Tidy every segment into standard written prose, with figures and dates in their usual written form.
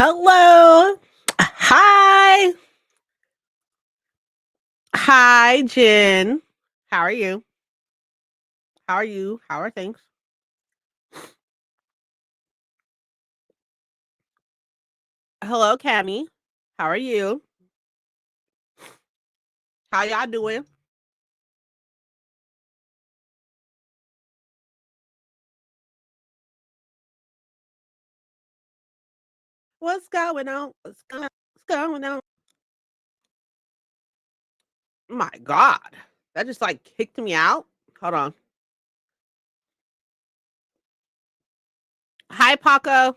Hello. Hi. Hi, Jen. How are you? How are you? How are things? Hello, Cammy. How are you? How y'all doing? What's going on? What's going on? My God. That just like kicked me out. Hold on. Hi, Paco.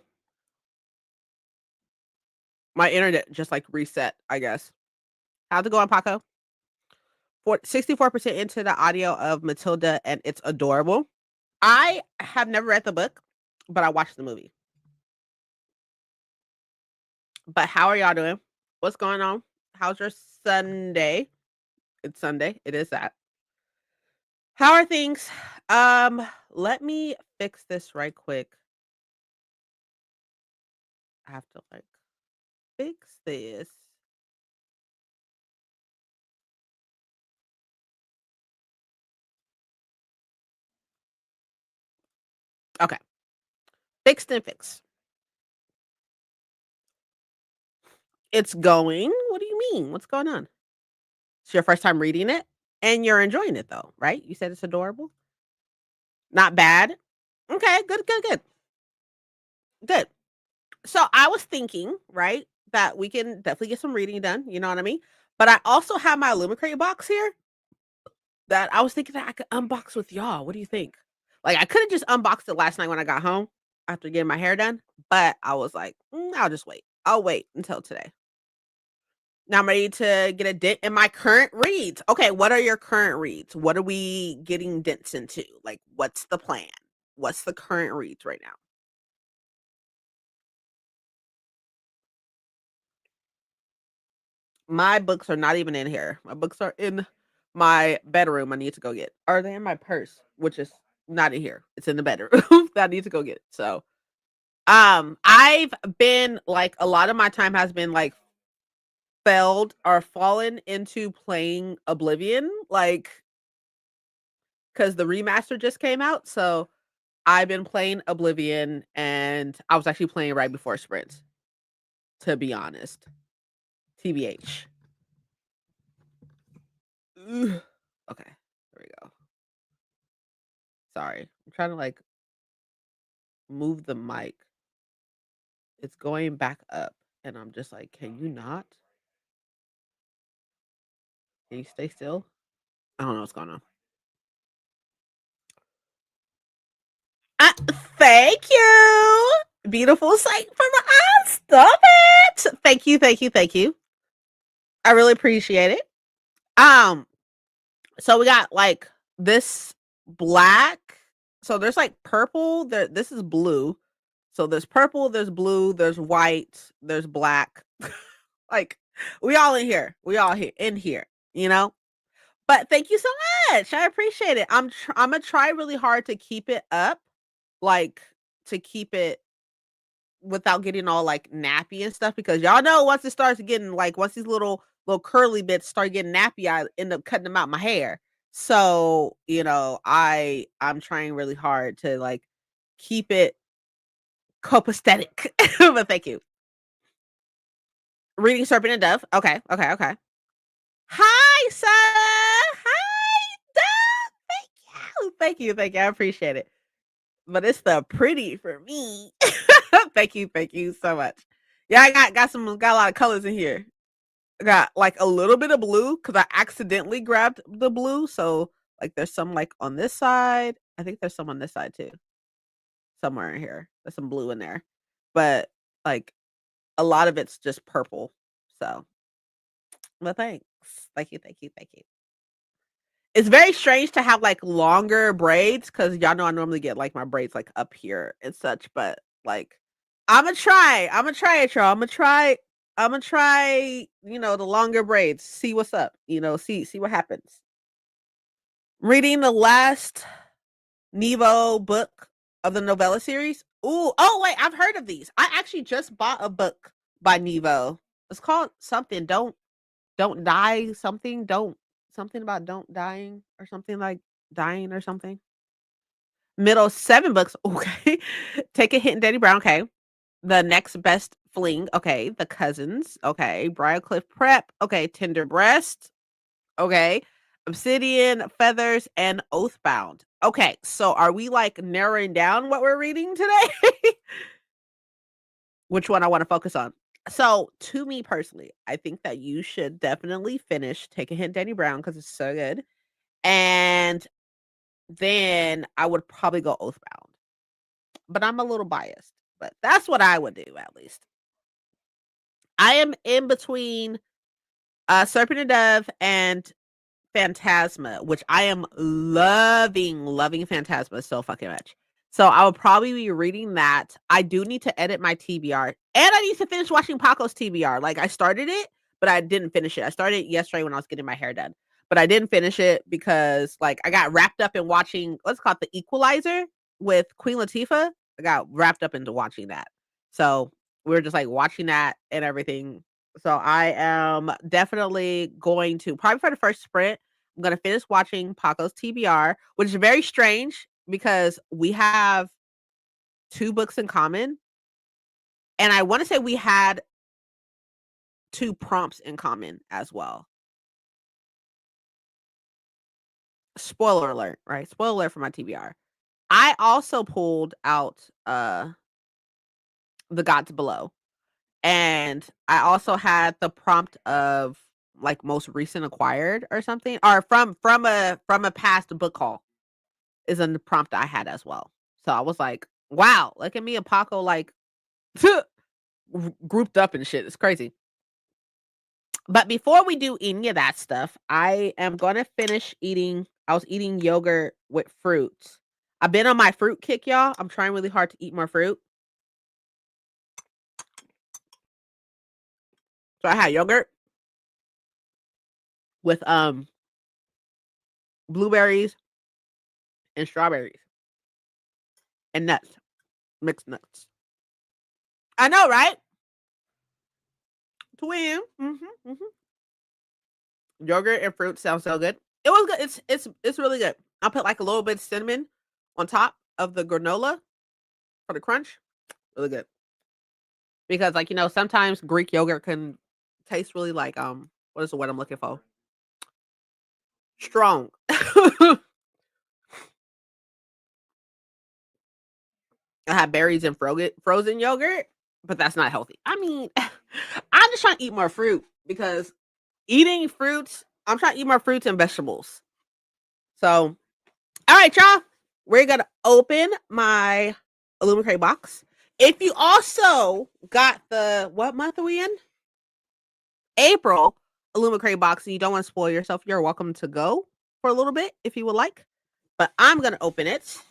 My internet just like reset, I guess. How's it going, Paco? 64% into the audio of Matilda and it's adorable. I have never read the book, but I watched the movie. But how are y'all doing? What's going on? How's your Sunday? It's Sunday. It is that. How are things? Let me fix this right quick. I have to like fix this. Okay. Fixed and fixed. It's going. What do you mean? What's going on? It's your first time reading it and you're enjoying it though, right? You said it's adorable. Not bad. Okay, good, good, good. Good. So I was thinking, right, that we can definitely get some reading done, you know what I mean? But I also have my Illumicrate box here that I was thinking that I could unbox with y'all. What do you think? Like, I could have just unboxed it last night when I got home after getting my hair done, but I was like, I'll just wait. I'll wait until today. Now I'm ready to get a dent in my current reads. Okay, what are your current reads? What are we getting dents into? Like, what's the plan? What's the current reads right now? My books are not even in here. My books are in my bedroom. I need to go get. Are they in my purse? Which is not in here. It's in the bedroom that I need to go get. So, I've been like a lot of my time has been like failed or fallen into playing Oblivion, like because the remaster just came out. So I've been playing Oblivion, and I was actually playing right before Sprint. To be honest, TBH. Ugh. Okay, there we go. Sorry, I'm trying to like move the mic. It's going back up, and I'm just like, can you not? Can you stay still? I don't know what's going on. Uh, Thank you. Beautiful sight for the eyes. Stop it. Thank you, thank you, thank you. I really appreciate it. Um, so we got like this black. So there's like purple. This is blue. So there's purple, there's blue, there's white, there's black. Like we all in here. We all here in here, you know? But thank you so much. I appreciate it. I'm gonna try really hard to keep it up, like to keep it without getting all like nappy and stuff because y'all know once it starts getting like once these little curly bits start getting nappy, I end up cutting them out my hair. So, I'm trying really hard to like keep it copacetic. But thank you. Reading Serpent and Dove. Okay, okay, okay. Hi, Sarah. Hi, Dove. Thank you. Thank you. Thank you. I appreciate it. But it's the pretty for me. Thank you so much. Yeah, I got a lot of colors in here. I got like a little bit of blue because I accidentally grabbed the blue. So like there's some like on this side. I think there's some on this side too. Somewhere in here. There's some blue in there. But like a lot of it's just purple. So well thanks. Thank you, thank you, thank you. It's very strange to have like longer braids because y'all know I normally get like my braids like up here and such, but like Imma try. Imma try it, y'all. Imma try, the longer braids, see what's up, see what happens. Reading the last Nevo book of the novella series. Ooh, oh wait, I've heard of these. I actually just bought a book by Nevo. It's called something. Don't die. Something about don't dying or something like dying or something. Middle 7 books. Okay. Take a Hit and Danny Brown. Okay. The Next Best Fling. Okay. The Cousins. Okay. Briarcliff Prep. Okay. Tender Breast. Okay. Obsidian, Feathers, and Oathbound. Okay. So are we like narrowing down what we're reading today? Which one I want to focus on? So, to me personally, I think that you should definitely finish Take a Hint, Danny Brown, because it's so good. And then I would probably go Oathbound. But I'm a little biased. But that's what I would do at least. I am in between Serpent and Dove and Phantasma, which I am loving Phantasma so fucking much. So I will probably be reading that. I do need to edit my TBR, and I need to finish watching Paco's TBR. Like I started it, but I didn't finish it. I started it yesterday when I was getting my hair done, but I didn't finish it because like I got wrapped up in watching what's called The Equalizer with Queen Latifah. I got wrapped up into watching that. So we were just like watching that and everything. So I am definitely going to probably for the first sprint I'm gonna finish watching Paco's TBR, which is very strange because we have 2 books in common, and I wanna say we had 2 prompts in common as well. Spoiler alert, right? Spoiler alert for my TBR. I also pulled out, The Gods Below, and I also had the prompt of, like, most recent acquired or something, or from a past book haul is in the prompt I had as well. So I was like, "Wow, look at me and Paco, like, grouped up and shit. It's crazy." But before we do any of that stuff, I am gonna finish eating. I was eating yogurt with fruits. I've been on my fruit kick, y'all. I'm trying really hard to eat more fruit. So I had yogurt with blueberries and strawberries and nuts, mixed nuts. I know, right? Twin. Yogurt and fruit sounds so good. It was good. It's really good. I'll put like a little bit of cinnamon on top of the granola for the crunch. Really good. Because, like, sometimes Greek yogurt can taste really like, what is the word I'm looking for? Strong. I have berries and frozen yogurt, but that's not healthy. I mean, I'm just trying to eat more fruit because eating fruits, I'm trying to eat more fruits and vegetables. So, all right, y'all, we're gonna open my Illumicrate box. If you also got the what month are we in? April Illumicrate box and you don't want to spoil yourself, you're welcome to go for a little bit if you would like. But I'm gonna open it.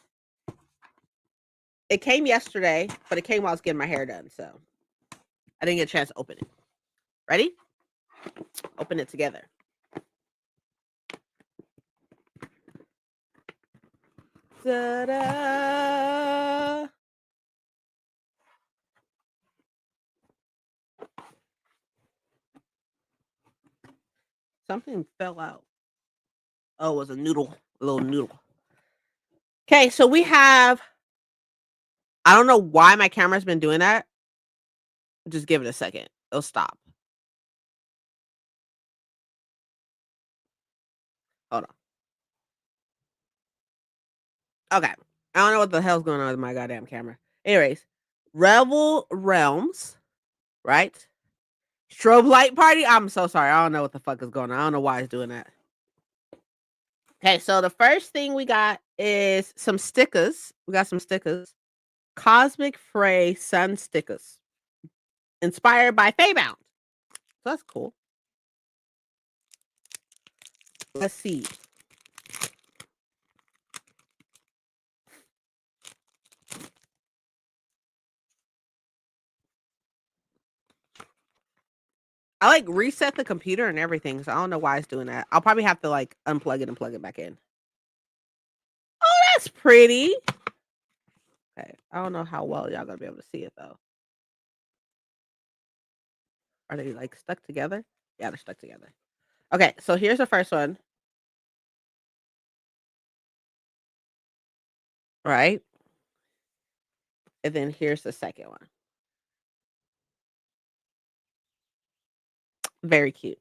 It came yesterday, but it came while I was getting my hair done, so I didn't get a chance to open it. Ready? Open it together. Ta-da! Something fell out. Oh, it was a noodle, a little noodle. Okay, so we have. I don't know why my camera's been doing that. Just give it a second. It'll stop. Hold on. Okay. I don't know what the hell's going on with my goddamn camera. Anyways, Revel Realms, right? Strobe light party. I'm so sorry. I don't know what the fuck is going on. I don't know why it's doing that. Okay, so the first thing we got is some stickers. We got some stickers. Cosmic Fray Sun stickers. Inspired by Feybound. So that's cool. Let's see. I like reset the computer and everything, so I don't know why it's doing that. I'll probably have to like unplug it and plug it back in. Oh, that's pretty. Okay, I don't know how well y'all gonna be able to see it though. Are they like stuck together? Yeah, they're stuck together. Okay, so here's the first one, right? And then here's the second one. Very cute.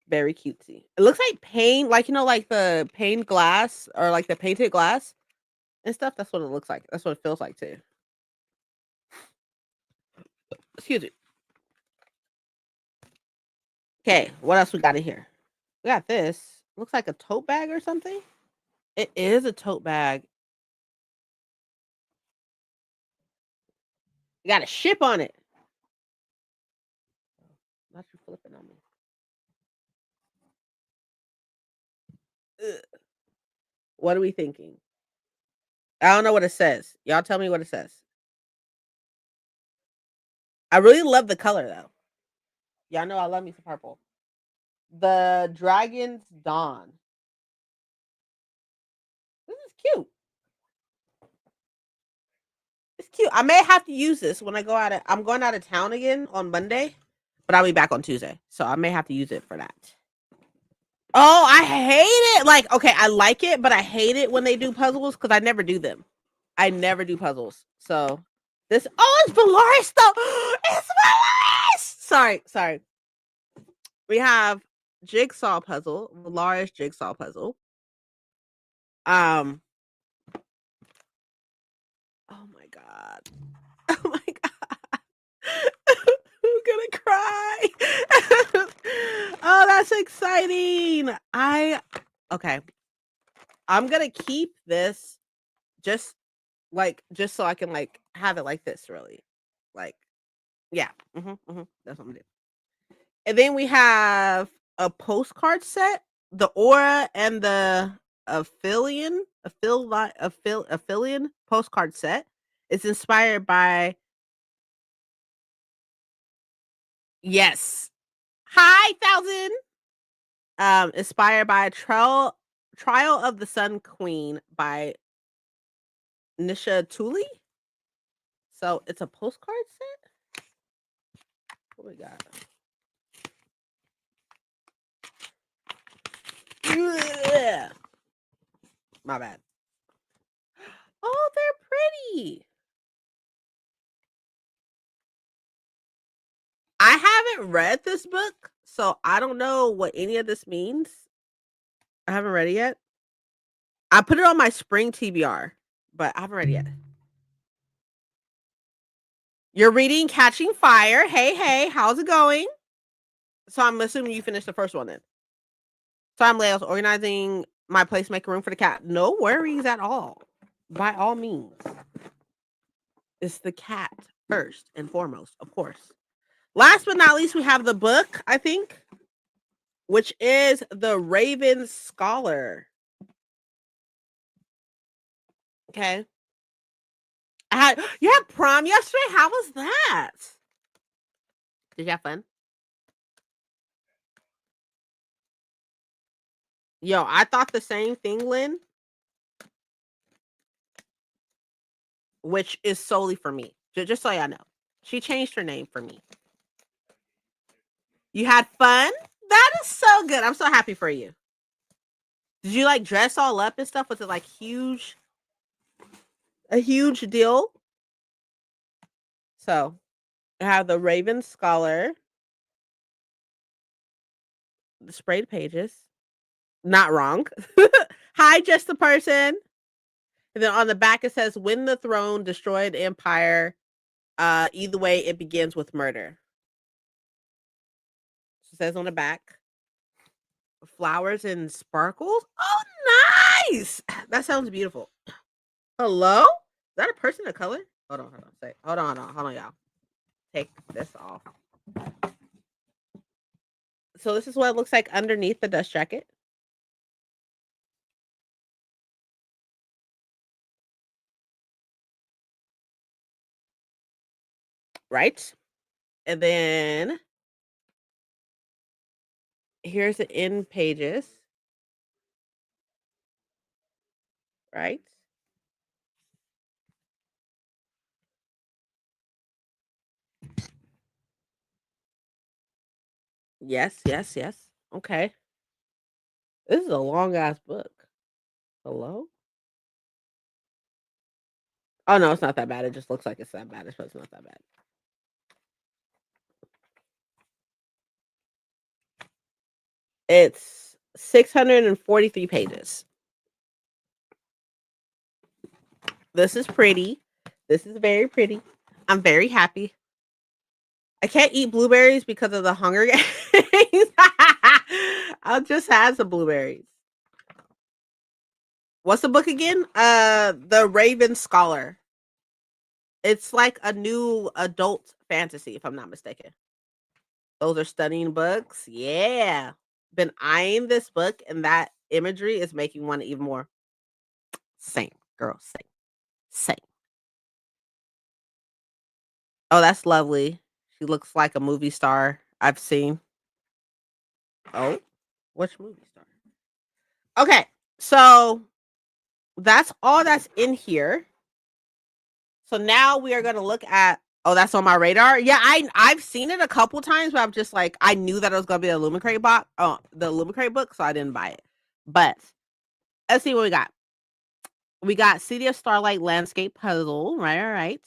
Very cutesy. It looks like paint, like like the paint glass or like the painted glass and stuff. That's what it looks like. That's what it feels like too. Excuse me. Okay, what else we got in here? We got this. Looks like a tote bag or something. It is a tote bag. You got a ship on it. Not you flipping on me. Ugh. What are we thinking? I don't know what it says. Y'all tell me what it says. I really love the color though. Y'all know I love me some purple. The Dragon's Dawn. This is cute. It's cute. I may have to use this when I go out. I'm going out of town again on Monday, but I'll be back on Tuesday, so I may have to use it for that. Oh, I hate it. Like, okay, I like it, but I hate it when they do puzzles because I never do them. I never do puzzles. So this. Oh, it's Valaris though. It's Valaris. Sorry. We have jigsaw puzzle, Valaris jigsaw puzzle. Um. Oh my god. Oh my god. I'm gonna cry. Oh, that's exciting. Okay. I'm gonna keep this just just so I can have it like this really. Like, yeah. That's what I'm gonna do. And then we have a postcard set, the Aura and the Aphelion postcard set. It's inspired by yes. Hi, Thousand. Inspired by Trial of the Sun Queen by Nisha Tuli. So it's a postcard set. What we got? Ugh. My bad. Oh, they're pretty. I haven't read this book, so I don't know what any of this means. I haven't read it yet. I put it on my spring TBR, but I haven't read it yet. You're reading Catching Fire. Hey, how's it going? So I'm assuming you finished the first one then. So I'm late. I was organizing my place, make room for the cat. No worries at all. By all means. It's the cat first and foremost, of course. Last but not least, we have the book, I think, which is The Raven Scholar. Okay. You had prom yesterday? How was that? Did you have fun? Yo, I thought the same thing, Lynn, which is solely for me. Just so y'all know. She changed her name for me. You had fun? That is so good. I'm so happy for you. Did you dress all up and stuff? Was it a huge deal? So I have the Raven Scholar, the sprayed pages. Not wrong. Hi, just the person. And then on the back it says, "Win the throne, destroy the empire. Either way, it begins with murder." It says on the back, "Flowers and sparkles." Oh, nice! That sounds beautiful. Hello? Is that a person of color? Hold on. Hold on, y'all. Take this off. So this is what it looks like underneath the dust jacket. Right? And then here's the end pages. Right? Yes, yes, yes. Okay. This is a long ass book. Hello? Oh no, it's not that bad. It just looks like it's that bad. It's not that bad. It's 643 pages. This is pretty. This is very pretty. I'm very happy. I can't eat blueberries because of the Hunger Games. I'll just have some blueberries. What's the book again? The Raven Scholar. It's like a new adult fantasy, if I'm not mistaken. Those are stunning books. Yeah. Been eyeing this book, and that imagery is making me want it even more. Same, girl, same, same. Oh, that's lovely. She looks like a movie star I've seen. Oh, which movie star? Okay, so that's all that's in here. So now we are gonna look at. Oh, that's on my radar. Yeah, I've seen it a couple times, but I'm just like I knew that it was gonna be a Illumicrate box. Oh, the Illumicrate book, so I didn't buy it. But let's see what we got. We got City of Starlight Landscape Puzzle. Right, all right.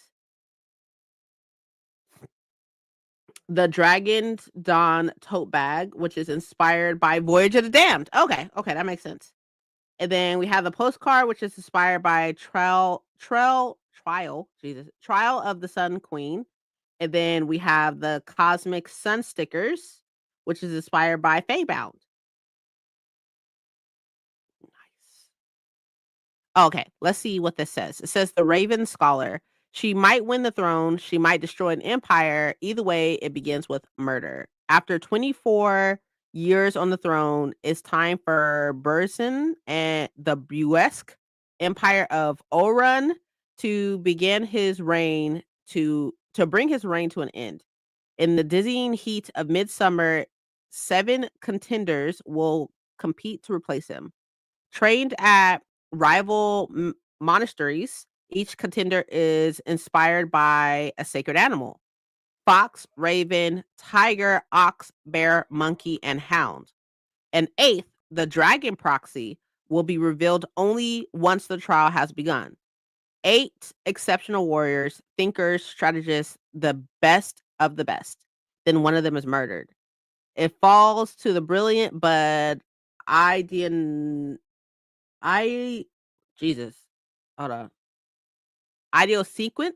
The Dragon's Dawn tote bag, which is inspired by Voyage of the Damned. Okay, okay, that makes sense. And then we have the postcard, which is inspired by Trial of the Sun Queen. And then we have the Cosmic Sun stickers, which is inspired by Feybound. Nice. Okay, let's see what this says. It says the Raven Scholar. She might win the throne. She might destroy an empire. Either way, it begins with murder. After 24 years on the throne, it's time for Burson and the Buesque Empire of Orun to begin his reign to bring his reign to an end. In the dizzying heat of midsummer, 7 contenders will compete to replace him. Trained at rival monasteries, each contender is inspired by a sacred animal: fox, raven, tiger, ox, bear, monkey, and hound. An eighth, the dragon proxy, will be revealed only once the trial has begun. 8 exceptional warriors, thinkers, strategists, the best of the best. Then one of them is murdered. It falls to the brilliant but I didn't I Jesus. Hold on. Idiosequent?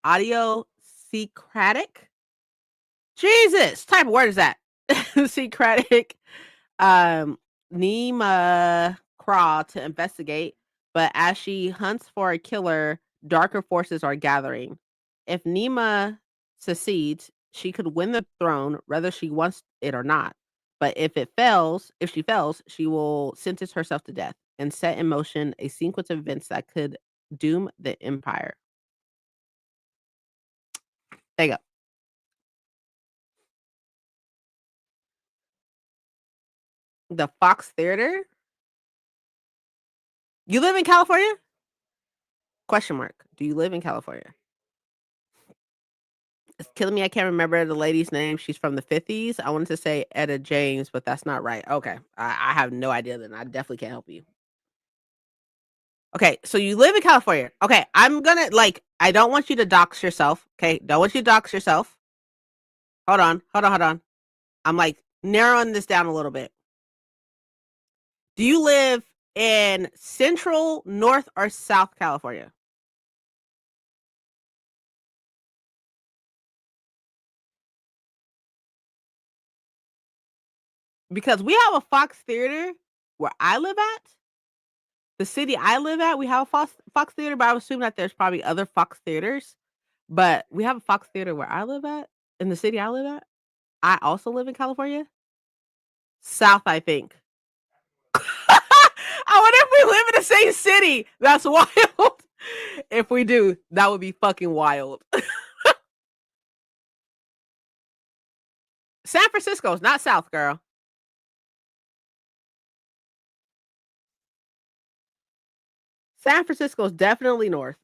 Audiosecratic? Jesus! Type of word is that? Secratic. Um, Nima Craw to investigate, but as she hunts for a killer, darker forces are gathering. If Nima succeeds, she could win the throne, whether she wants it or not. But if she fails, she will sentence herself to death and set in motion a sequence of events that could doom the empire. There you go. The Fox Theater. You live in California? Question mark. Do you live in California? It's killing me. I can't remember the lady's name. She's from the 50s. I wanted to say Etta James, but that's not right. Okay. I have no idea then. I definitely can't help you. Okay. So you live in California. Okay. I'm going to, like, I don't want you to dox yourself. Okay. Don't want you to dox yourself. Hold on. Hold on. Hold on. I'm like narrowing this down a little bit. Do you live in Central, North, or South California? Because we have a Fox Theater where I live at. The city I live at, we have a Fox Theater, but I would assume that there's probably other Fox Theaters. But we have a Fox Theater where I live at, in the city I live at. I also live in California. South, I think. I wonder if we live in the same city. That's wild. If we do, that would be fucking wild. San Francisco's not South, girl. San Francisco's definitely North.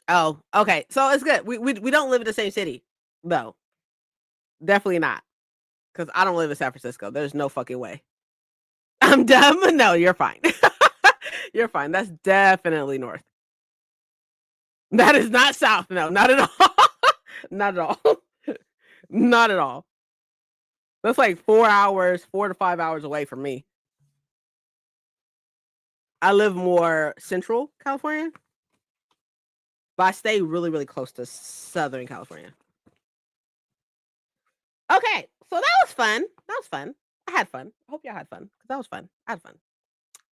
Oh, okay. So it's good. We don't live in the same city. No, definitely not. Because I don't live in San Francisco. There's no fucking way. I'm dumb. No, you're fine. You're fine. That's definitely north. That is not south. No, not at all. Not at all. Not at all. That's like 4 hours, 4 to 5 hours away from me. I live more central California, but I stay really, really close to Southern California. Okay, so that was fun. That was fun. I had fun. I hope y'all had fun because that was fun. I had fun.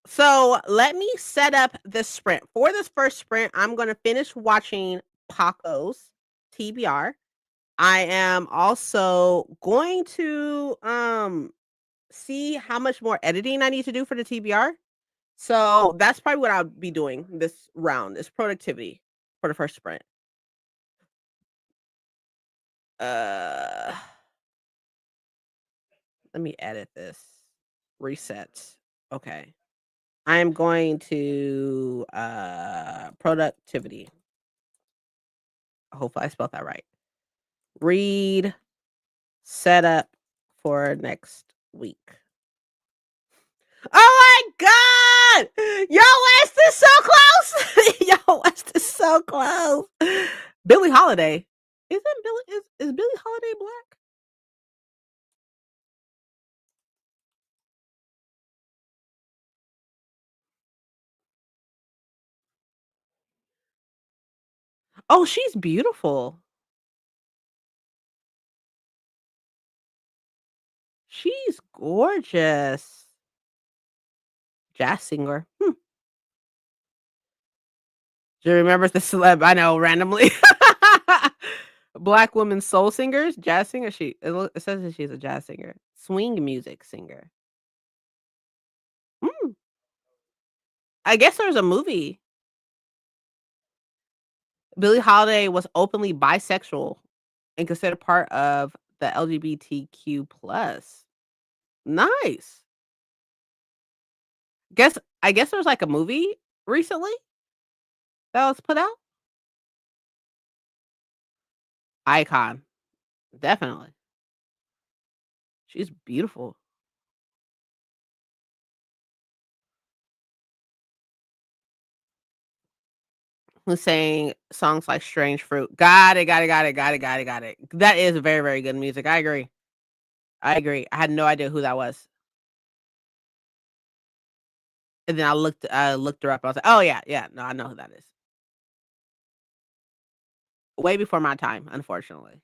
So let me set up this sprint. For this first sprint, I'm going to finish watching Paco's TBR. I am also going to see how much more editing I need to do for the TBR. So that's probably what I'll be doing this round is productivity for the first sprint. Let me edit this. Reset. Okay. I'm going to productivity. Hopefully I spelled that right. Read setup for next week. Oh my god! Yo, West is so close! Yo, West is so close. Billie Holiday. Isn't Billie is Billie Holiday black? Oh, she's beautiful. She's gorgeous. Jazz singer. Do you remember the celeb? I know, randomly. Black woman soul singers, jazz singer. It says that she's a jazz singer, swing music singer. Mm, I guess there's a movie. Billie Holiday was openly bisexual and considered part of the LGBTQ plus. Nice. I guess there's like a movie recently that was put out. Icon, definitely. She's beautiful. Who's saying songs like Strange Fruit. Got it, got it, got it, got it, got it, got it. That is very, very good music. I agree. I agree. I had no idea who that was. And then I looked her up. I was like, "Oh yeah, yeah. No, I know who that is." Way before my time, unfortunately.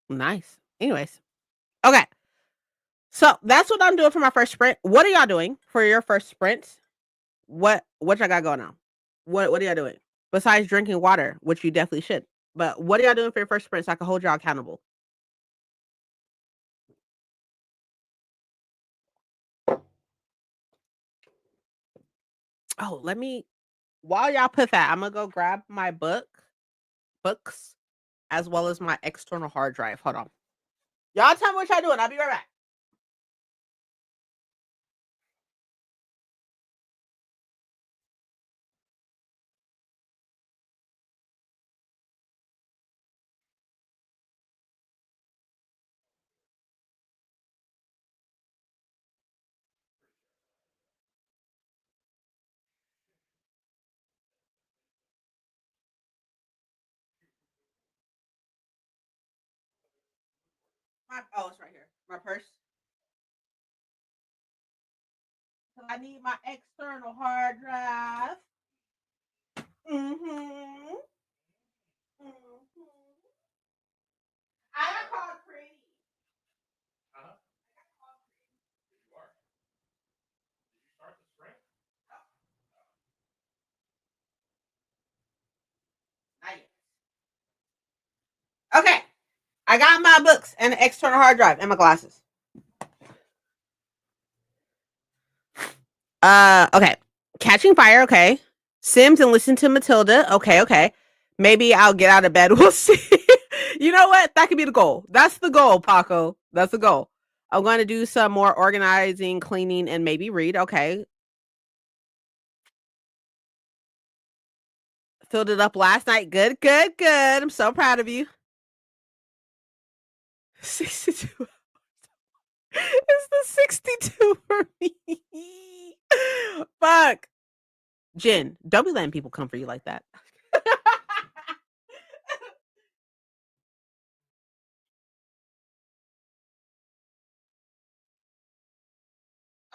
Nice. Anyways, okay. So that's what I'm doing for my first sprint. What are y'all doing for your first sprint? What y'all got going on? What are y'all doing besides drinking water, which you definitely should? But what are y'all doing for your first sprint so I can hold y'all accountable? Oh, let me while y'all put that, I'm gonna go grab my books, as well as my external hard drive. Hold on. Y'all tell me what y'all doing. I'll be right back. It's right here. My purse. So I need my external hard drive. Mm-hmm. Mm-hmm. I got called pretty. Nice. Okay. I got my books and the external hard drive and my glasses. Okay. Catching Fire, okay. Sims and listen to Matilda. Okay, okay. Maybe I'll get out of bed. We'll see. You know what? That could be the goal. That's the goal, Paco. That's the goal. I'm going to do some more organizing, cleaning, and maybe read. Okay. Filled it up last night. Good, good, good. I'm so proud of you. 62. It's the 62 for me. Fuck. Jen, don't be letting people come for you like that.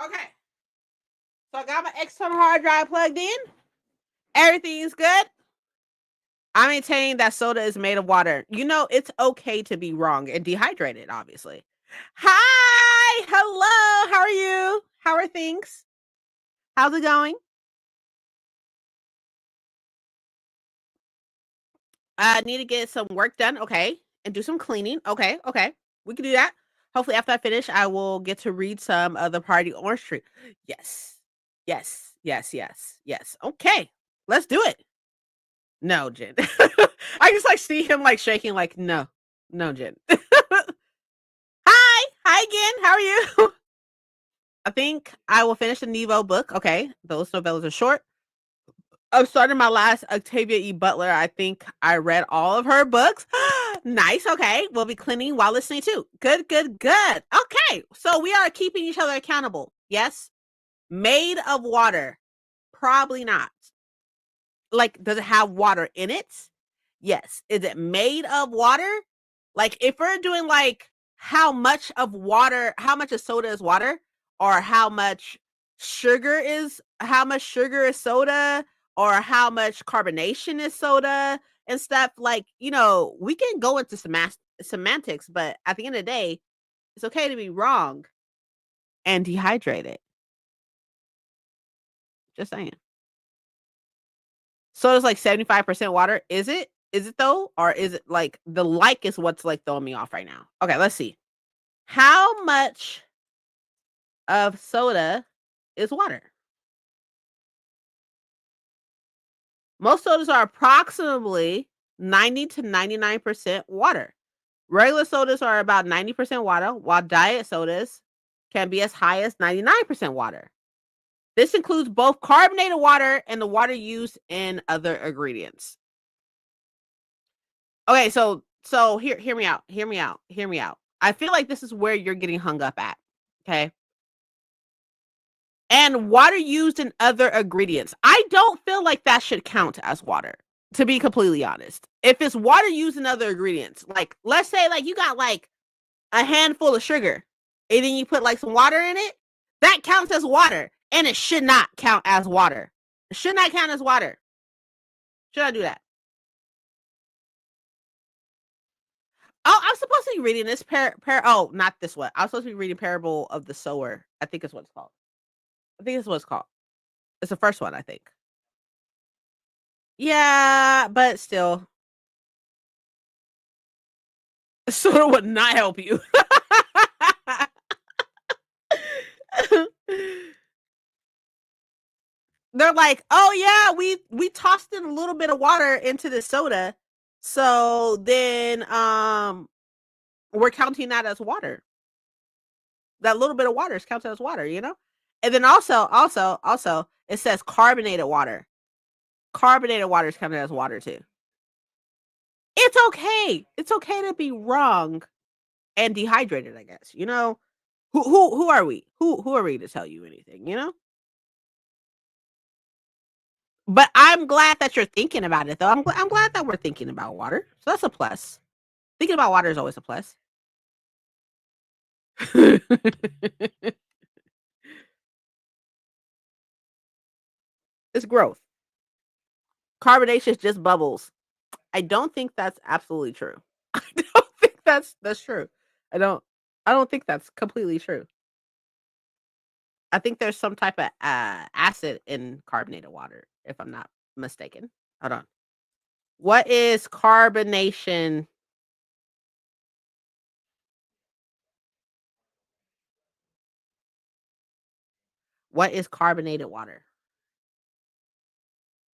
Okay. So I got my external hard drive plugged in. Everything's good. I maintain that soda is made of water. You know, it's okay to be wrong and dehydrated, obviously. Hi. Hello. How are you? How are things? How's it going? I need to get some work done. Okay. And do some cleaning. Okay. Okay. We can do that. Hopefully, after I finish, I will get to read some of the Party Orange Tree. Yes. Yes. Yes. Yes. Yes. Okay. Let's do it. No, Jen. I just like see him like shaking, like, no, no, Jen. Hi. Hi again. How are you? I think I will finish the Nevo book. Okay. Those novellas are short. I'm starting my last Octavia E. Butler. I think I read all of her books. Nice. Okay. We'll be cleaning while listening too. Good, good, good. Okay. So we are keeping each other accountable. Yes. Made of water. Probably not. Like, does it have water in it? Yes. Is it made of water? Like, if we're doing like how much of soda is water, or how much sugar is soda, or how much carbonation is soda and stuff, like, we can go into semantics, but at the end of the day, it's okay to be wrong and dehydrated. Just saying. Soda's like 75% water. Is it? Is it though? Or is it like the like is what's like throwing me off right now? Okay, let's see. How much of soda is water? Most sodas are approximately 90 to 99% water. Regular sodas are about 90% water, while diet sodas can be as high as 99% water. This includes both carbonated water and the water used in other ingredients. Okay, so hear me out. Hear me out. Hear me out. I feel like this is where you're getting hung up at. Okay. And water used in other ingredients. I don't feel like that should count as water, to be completely honest. If it's water used in other ingredients, like let's say like you got like a handful of sugar and then you put like some water in it, that counts as water. And it should not count as water. It should not count as water. Should I do that? Oh, I'm supposed to be reading this oh, not this one. I'm supposed to be reading Parable of the Sower. I think it's what it's called. I think it's what it's called. It's the first one, I think. Yeah, but still, soda would not help you. They're like, "Oh yeah, we tossed in a little bit of water into the soda, so then we're counting that as water. That little bit of water is counted as water, you know." And then also, it says carbonated water. Carbonated water is counted as water too. It's okay. It's okay to be wrong and dehydrated, I guess. Who are we? Who are we to tell you anything? But I'm glad that you're thinking about it though. I'm glad that we're thinking about water. So that's a plus. Thinking about water is always a plus. It's growth. Carbonation is just bubbles. I don't think that's absolutely true. I don't think that's true. I don't I don't think that's completely true. I think there's some type of acid in carbonated water, if I'm not mistaken. Hold on. What is carbonation? What is carbonated water?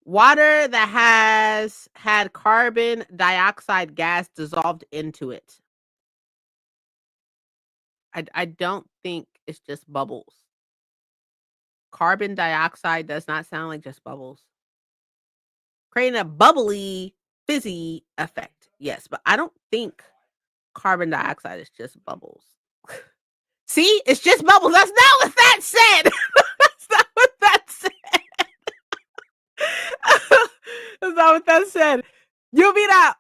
Water that has had carbon dioxide gas dissolved into it. I don't think it's just bubbles. Carbon dioxide does not sound like just bubbles. Creating a bubbly, fizzy effect. Yes, but I don't think carbon dioxide is just bubbles. See, it's just bubbles. That's not what that said. That's not what that said. That's not what that said. You'll be that.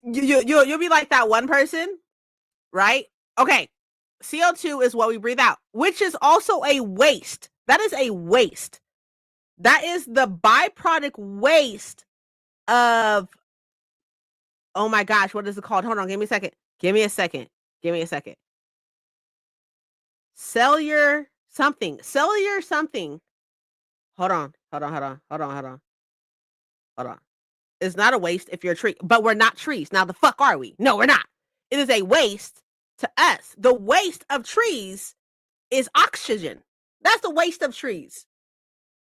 You'll be like that one person, right? Okay, CO2 is what we breathe out, which is also a waste. That is a waste. That is the byproduct waste of, oh my gosh, what is it called? Hold on, give me a second. Give me a second. Give me a second. Cellular something. Cellular something. Hold on. Hold on. Hold on. Hold on. Hold on. Hold on. It's not a waste if you're a tree, but we're not trees. Now the fuck are we? No, we're not. It is a waste to us. The waste of trees is oxygen. That's the waste of trees,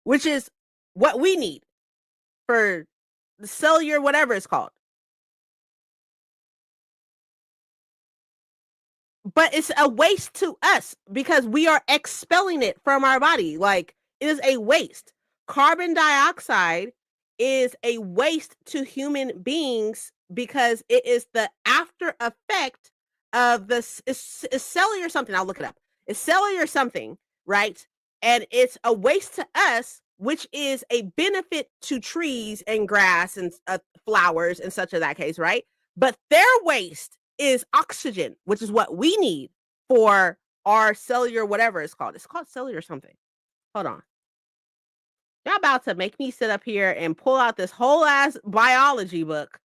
which is what we need for the cellular, whatever it's called. But it's a waste to us because we are expelling it from our body. Like, it is a waste. Carbon dioxide is a waste to human beings because it is the after effect of this. It's cellular something. I'll look it up. It's cellular something, right? And it's a waste to us, which is a benefit to trees and grass and flowers and such of that case, right? But their waste is oxygen, which is what we need for our cellular, whatever it's called. It's called cellular something. Hold on. Y'all about to make me sit up here and pull out this whole ass biology book.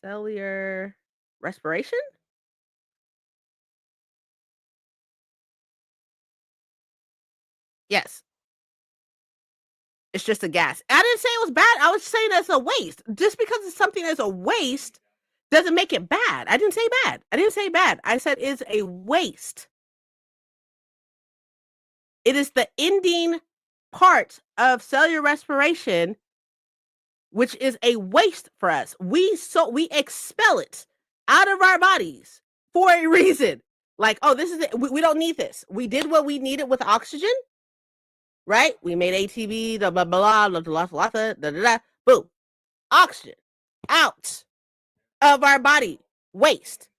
Cellular respiration? Yes. It's just a gas. I didn't say it was bad. I was saying that's a waste. Just because it's something that's a waste doesn't make it bad. I didn't say bad. I didn't say bad. I said it's a waste. It is the ending part of cellular respiration, which is a waste for us. We expel it out of our bodies for a reason. Like, oh, this is it. We don't need this. We did what we needed with oxygen, right? We made ATP, blah blah blah blah blah blah da da da. Boom, oxygen out of our body. Waste.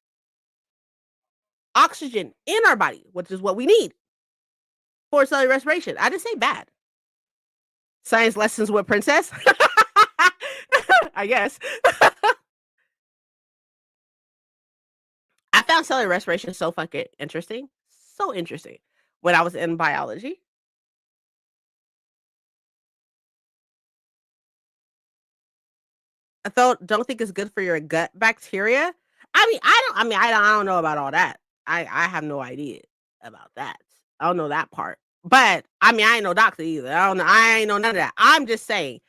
Oxygen in our body, which is what we need for cellular respiration. I didn't say bad. Science lessons with Princess. I guess. I found cellular respiration so fucking interesting. So interesting. When I was in biology. Don't think it's good for your gut bacteria. I don't know about all that. I have no idea about that. I don't know that part. But I ain't no doctor either. I ain't know none of that. I'm just saying,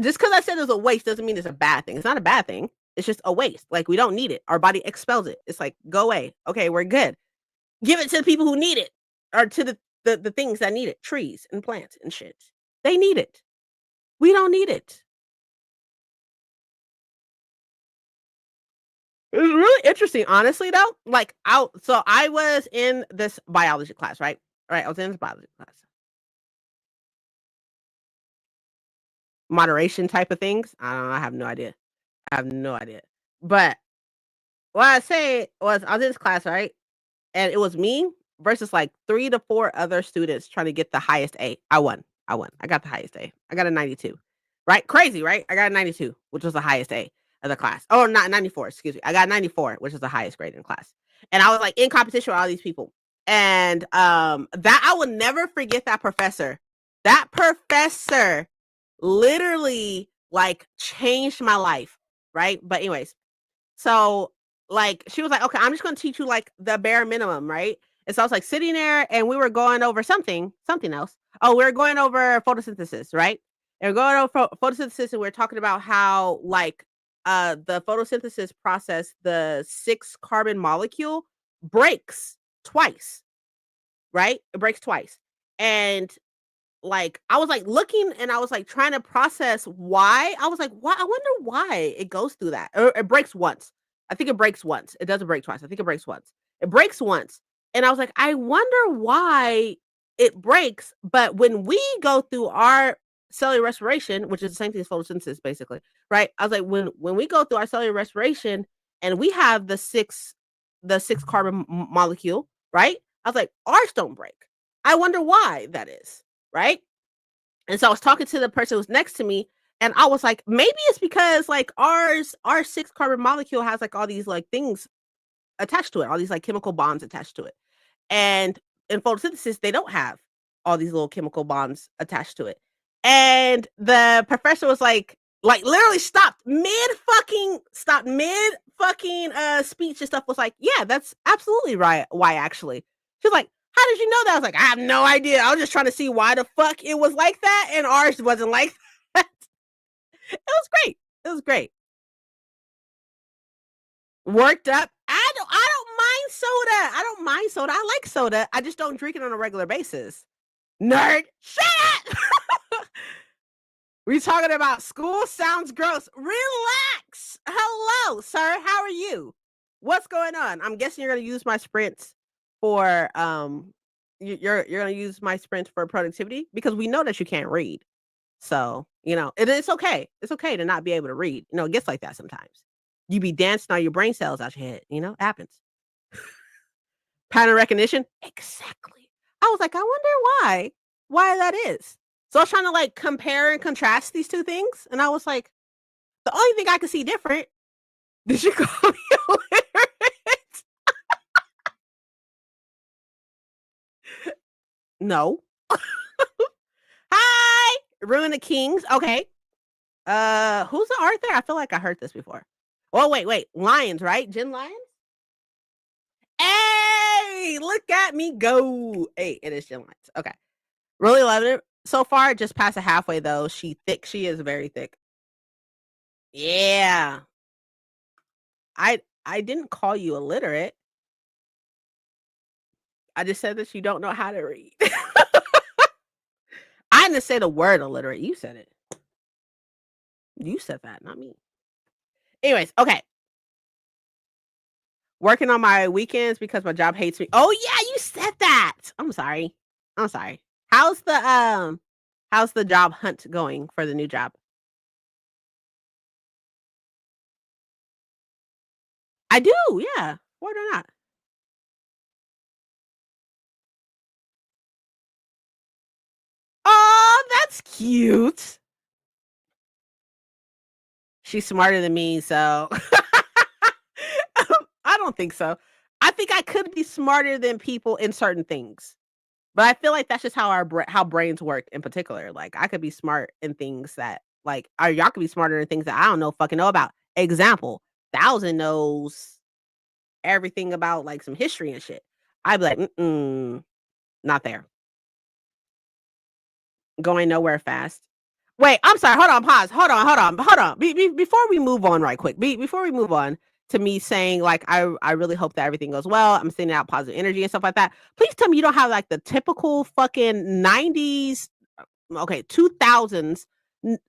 just because I said it's a waste doesn't mean it's a bad thing. It's not a bad thing. It's just a waste. Like, we don't need it. Our body expels it. It's like, go away. Okay, we're good. Give it to the people who need it, or to the things that need it. Trees and plants and shit. They need it. We don't need it. It was really interesting, honestly, though. Like, I was in this biology class, right? Right, I was in this biology class. Moderation type of things. I don't know. I have no idea. I have no idea. But what I say was, I was in this class, right? And it was me versus like 3 to 4 other students trying to get the highest A. I won. I won. I got the highest A. I got a 92. Right? Crazy, right? I got a 92, which was the highest A of the class. Oh, not 94, excuse me. I got 94, which is the highest grade in class. And I was like in competition with all these people. And that I will never forget that professor. That professor literally like changed my life, right? But anyways, so like she was like, "Okay, I'm just going to teach you like the bare minimum, right?" And so I was like sitting there and we were going over something else. Oh, we are going over photosynthesis, right? And we're going over photosynthesis and we are talking about how like the photosynthesis process, the 6 carbon molecule breaks twice, right? It breaks twice. And like I was like looking and I was like trying to process why. I was like, why? I wonder why it goes through that. Or it breaks once. I think it breaks once. It doesn't break twice. I think it breaks once. It breaks once. And I was like, I wonder why it breaks. But when we go through our cellular respiration, which is the same thing as photosynthesis, basically, right? I was like, when we go through our cellular respiration and we have the six carbon molecule, right? I was like, ours don't break. I wonder why that is, right? And so I was talking to the person who was next to me, and I was like, maybe it's because like our six carbon molecule has like all these like things attached to it, all these like chemical bonds attached to it. And in photosynthesis, they don't have all these little chemical bonds attached to it. And the professor was like literally stopped mid fucking speech and stuff, was like, yeah, that's absolutely right. Why actually? She's like, how did you know that? I was like, I have no idea. I was just trying to see why the fuck it was like that, and ours wasn't like that. It was great. It was great. Worked up. I don't mind soda. I don't mind soda. I like soda. I just don't drink it on a regular basis. Nerd. Shut up. We talking about school sounds gross. Relax. Hello, sir. How are you? What's going on? I'm guessing you're gonna use my sprints for you're gonna use my sprints for productivity because we know that you can't read. So, it's okay. It's okay to not be able to read. It gets like that sometimes. You be dancing all your brain cells out your head, it happens. Pattern recognition? Exactly. I was like, I wonder why that is. So I was trying to like compare and contrast these two things. And I was like, the only thing I could see different, did you call me illiterate? No. Hi, Ruin the Kings. Okay. Who's the Arthur? I feel like I heard this before. Oh, wait. Lions, right? Jen Lions? Hey, look at me go. Hey, it is Jen Lions. Okay. Really loving it. So far, just past the halfway though. She thick. She is very thick. Yeah. I didn't call you illiterate. I just said that you don't know how to read. I didn't say the word illiterate. You said it. You said that, not me. Anyways, okay. Working on my weekends because my job hates me. Oh yeah, you said that. I'm sorry. I'm sorry. How's the job hunt going for the new job? I do, yeah. Why not? Oh, that's cute. She's smarter than me, so I don't think so. I think I could be smarter than people in certain things. But I feel like that's just how how brains work in particular. Like I could be smart in things that like or y'all could be smarter in things that I don't know fucking know about. Example, Thousand knows everything about like some history and shit. I'd be like, not there. Going nowhere fast. Wait, I'm sorry. Hold on. Pause. Hold on. Before we move on, right quick. Before we move on to me saying like I really hope that everything goes well. I'm sending out positive energy and stuff like that. Please tell me you don't have like the typical fucking 90s, okay, 2000s,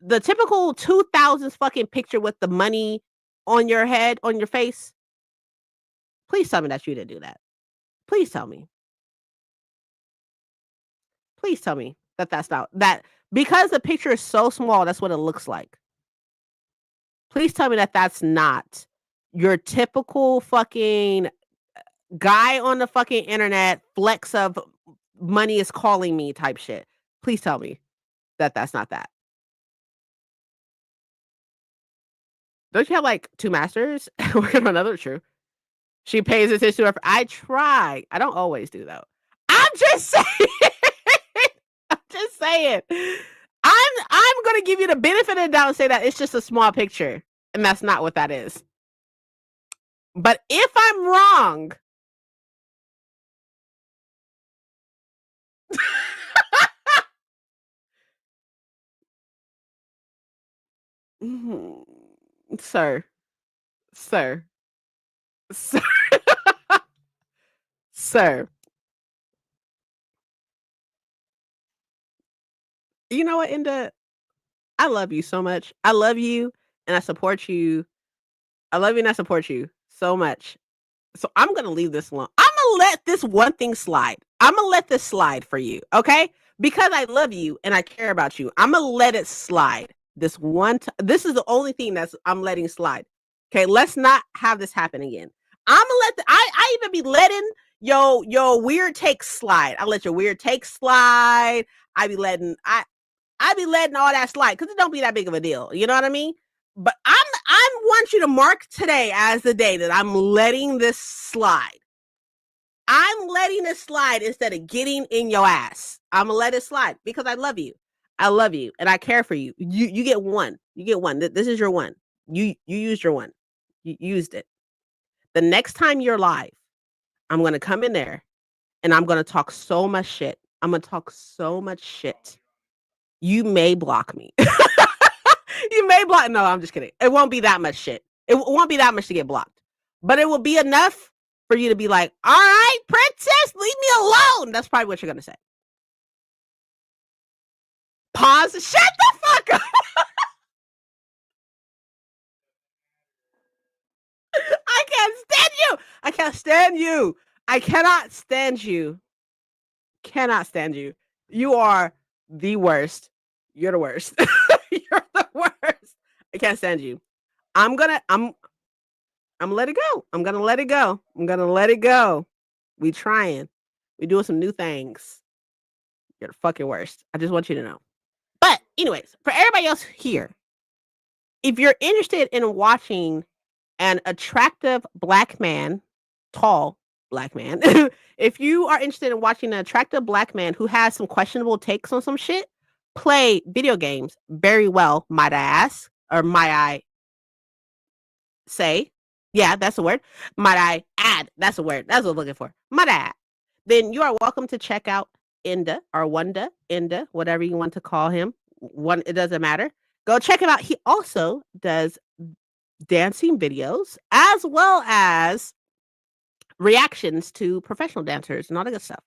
the typical 2000s fucking picture with the money on your head, on your face. Please tell me that you didn't do that. Please tell me. Please tell me that that's not that because the picture is so small. That's what it looks like. Please tell me that that's not your typical fucking guy on the fucking internet flex of money is calling me type shit. Please tell me that that's not that. Don't you have like two masters working on another? True. She pays attention to her. I try. I don't always do though. I'm just saying. I'm just saying. I'm gonna give you the benefit of the doubt and say that it's just a small picture, and that's not what that is. But if I'm wrong, mhm, sir, sir, sir, sir. You know what, Inda? I love you so much. I love you and I support you. I love you and I support you. so much. So I'm gonna leave this alone. I'm gonna let this one thing slide. I'm gonna let this slide for you, okay? Because I love you and I care about you. I'm gonna let it slide. This this is the only thing that's I'm letting slide. Okay, let's not have this happen again. I'm gonna let I even be letting your weird takes slide. I let your weird takes slide. I be letting all that slide because it don't be that big of a deal. You know what I mean? But I want you to mark today as the day that I'm letting this slide. I'm letting it slide instead of getting in your ass. I'm gonna let it slide because I love you. I love you and I care for you. You get one. You get one. This is your one. You used your one. You used it. The next time you're live, I'm gonna come in there and I'm gonna talk so much shit. I'm gonna talk so much shit. You may block me. You may block. No, I'm just kidding. It won't be that much shit. It won't be that much to get blocked, but it will be enough for you to be like, all right, princess, leave me alone. That's probably what you're going to say. Pause. Shut the fuck up. I can't stand you. I can't stand you. I cannot stand you. Cannot stand you. You are the worst. You're the worst. You're the worst. I can't stand you. I'm gonna let it go. I'm gonna let it go. I'm gonna let it go. We trying. We doing some new things. You're the fucking worst. I just want you to know. But anyways, for everybody else here, if you're interested in watching an attractive black man, tall black man, if you are interested in watching an attractive black man who has some questionable takes on some shit, play video games very well, might I ask, or might I say, yeah, that's a word. Might I add? That's a word. That's what I'm looking for. Might I add? Then you are welcome to check out Inda or Wanda, Inda, whatever you want to call him. One, it doesn't matter. Go check him out. He also does dancing videos as well as reactions to professional dancers and all that good stuff.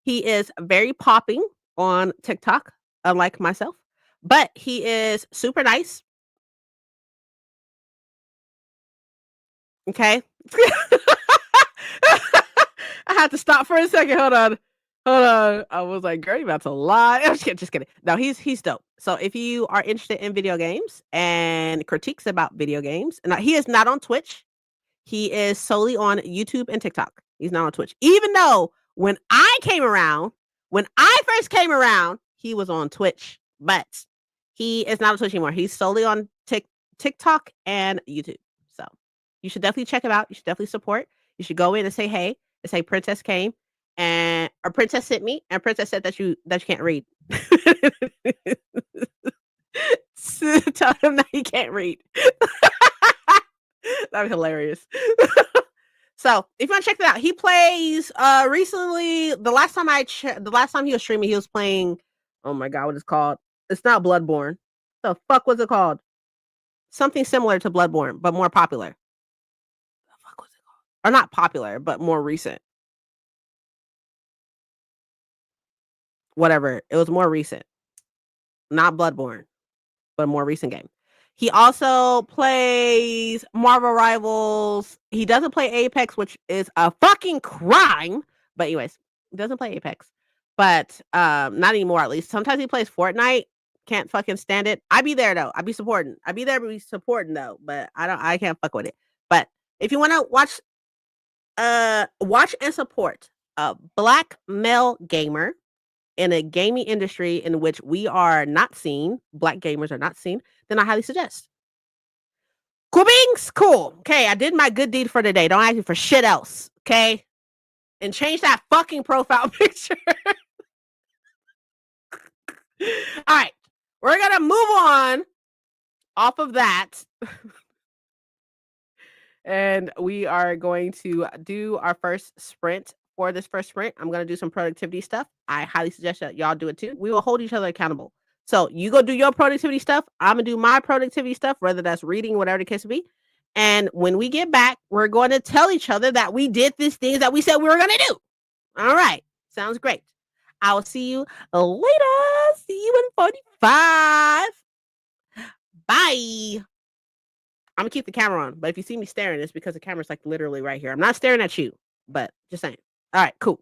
He is very popping on TikTok, unlike myself, but he is super nice. Okay. I had to stop for a second. Hold on. I was like, girl, you about to lie. I'm just kidding. No, he's dope. So if you are interested in video games and critiques about video games, and he is not on Twitch. He is solely on YouTube and TikTok. He's not on Twitch. Even though when I first came around, he was on Twitch, but he is not on Twitch anymore. He's solely on TikTok and YouTube. So you should definitely check him out. You should definitely support. You should go in and say hey, and say Princess came and or Princess sent me, and Princess said that you can't read. Tell him that he can't read. That'd be hilarious. So if you want to check that out, he plays recently. The last time he was streaming, he was playing. Oh my god, what is it called? It's not Bloodborne. The fuck was it called? Something similar to Bloodborne, but more popular. The fuck was it called? Or not popular, but more recent. Whatever. It was more recent. Not Bloodborne, but a more recent game. He also plays Marvel Rivals. He doesn't play Apex, which is a fucking crime. But anyways, he doesn't play Apex. But not anymore, at least. Sometimes he plays Fortnite. Can't fucking stand it. I be there though. I be supporting. I be there, be supporting though. But I can't fuck with it. But if you want to watch and support a black male gamer in a gaming industry in which we are not seen, black gamers are not seen, then I highly suggest. Cool beans? Cool. Okay, I did my good deed for today. Don't ask me for shit else. Okay? And change that fucking profile picture. All right. We're going to move on off of that. And we are going to do our first sprint. For this first sprint, I'm going to do some productivity stuff. I highly suggest that y'all do it too. We will hold each other accountable. So you go do your productivity stuff. I'm going to do my productivity stuff, whether that's reading, whatever the case may be. And when we get back, we're going to tell each other that we did these things that we said we were going to do. All right. Sounds great. I will see you later. See you in 45. Bye. Imma keep the camera on, but if you see me staring, it's because the camera's, like, literally right here. I'm not staring at you, but just saying. Alright, cool.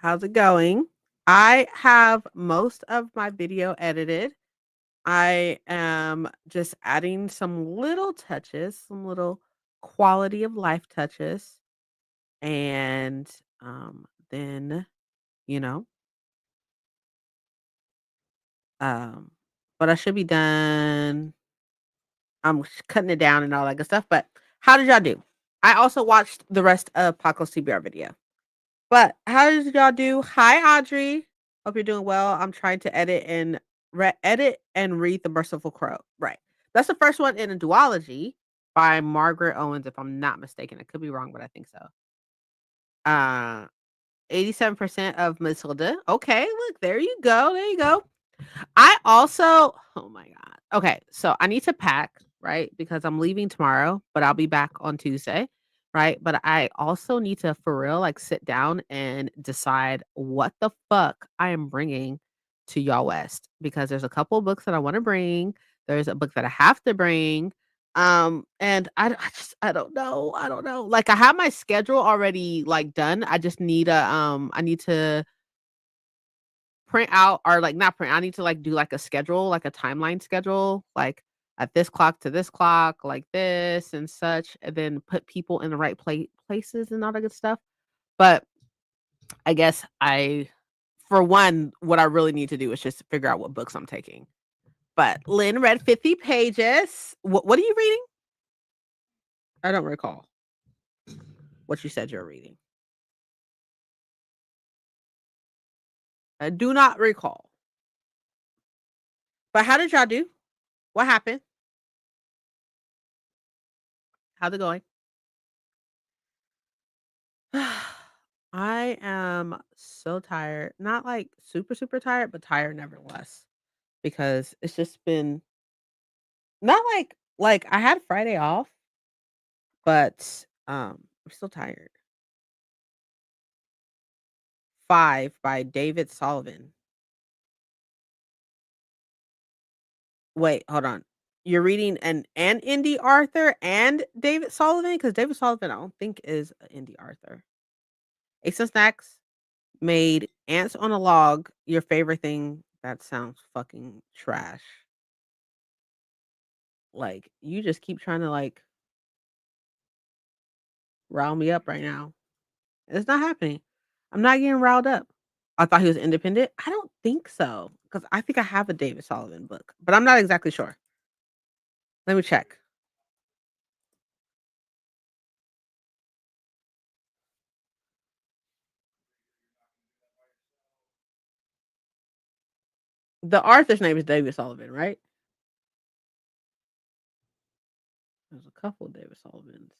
How's it going? I have most of my video edited. I am just adding some little touches, some little quality of life touches, and, then, you know, um, but I should be done. I'm cutting it down and all that good stuff, but how did y'all do? I also watched the rest of Paco's TBR video. But how did y'all do? Hi, Audrey. Hope you're doing well. I'm trying to edit and read The Merciful Crow. Right. That's the first one in a duology by Margaret Owens, if I'm not mistaken. I could be wrong, but I think so. Uh 87% of Matilda. Okay, look, there you go. There you go. I also oh my god. Okay, so I need to pack, right? Because I'm leaving tomorrow, but I'll be back on Tuesday, right? But I also need to for real like sit down and decide what the fuck I am bringing to Y'all West because there's a couple of books that I want to bring. There's a book that I have to bring. And I don't know. I don't know. Like I have my schedule already like done. I just need I need to print out or, like, not print I need to, like, do, like, a schedule, like, a timeline schedule, like, at this clock to this clock, like this and such, and then put people in the right places and all that good stuff. But I guess for one, what I really need to do is just figure out what books I'm taking. But Lynn read 50 pages. What are you reading? I don't recall what you said you're reading. I do not recall. But how did y'all do? What happened? How's it going? I am so tired. Not like super, super tired, but tired nevertheless. Because it's just been not like I had Friday off, but I'm still tired. Five by David Sullivan. Wait, hold on. You're reading an indie Arthur and David Sullivan? Because David Sullivan I don't think is an indie Arthur. Ace and Snacks made Ants on a Log your favorite thing. That sounds fucking trash. Like, you just keep trying to, like, rile me up right now. It's not happening. I'm not getting riled up. I thought he was independent. I don't think so, because I think I have a David Sullivan book, but I'm not exactly sure. Let me check. The author's name is David Sullivan, right? There's a couple of David Sullivans.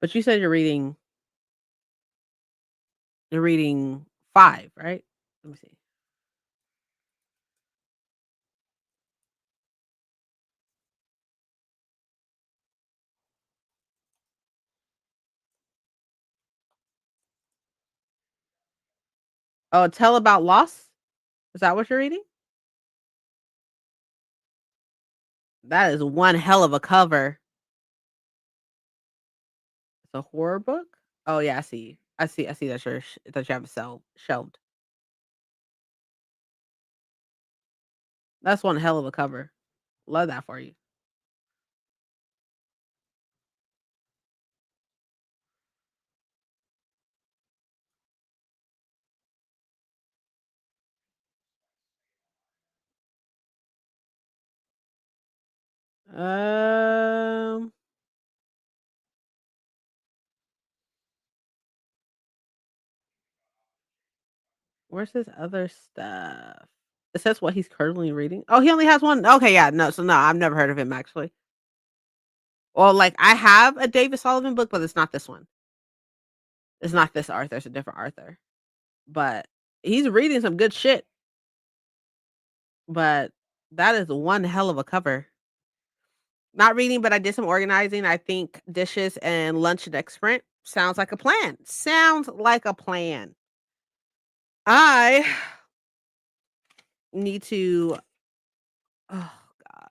But you said you're reading 5, right? Let me see. Oh, Tell About Loss? Is that what you're reading? That is one hell of a cover. It's a horror book? Oh, yeah, I see. I see that that you have it shelved. That's one hell of a cover. Love that for you. Um, where's his other stuff? It says what he's currently reading. Oh, he only has one. Okay, yeah, no, so no, I've never heard of him actually. Well, like I have a David Sullivan book, but it's not this one. It's not this Arthur. It's a different Arthur. But he's reading some good shit. But that is one hell of a cover. Not reading, but I did some organizing. I think dishes and lunch next sprint sounds like a plan. Sounds like a plan. I need to. Oh God.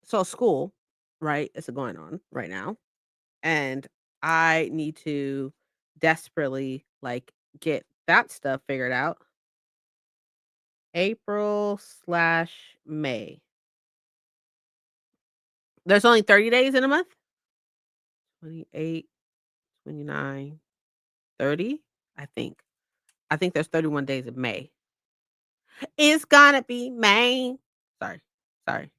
So school, right? Is going on right now. and I need to desperately, like, get that stuff figured out. April/May. There's only 30 days in a month? 28, 29, 30. I think. I think there's 31 days in May. It's gonna be May. Sorry, sorry.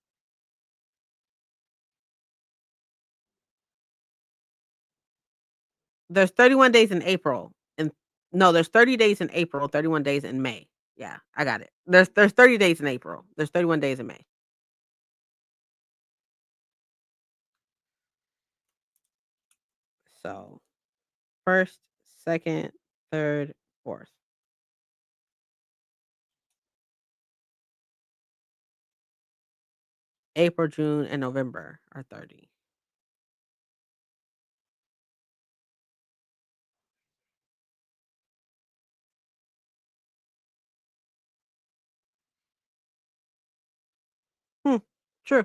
There's 31 days in April, and no, there's 30 days in April, 31 days in May. Yeah, I got it. There's 30 days in April. There's 31 days in May. So, 1st, 2nd, 3rd, 4th. April, June, and November are 30. Hmm, true.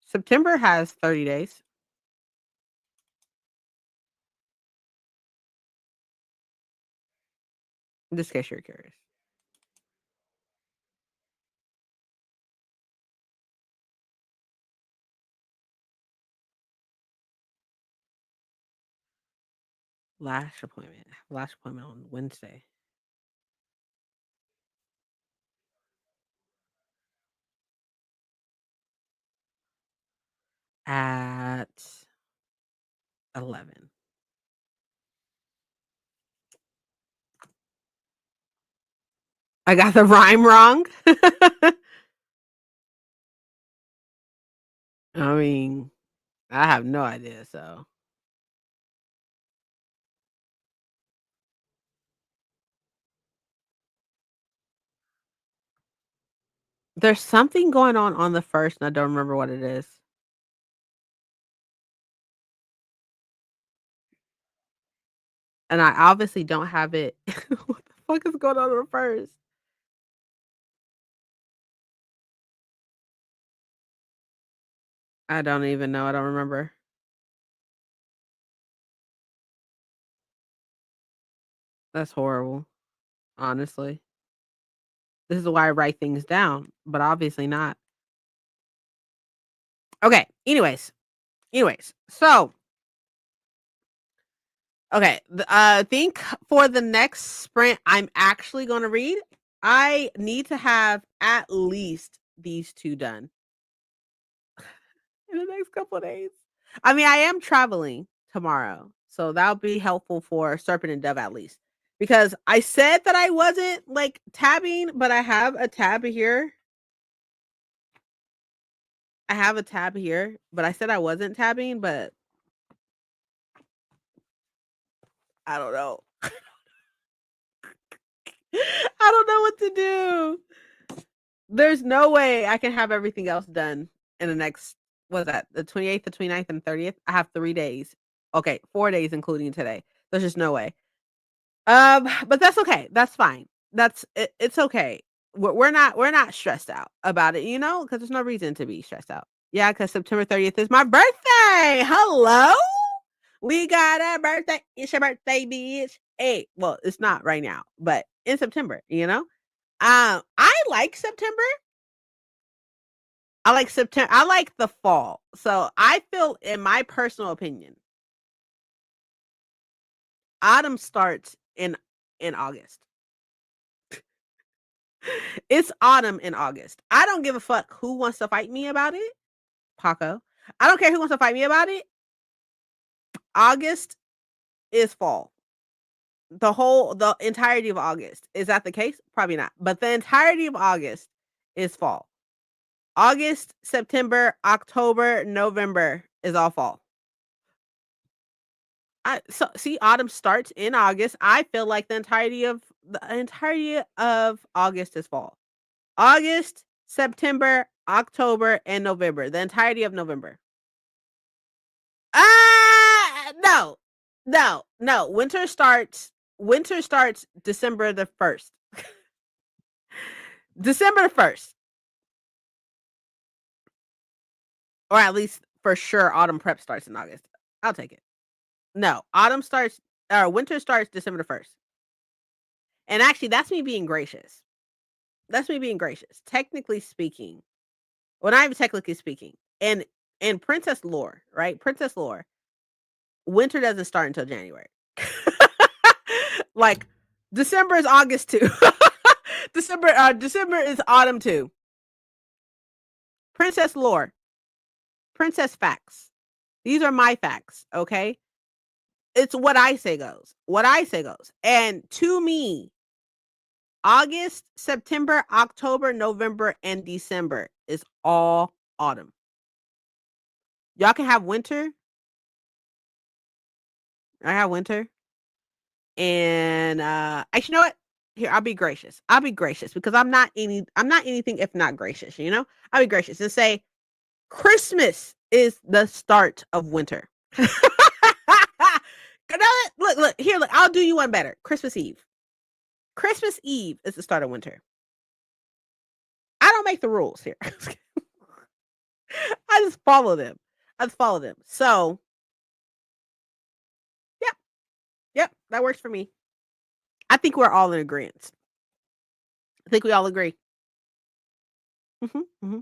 September has 30 days. In this case you're curious. Last appointment on Wednesday at 11. I got the rhyme wrong. I mean, I have no idea, so there's something going on the 1st, and I don't remember what it is. And I obviously don't have it. What the fuck is going on the 1st? I don't even know, I don't remember. That's horrible, honestly. This is why I write things down, but obviously not. Okay, anyways, so, okay, think for the next sprint I'm actually gonna read, I need to have at least these 2 done in the next couple of days. I mean, I am traveling tomorrow, so that'll be helpful for Serpent and Dove at least. Because I said that I wasn't, like, tabbing, but I have a tab here. I have a tab here, but I said I wasn't tabbing, but I don't know. I don't know what to do. There's no way I can have everything else done in the next what's that? The 28th, the 29th, and 30th. I have 3 days. Okay, 4 days including today. There's just no way. But that's okay. That's fine. It's okay. We're not stressed out about it, because there's no reason to be stressed out. Yeah, because September 30th is my birthday. Hello? We got a birthday. It's your birthday, bitch. Hey, well, it's not right now, but in September. I like September. I like September. I like the fall. So I feel, in my personal opinion, autumn starts in August. It's autumn in August. I don't give a fuck who wants to fight me about it. Paco. I don't care who wants to fight me about it. August is fall. The entirety of August. Is that the case? Probably not. But the entirety of August is fall. August, September, October, November is all fall. So see, autumn starts in August. I feel like the entirety of August is fall. August, September, October, and November. The entirety of November. No. No. No. Winter starts winter starts December the 1st. December the 1st, or at least for sure autumn prep starts in August. I'll take it. No, winter starts December the 1st. And actually, that's me being gracious. That's me being gracious. Technically speaking, well, not even technically speaking, in princess lore, right? Princess lore, winter doesn't start until January. Like December is August too. December is autumn too. Princess lore, princess facts. These are my facts, okay? It's what I say goes. What I say goes. And to me, August, September, October, November, and December is all autumn. Y'all can have winter. I have winter. And actually, you know what? Here, I'll be gracious. I'll be gracious because I'm not anything if not gracious, you know? I'll be gracious and say Christmas is the start of winter. Look, here, look, I'll do you one better. Christmas Eve. Christmas Eve is the start of winter. I don't make the rules here. I just follow them. I just follow them. So, yep, yep, that works for me. I think we're all in agreement. I think we all agree. Hmm.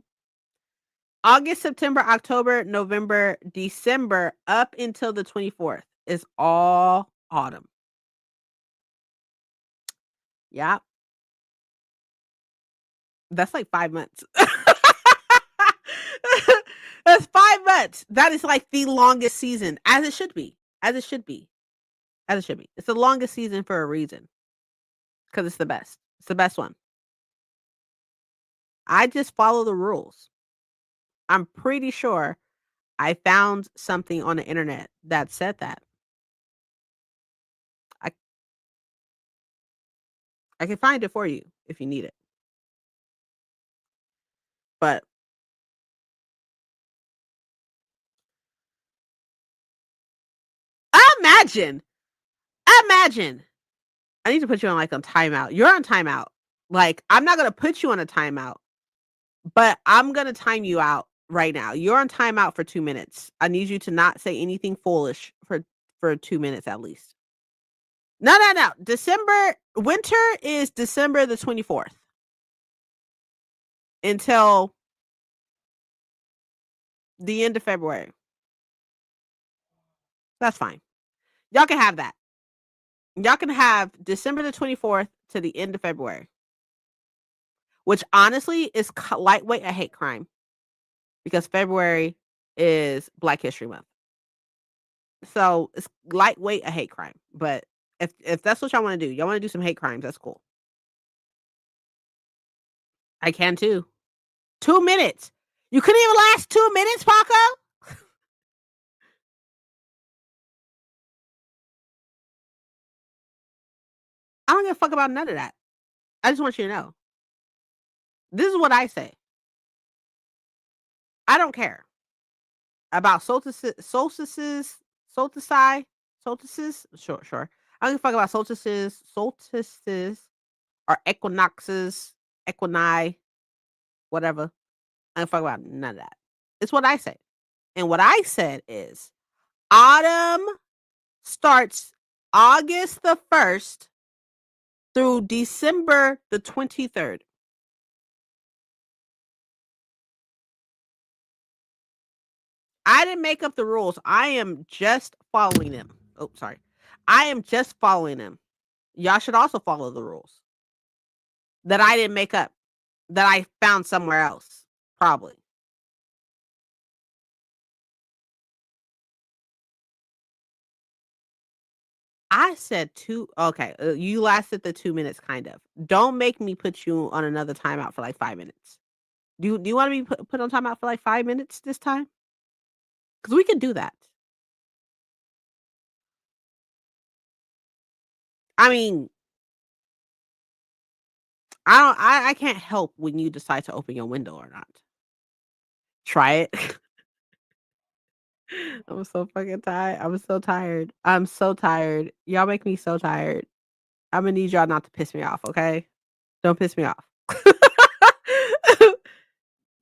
August, September, October, November, December, up until the 24th is all autumn. Yeah, that's like 5 months. That's 5 months. That is like the longest season, as it should be. As it should be. As it should be. It's the longest season for a reason because it's the best. It's the best one. I just follow the rules. I'm pretty sure I found something on the internet that said that. I I can find it for you if you need it. But imagine, imagine. I need to put you on like on timeout. You're on timeout. Like I'm not gonna put you on a timeout, but I'm gonna time you out right now. You're on timeout for 2 minutes. I need you to not say anything foolish for 2 minutes at least. No, no, no. Winter is December the 24th until the end of February. That's fine. Y'all can have that. Y'all can have December the 24th to the end of February, which honestly is lightweight a hate crime because February is Black History Month. So it's lightweight a hate crime. But if that's what y'all want to do, y'all want to do some hate crimes, that's cool. I can too. 2 minutes. You couldn't even last 2 minutes, Paco? I don't give a fuck about none of that. I just want you to know. This is what I say. I don't care about solstices. Sure, sure. I don't give a fuck about solstices, or equinoxes, equini, whatever. I don't fuck about none of that. It's what I say. And what I said is autumn starts August the 1st through December the 23rd. I didn't make up the rules. I am just following them. Oh, sorry. I am just following them. Y'all should also follow the rules that I didn't make up, that I found somewhere else, probably. I said two. Okay, you lasted the 2 minutes, kind of. Don't make me put you on another timeout for like 5 minutes. Do you want to be put on timeout for like 5 minutes this time? Because we can do that. I mean, I can't help when you decide to open your window or not. Try it. I'm so fucking tired. I'm so tired. I'm so tired. Y'all make me so tired. Imma need y'all not to piss me off, okay? Don't piss me off.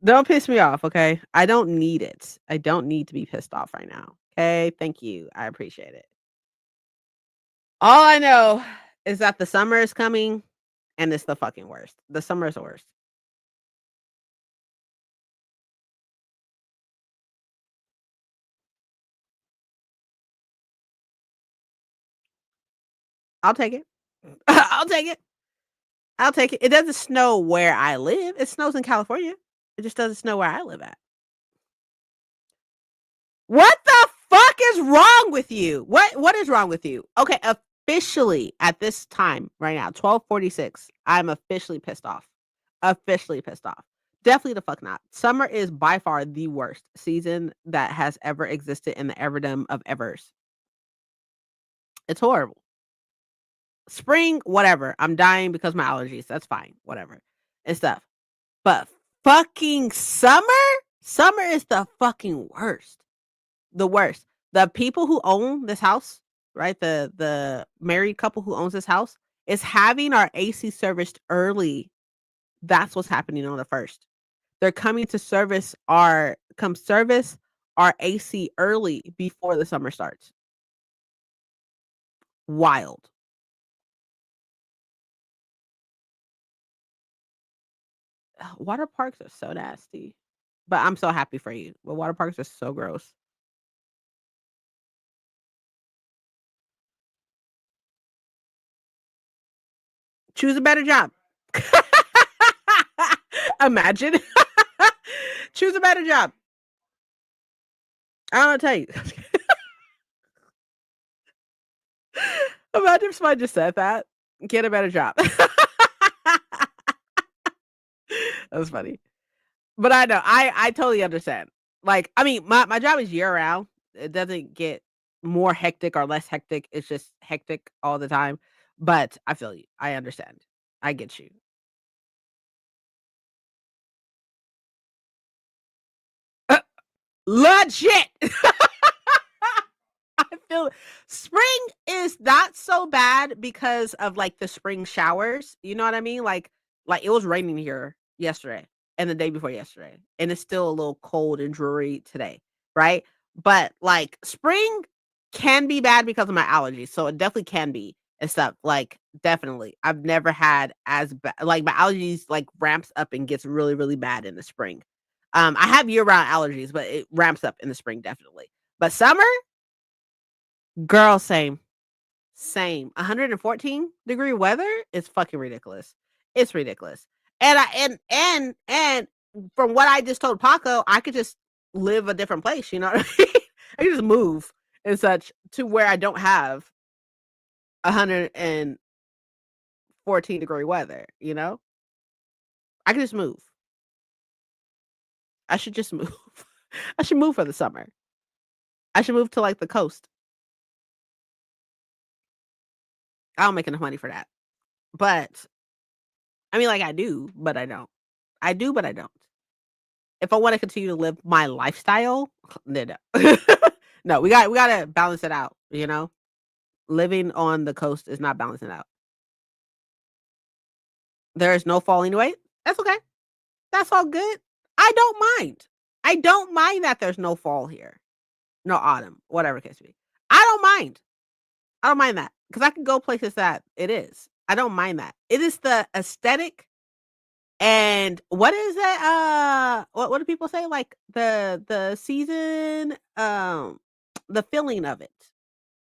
Don't piss me off, okay? I don't need it. I don't need to be pissed off right now, okay? Thank you. I appreciate it. All I know is that the summer is coming, and it's the fucking worst. The summer is the worst. I'll take it. I'll take it. I'll take it. It doesn't snow where I live. It snows in California. It just doesn't snow where I live at. What the fuck is wrong with you? What is wrong with you? Okay, officially at this time right now, 12:46, I'm officially pissed off. Officially pissed off. Definitely the fuck not. Summer is by far the worst season that has ever existed in the everdom of evers. It's horrible. Spring, whatever. I'm dying because of my allergies. That's fine. Whatever. And stuff. But fucking summer? Summer is the fucking worst. The worst. The people who own this house, right? The married couple who owns this house is having our AC serviced early. That's what's happening on the 1st. They're coming to service our AC early before the summer starts. Wild. Water parks are so nasty. But I'm so happy for you. But water parks are so gross. Choose a better job. Imagine. Choose a better job. I don't know what to tell you. Imagine if somebody just said that. Get a better job. That was funny. But I know, I totally understand. Like, I mean, my job is year round. It doesn't get more hectic or less hectic. It's just hectic all the time. But I feel you. I understand. I get you. Legit. I feel spring is not so bad because of like the spring showers. You know what I mean? Like it was raining here yesterday and the day before yesterday, and it's still a little cold and dreary today, right? But like spring can be bad because of my allergies, so it definitely can be and stuff. Like definitely, I've never had as bad like my allergies like ramps up and gets really really bad in the spring. I have year round allergies, but it ramps up in the spring definitely. But summer, girl, same. Same. 114-degree weather is fucking ridiculous. It's ridiculous. And from what I just told Paco, I could just live a different place, you know what I mean? I can just move and such to where I don't have 114-degree weather, you know? I can just move. I should just move. I should move for the summer. I should move to like the coast. I don't make enough money for that. But I mean, like I do, but I don't. I do, but I don't. If I wanna continue to live my lifestyle, then no. No, we gotta balance it out, you know? Living on the coast is not balancing out. There is no fall anyway. That's okay. That's all good. I don't mind. I don't mind that there's no fall here. No autumn, whatever the case may be. I don't mind. I don't mind that because I can go places that it is. I don't mind that. It is the aesthetic and what is that? What do people say? Like the season, the feeling of it,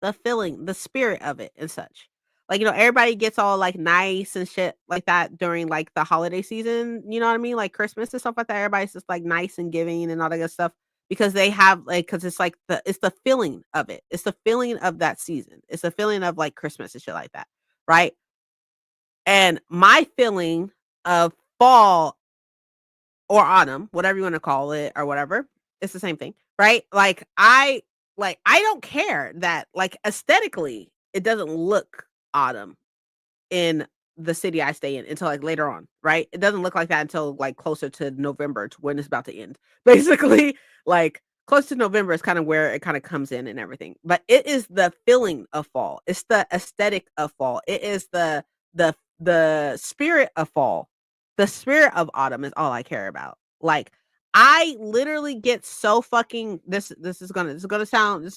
the feeling, the spirit of it, and such. Like everybody gets all like nice and shit like that during like the holiday season. You know what I mean? Like Christmas and stuff like that. Everybody's just like nice and giving and all that good stuff because they have like because it's like the feeling of it. It's the feeling of that season. It's the feeling of like Christmas and shit like that, right? And my feeling of fall or autumn, whatever you wanna call it or whatever, it's the same thing, right? I don't care that, like, aesthetically, it doesn't look autumn in the city I stay in until, like, later on, right? It doesn't look like that until, like, closer to November to when it's about to end. Basically, like, close to November is kind of where it kind of comes in and everything. But it is the feeling of fall. It's the aesthetic of fall. It is the spirit of fall. The spirit of autumn is all I care about. Like I literally get so fucking this is gonna sound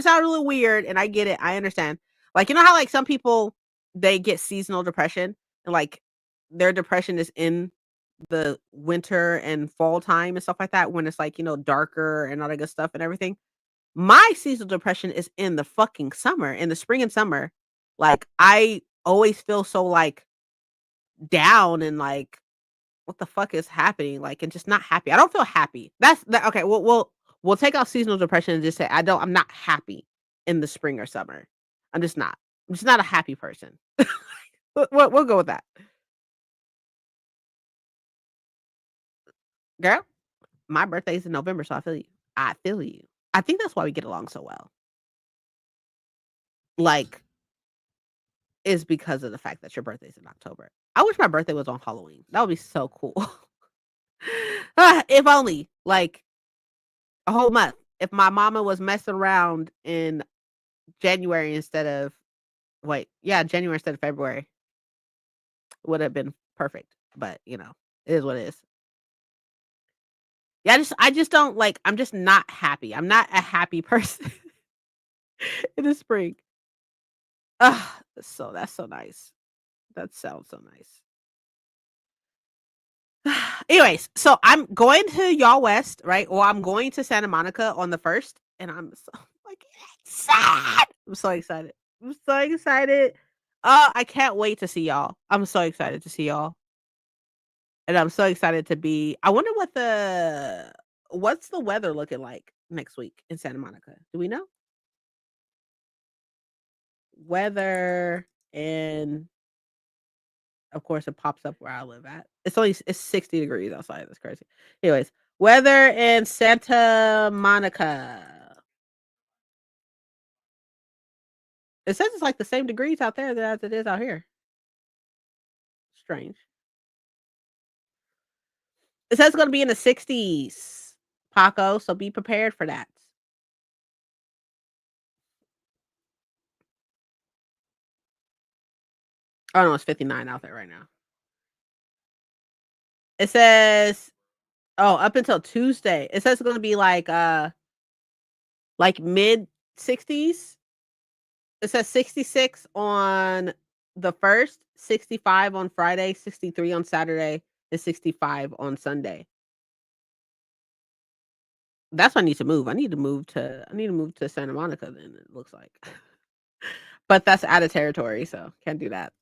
really weird, and I get it. I understand. Like you know how like some people they get seasonal depression and like their depression is in the winter and fall time and stuff like that when it's like, darker and all that good stuff and everything. My seasonal depression is in the fucking summer, in the spring and summer. Like I always feel so like down and like what the fuck is happening? Like and just not happy. I don't feel happy. That's that okay, we'll take off seasonal depression and just say I'm not happy in the spring or summer. I'm just not. I'm just not a happy person. We'll go with that. Girl, my birthday's in November, so I feel you. I feel you. I think that's why we get along so well. Like, is because of the fact that your birthday's in October. I wish my birthday was on Halloween. That would be so cool. If only, like, a whole month. If my mama was messing around in January instead of January instead of February, would have been perfect. But, it is what it is. Yeah, I just don't like I'm just not happy. I'm not a happy person in the spring. That's so nice. That sounds so nice. Anyways, so I'm going to Y'all West, right? Or I'm going to Santa Monica on the 1st, and I'm so like excited. I'm so excited. I'm so excited. I can't wait to see y'all. I'm so excited to see y'all. And I'm so excited to be I wonder what's the weather looking like next week in Santa Monica? Do we know? Weather and of course, it pops up where I live at. It's 60 degrees outside. That's crazy. Anyways, weather in Santa Monica. It says it's like the same degrees out there as it is out here. Strange. It says it's going to be in the 60s, Paco. So be prepared for that. Oh no, it's 59 out there right now. It says up until Tuesday. It says it's going to be like mid 60s. It says 66 on the 1st, 65 on Friday, 63 on Saturday, and 65 on Sunday. That's why I need to move. I need to move to Santa Monica then, it looks like. But that's out of territory, so can't do that.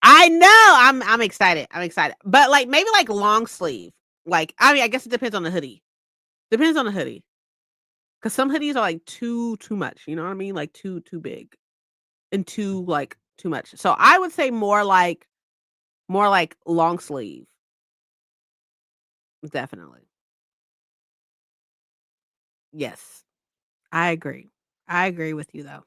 I know. I'm excited. I'm excited. But like maybe like long sleeve. Like I mean, I guess it depends on the hoodie. Depends on the hoodie. Cuz some hoodies are like too much, you know what I mean? Like too big and too much. So I would say more like long sleeve. Definitely. Yes. I agree. I agree with you though.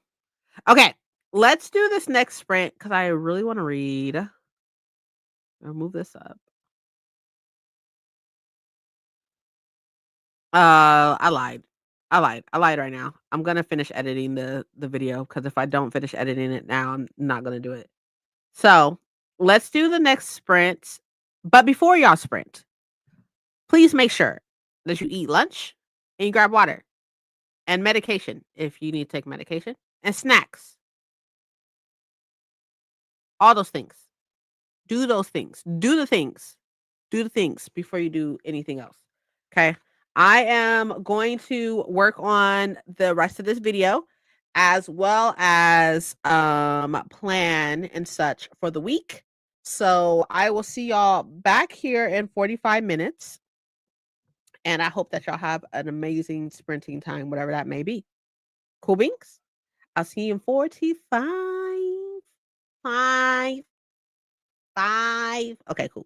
Okay. Let's do this next sprint cuz I really want to read. I'll move this up. I lied. I lied right now. I'm gonna finish editing the video because if I don't finish editing it now, I'm not gonna do it. So let's do the next sprint. But before y'all sprint, please make sure that you eat lunch and you grab water and medication if you need to take medication and snacks. All those things. Do those things. Do the things. Do the things before you do anything else. Okay. I am going to work on the rest of this video as well as plan and such for the week. So I will see y'all back here in 45 minutes. And I hope that y'all have an amazing sprinting time, whatever that may be. Cool beans. I'll see you in 45. 5. 5. Okay, cool.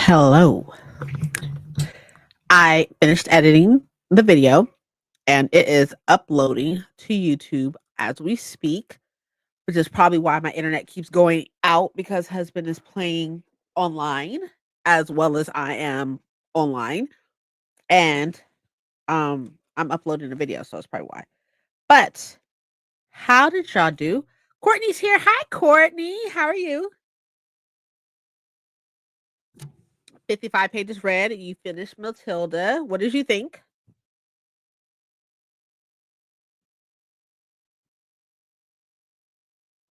Hello. I finished editing the video and it is uploading to YouTube as we speak, which is probably why my internet keeps going out because husband is playing online as well as I am online and I'm uploading a video, so that's probably why. But how did y'all do? Courtney's here. Hi Courtney. How are you? 55 pages read. You finished Matilda. What did you think?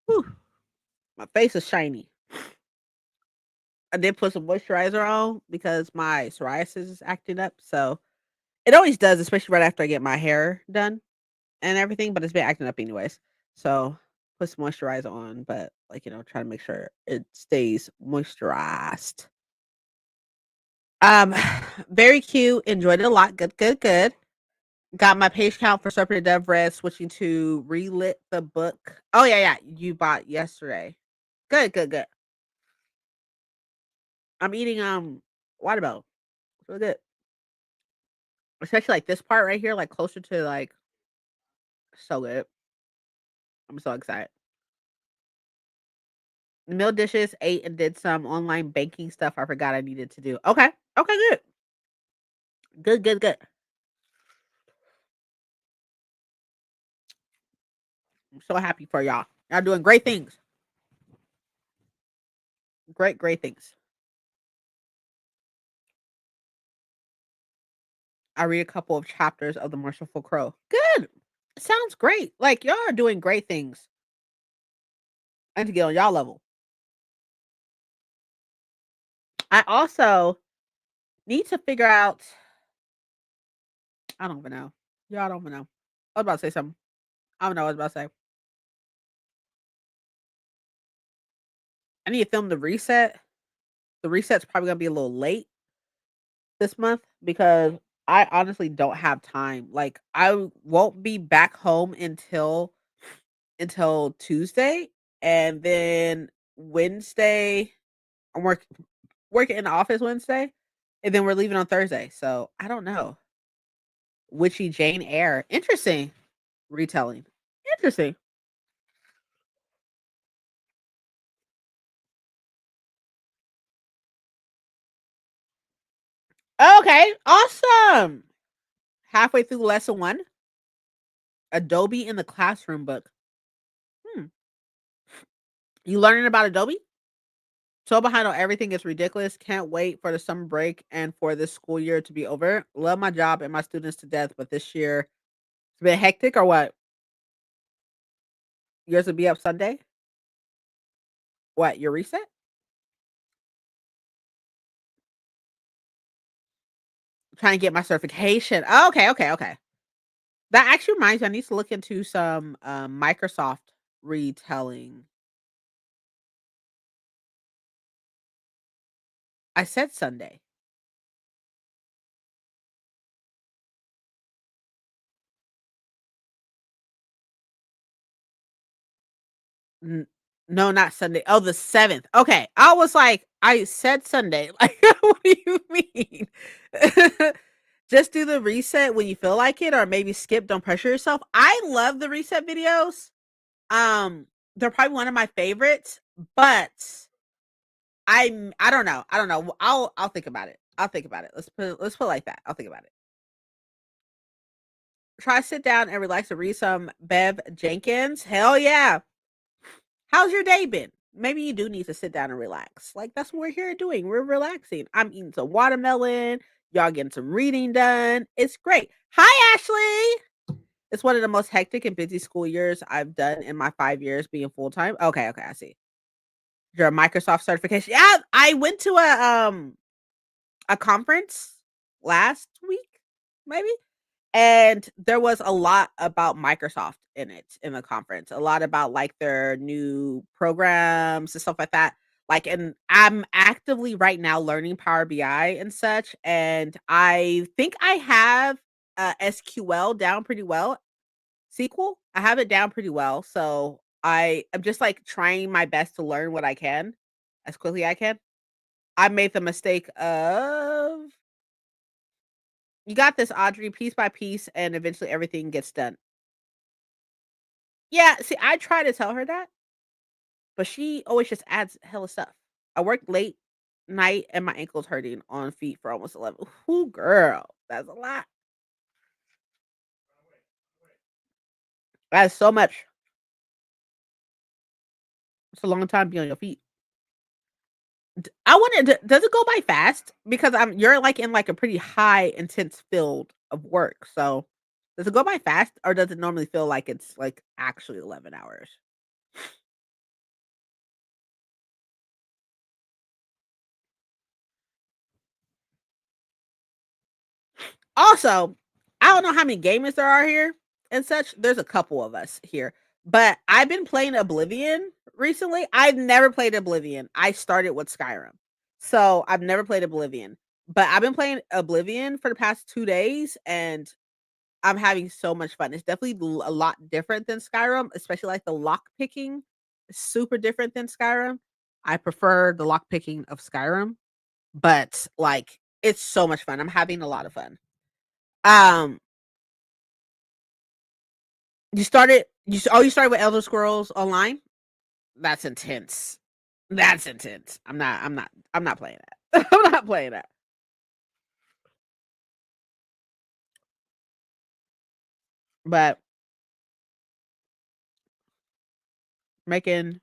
Whew, my face is shiny. I did put some moisturizer on because my psoriasis is acting up. So it always does, especially right after I get my hair done and everything, but it's been acting up anyways. So put some moisturizer on, but try to make sure it stays moisturized. Um, very cute. Enjoyed it a lot. Good, good, good. Got my page count for Serpent and Dove Red, switching to Relit the Book. Oh yeah, yeah. You bought yesterday. Good, good, good. I'm eating watermelon. It's really good. Especially like this part right here, like closer to like so good. I'm so excited. Meal dishes, ate and did some online banking stuff I forgot I needed to do. Okay. Okay, good. Good, good, good. I'm so happy for y'all. Y'all doing great things. Great, great things. I read a couple of chapters of The Merciful Crow. Good. Sounds great. Like y'all are doing great things. I need to get on y'all level. I also need to figure out I don't even know. Y'all don't even know. I was about to say something. I don't know what I was about to say. I need to film the reset. The reset's probably gonna be a little late this month because I honestly don't have time. Like I won't be back home until Tuesday, and then Wednesday I'm working in the office Wednesday, and then we're leaving on Thursday. So I don't know. Witchy Jane Eyre. Interesting. Retelling. Interesting. Okay, awesome. Halfway through lesson one. Adobe in the classroom book. Hmm. You learning about Adobe? So behind on everything is ridiculous. Can't wait for the summer break and for this school year to be over. Love my job and my students to death, but this year it's been hectic or what? Yours will be up Sunday? What, your reset? Trying to get my certification. Oh, okay, okay, okay. That actually reminds me, I need to look into some Microsoft retelling. I said Sunday. N no, not Sunday. Oh, the 7th. Okay. I was like, I said Sunday. Like, what do you mean? Just do the reset when you feel like it, or maybe skip, don't pressure yourself. I love the reset videos. They're probably one of my favorites, but I don't know. I don't know. I'll think about it. I'll think about it. Let's put it like that. I'll think about it. Try to sit down and relax and read some Bev Jenkins. Hell yeah. How's your day been? Maybe you do need to sit down and relax. Like that's what we're here doing. We're relaxing. I'm eating some watermelon. Y'all getting some reading done. It's great. Hi, Ashley. It's one of the most hectic and busy school years I've done in my 5 years being full time. Okay, okay, I see. Your Microsoft certification. Yeah, I went to a conference last week, maybe. And there was a lot about Microsoft in it, in the conference. A lot about, like, their new programs and stuff like that. Like, and I'm actively right now learning Power BI and such, and I think I have, SQL down pretty well. SQL, I have it down pretty well, so I am just, like, trying my best to learn what I can as quickly I can. I made the mistake of "You got this, Audrey, piece by piece, and eventually everything gets done." Yeah, see, I try to tell her that, but she always just adds hella stuff. I worked late night and my ankle's hurting on feet for almost 11. Ooh, girl, that's a lot. That's so much. It's a long time to be on your feet. I wonder, does it go by fast? Because you're like in like a pretty high intense field of work. So does it go by fast or does it normally feel like it's like actually 11 hours? Also, I don't know how many gamers there are here and such. There's a couple of us here, but I've been playing Oblivion recently. I've never played Oblivion. I started with Skyrim. So I've never played Oblivion, but I've been playing Oblivion for the past 2 days and I'm having so much fun. It's definitely a lot different than Skyrim, especially like the lock picking is super different than Skyrim. I prefer the lock picking of Skyrim, but like it's so much fun. I'm having a lot of fun. Um, you started with Elder Scrolls Online? That's intense. That's intense. I'm not playing that. I'm not playing that. But making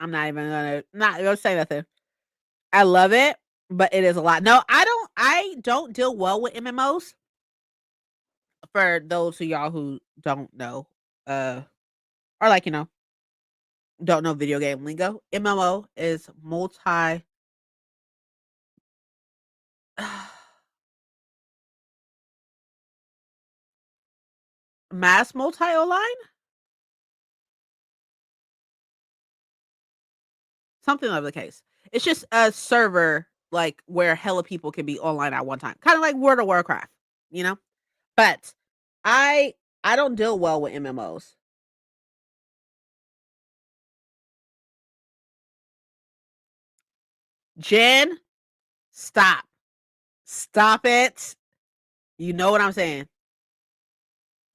I'm not gonna say nothing. I love it, but it is a lot. No, I don't deal well with MMOs. For those of y'all who don't know, uh, or like, don't know video game lingo, MMO is multi mass multi online? Something of the case. It's just a server like where hella people can be online at one time. Kind of like World of Warcraft, you know? But I I don't deal well with MMOs. Jen, stop. Stop it. You know what I'm saying.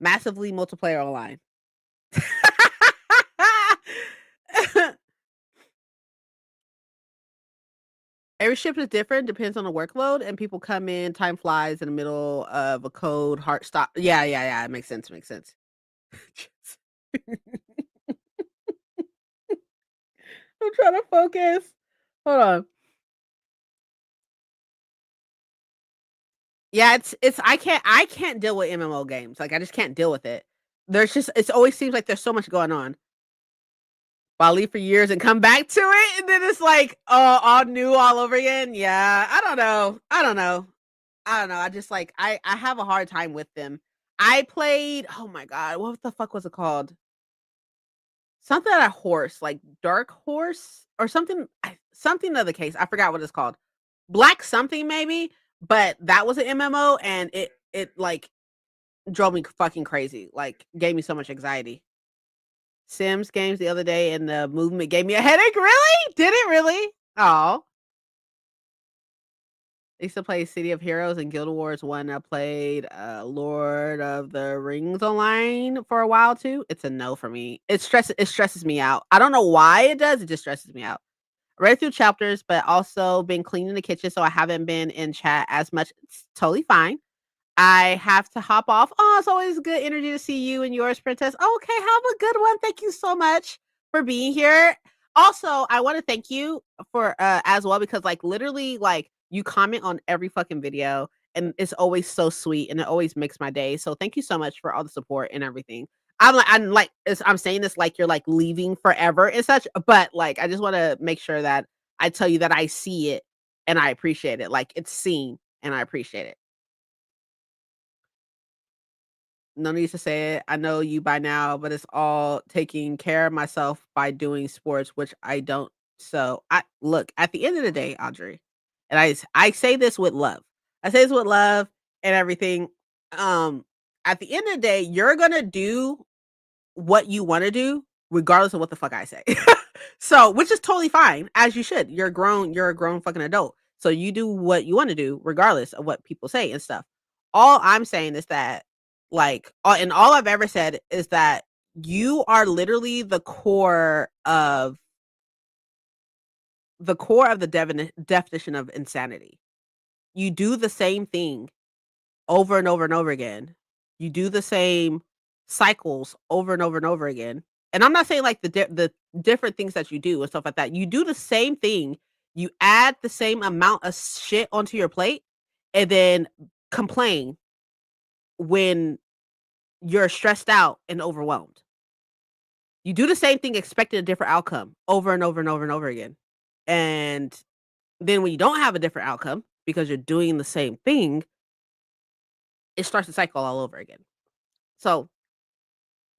Massively multiplayer online. Every shift is different, depends on the workload, and people come in, time flies in the middle of a code, heart stop. Yeah, yeah, yeah. It makes sense. Makes sense. I'm trying to focus. Hold on. Yeah, it's I can't deal with MMO games. Like I just can't deal with it. There's just it always seems like there's so much going on. I'll leave for years and come back to it, and then it's like all new all over again. Yeah, I don't know. I don't know. I don't know. I just like I have a hard time with them. I played. Oh my god, what the fuck was it called? Something at a horse, like Dark Horse or something. Something of the case. I forgot what it's called. Black something maybe, but that was an MMO, and it like drove me fucking crazy. Like gave me so much anxiety. Sims games the other day, and the movement gave me a headache. Really? Did it really? Oh. I used to play City of Heroes and Guild Wars 1. I played, Lord of the Rings Online for a while too. It's a no for me. It stresses me out. I don't know why it does, it just stresses me out. I read a few chapters, but also been cleaning the kitchen, so I haven't been in chat as much. It's totally fine. I have to hop off. Oh, it's always good energy to see you and yours, Princess. Okay, have a good one. Thank you so much for being here. Also, I want to thank you for as well because like literally like you comment on every fucking video and it's always so sweet and it always makes my day. So thank you so much for all the support and everything. I'm saying this like you're like leaving forever and such, but like I just want to make sure that I tell you that I see it and I appreciate it. Like it's seen and I appreciate it. No need to say it. I know you by now, but it's all taking care of myself by doing sports, which I don't. So I look at the end of the day, Audrey, and I say this with love. I say this with love and everything. Um, at the end of the day, you're gonna do what you wanna do regardless of what the fuck I say. So, which is totally fine, as you should. You're a grown fucking adult. So you do what you wanna do regardless of what people say and stuff. All I'm saying is that, like, and all I've ever said is that you are literally the definition of insanity. You do the same thing over and over and over again. You do the same cycles over and over and over again. And I'm not saying like the different things that you do and stuff like that. You do the same thing. You add the same amount of shit onto your plate and then complain when you're stressed out and overwhelmed. You do the same thing expecting a different outcome over and over and over and over again. And then when you don't have a different outcome because you're doing the same thing, it starts the cycle all over again. So,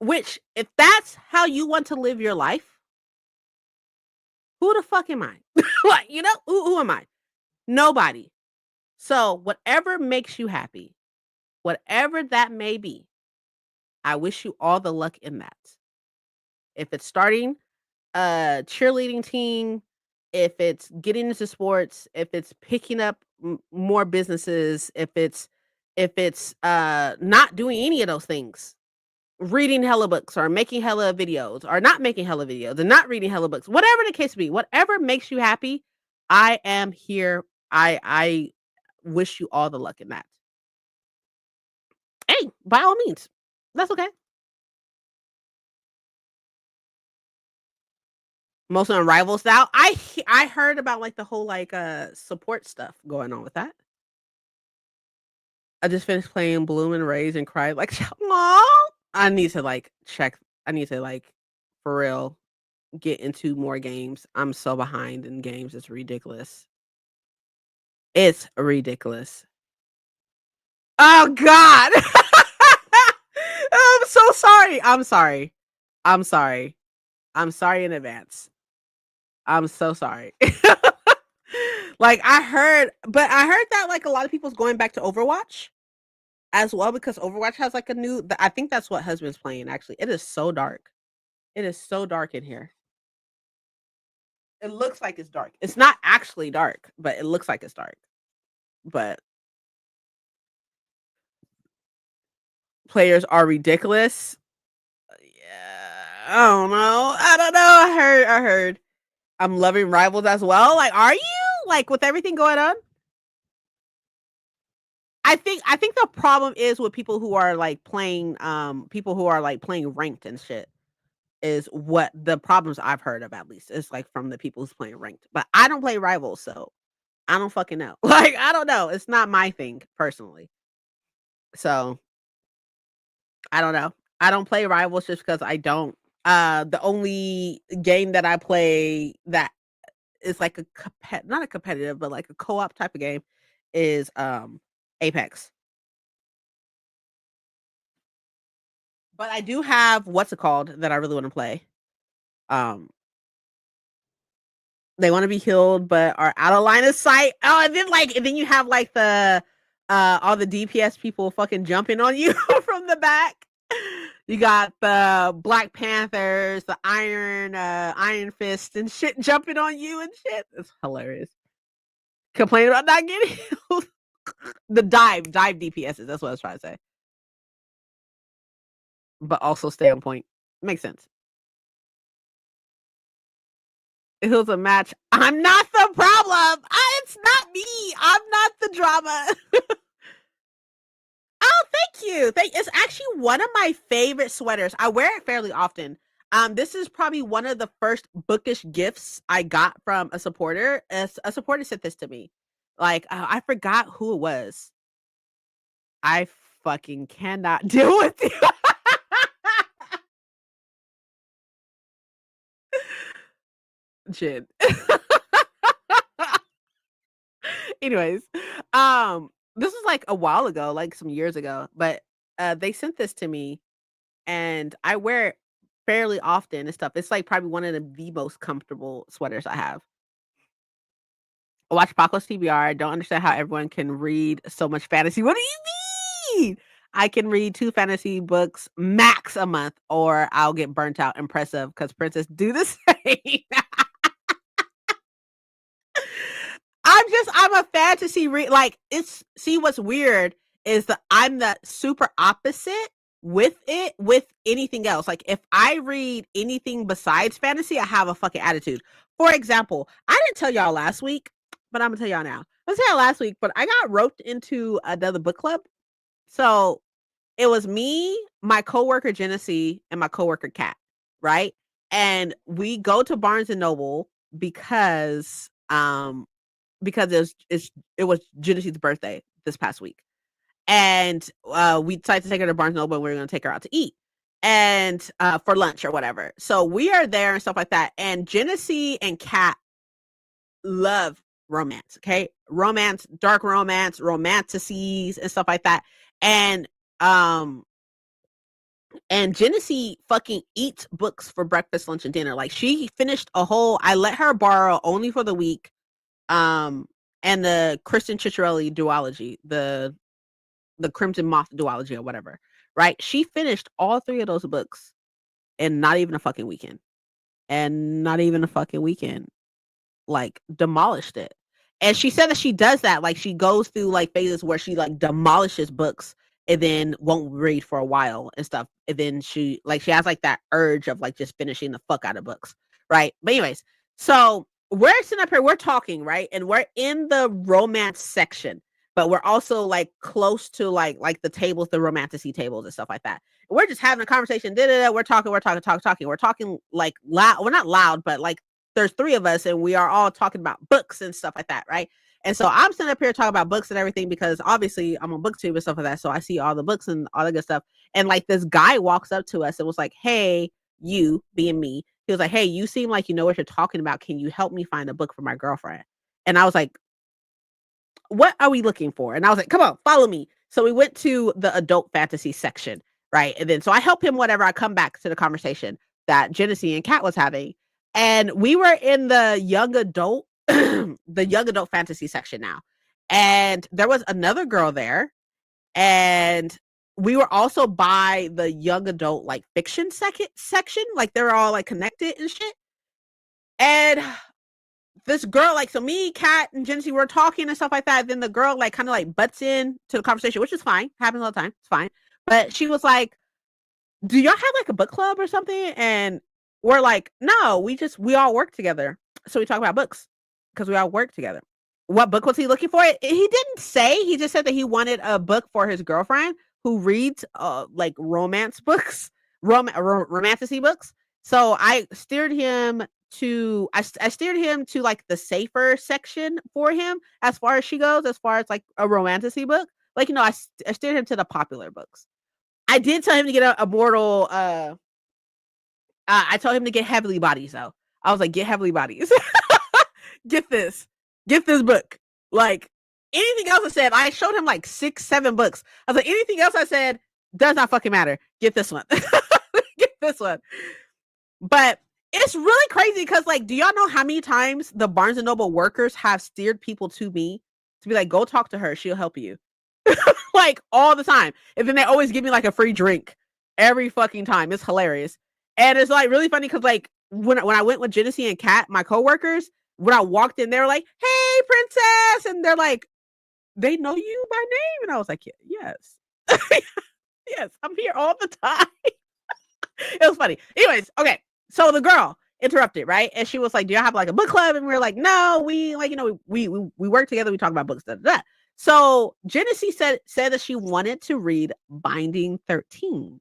which if that's how you want to live your life, who the fuck am I? Like, who am I? Nobody. So, whatever makes you happy, whatever that may be, I wish you all the luck in that. If it's starting a cheerleading team, if it's getting into sports, if it's picking up more businesses, if it's not doing any of those things, reading hella books or making hella videos or not making hella videos and not reading hella books, whatever the case be, whatever makes you happy, I am here. I wish you all the luck in that. Hey, by all means, that's okay. Most of them rivals now. I heard about like the whole like support stuff going on with that. I just finished playing Bloom and Raise and cried like, "Aw." I need to like check. I need to like for real get into more games. I'm so behind in games. It's ridiculous. It's ridiculous. Oh god. I'm so sorry. I'm sorry. I'm sorry. I'm sorry in advance. I'm so sorry. Like I heard that like a lot of people's going back to Overwatch as well because Overwatch has like a new I think that's what husband's playing actually. It is so dark. It is so dark in here. It looks like it's dark. It's not actually dark, but it looks like it's dark. But players are ridiculous. Yeah, I don't know. I don't know. I heard. I'm loving Rivals as well. Like, are you? Like with everything going on? I think the problem is with people who are like playing ranked and shit is what the problems I've heard of at least. It's like from the people who's playing ranked. But I don't play Rivals, so I don't fucking know. Like, I don't know. It's not my thing personally. So I don't know. I don't play Rivals just because I don't. The only game that I play that is like not a competitive, but like a co-op type of game is Apex. But I do have what's it called that I really want to play. Um they want to be healed but are out of line of sight. Oh, and then you have like the all the DPS people fucking jumping on you from the back. You got the Black Panthers, the Iron Fist and shit jumping on you and shit. It's hilarious. Complaining about not getting healed. The dive DPSs. That's what I was trying to say. But also stay on point. Makes sense. It was a match. I'm not the problem. It's not me. I'm not the drama. Oh, thank you. It's actually one of my favorite sweaters. I wear it fairly often. This is probably one of the first bookish gifts I got from a supporter. A supporter sent this to me. Like, I forgot who it was. I fucking cannot deal with you. Jin. Anyways, this was like a while ago, like some years ago, but they sent this to me and I wear it fairly often and stuff. It's like probably one of the most comfortable sweaters I have. I watch Paco's TBR. I don't understand how everyone can read so much fantasy. What do you mean? I can read 2 fantasy books max a month, or I'll get burnt out. Impressive, because Princess do the same. I'm a fantasy like, it's see, what's weird is that I'm the super opposite with anything else. Like, if I read anything besides fantasy, I have a fucking attitude. For example, I didn't tell y'all last week, but I'm gonna tell y'all now. I was tell y'all last week, but I got roped into another book club. So it was me, my coworker Genesee, and my coworker Kat, right? And we go to Barnes and Noble because it was Genesee's birthday this past week. And we decided to take her to Barnes and Noble, and we were going to take her out to eat and for lunch or whatever. So we are there and stuff like that. And Genesee and Kat love romance, okay? Romance, dark romance, romanticities and stuff like that. And Genesee fucking eats books for breakfast, lunch, and dinner. Like, she finished I let her borrow only for the week, and the Kristen Ciccarelli duology, the Crimson Moth duology or whatever, right? She finished all 3 of those books in not even a fucking weekend. And not even a fucking weekend. Like, demolished it. And she said that she does that, like, she goes through, like, phases where she, like, demolishes books and then won't read for a while and stuff. And then she has, like, that urge of, like, just finishing the fuck out of books, right? But anyways, so we're sitting up here, we're talking, right? And we're in the romance section, but we're also, like, close to, like the tables, the romanticy tables and stuff like that. And we're just having a conversation. We're talking. We're talking, like, loud. We're not loud, but, like, there's 3 of us and we are all talking about books and stuff like that, right? And so I'm sitting up here talking about books and everything because obviously I'm on BookTube and stuff like that. So I see all the books and all the good stuff. And, like, this guy walks up to us and was like, "Hey, you," being me. He was like, "Hey, you seem like you know what you're talking about. Can you help me find a book for my girlfriend?" And I was like, "What are we looking for?" And I was like, "Come on, follow me." So we went to the adult fantasy section, right? And then so I help him whatever. I come back to the conversation that Genesee and Kat was having. And we were in the young adult the young adult fantasy section now. And there was another girl there, and we were also by the young adult, like, fiction section. Like, they're all, like, connected and shit. And this girl, like, so me, Kat, and Genesee were talking and stuff like that. Then the girl, like, kind of, like, butts in to the conversation, which is fine. Happens all the time. It's fine. But she was like, "Do y'all have, like, a book club or something?" And we're like, "No, we all work together." So we talk about books because we all work together. What book was he looking for? He didn't say. He just said that he wanted a book for his girlfriend who reads like romance books, romanticy books. So I steered him to, like, the safer section for him as far as she goes, as far as, like, a romanticy book. Like, I steered him to the popular books. I did tell him to get a mortal. I told him to get Heavenly Bodies though. I was like, "Get Heavenly Bodies. Get this. Get this book." Like, anything else I said, I showed him like 6, 7 books. I was like, "Anything else I said does not fucking matter. Get this one. Get this one." But it's really crazy because, like, do y'all know how many times the Barnes and Noble workers have steered people to me to be like, "Go talk to her. She'll help you." Like, all the time. And then they always give me, like, a free drink every fucking time. It's hilarious. And it's, like, really funny because, like, when I went with Genesee and Kat, my coworkers, when I walked in, they were like, "Hey, princess." And they're like, "They know you by name?" And I was like, Yes. Yes, I'm here all the time." It was funny. Anyways, okay. So the girl interrupted, right? And she was like, "Do y'all have, like, a book club?" And we were like, "No, we, like, we work together. We talk about books." Da, da, da. So Genesee said that she wanted to read Binding 13,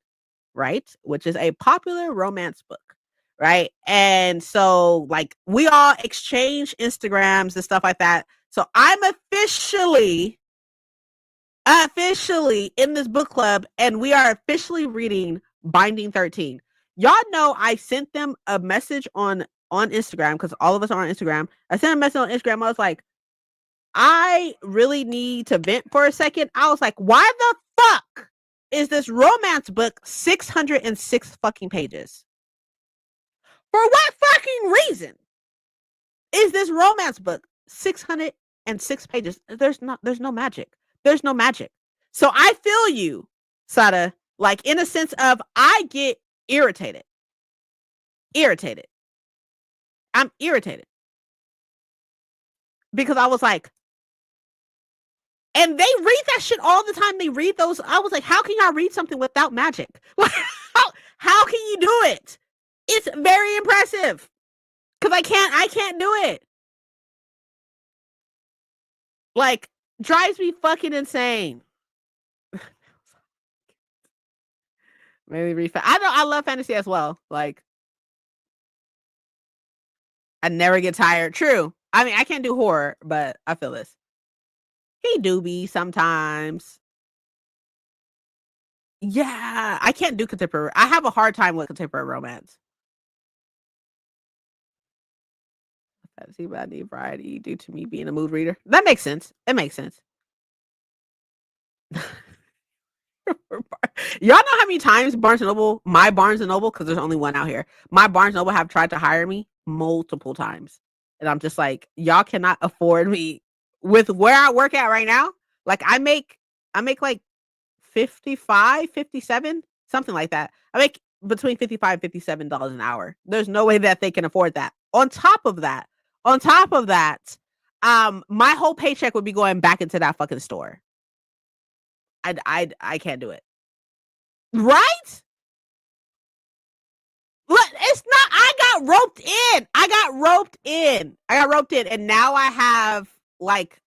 right? Which is a popular romance book, right? And so, like, we all exchange Instagrams and stuff like that. So I'm officially in this book club, and we are officially reading Binding 13. Y'all know I sent them a message on Instagram because all of us are on Instagram. I sent a message on Instagram. I was like, "I really need to vent for a second." I was like, "Why the fuck is this romance book 606 fucking pages? For what fucking reason is this romance book 606 pages? There's no magic. There's no magic." So I feel you. Sada, like in a sense of I get irritated. Irritated. I'm irritated because I was like, and they read that shit all the time. They read those. I was like, how can y'all read something without magic? how can you do it? It's very impressive. Cause I can't do it. Like, drives me fucking insane. Maybe read. I know I love fantasy as well. Like, I never get tired. True. I mean, I can't do horror, but I feel this. He do be sometimes. Yeah, I can't do contemporary. I have a hard time with contemporary romance. Fantasy, but I need variety due to me being a mood reader. That makes sense. It makes sense. Y'all know how many times Barnes and Noble, my Barnes and Noble, because there's only one out here, my Barnes and Noble have tried to hire me multiple times. And I'm just like, y'all cannot afford me with where I work at right now. Like I make like 55, 57, something like that. I make between $55 and $57 an hour. There's no way that they can afford that. On top of that, my whole paycheck would be going back into that fucking store. I can't do it. Right? Look, it's not. I got roped in. And now I have like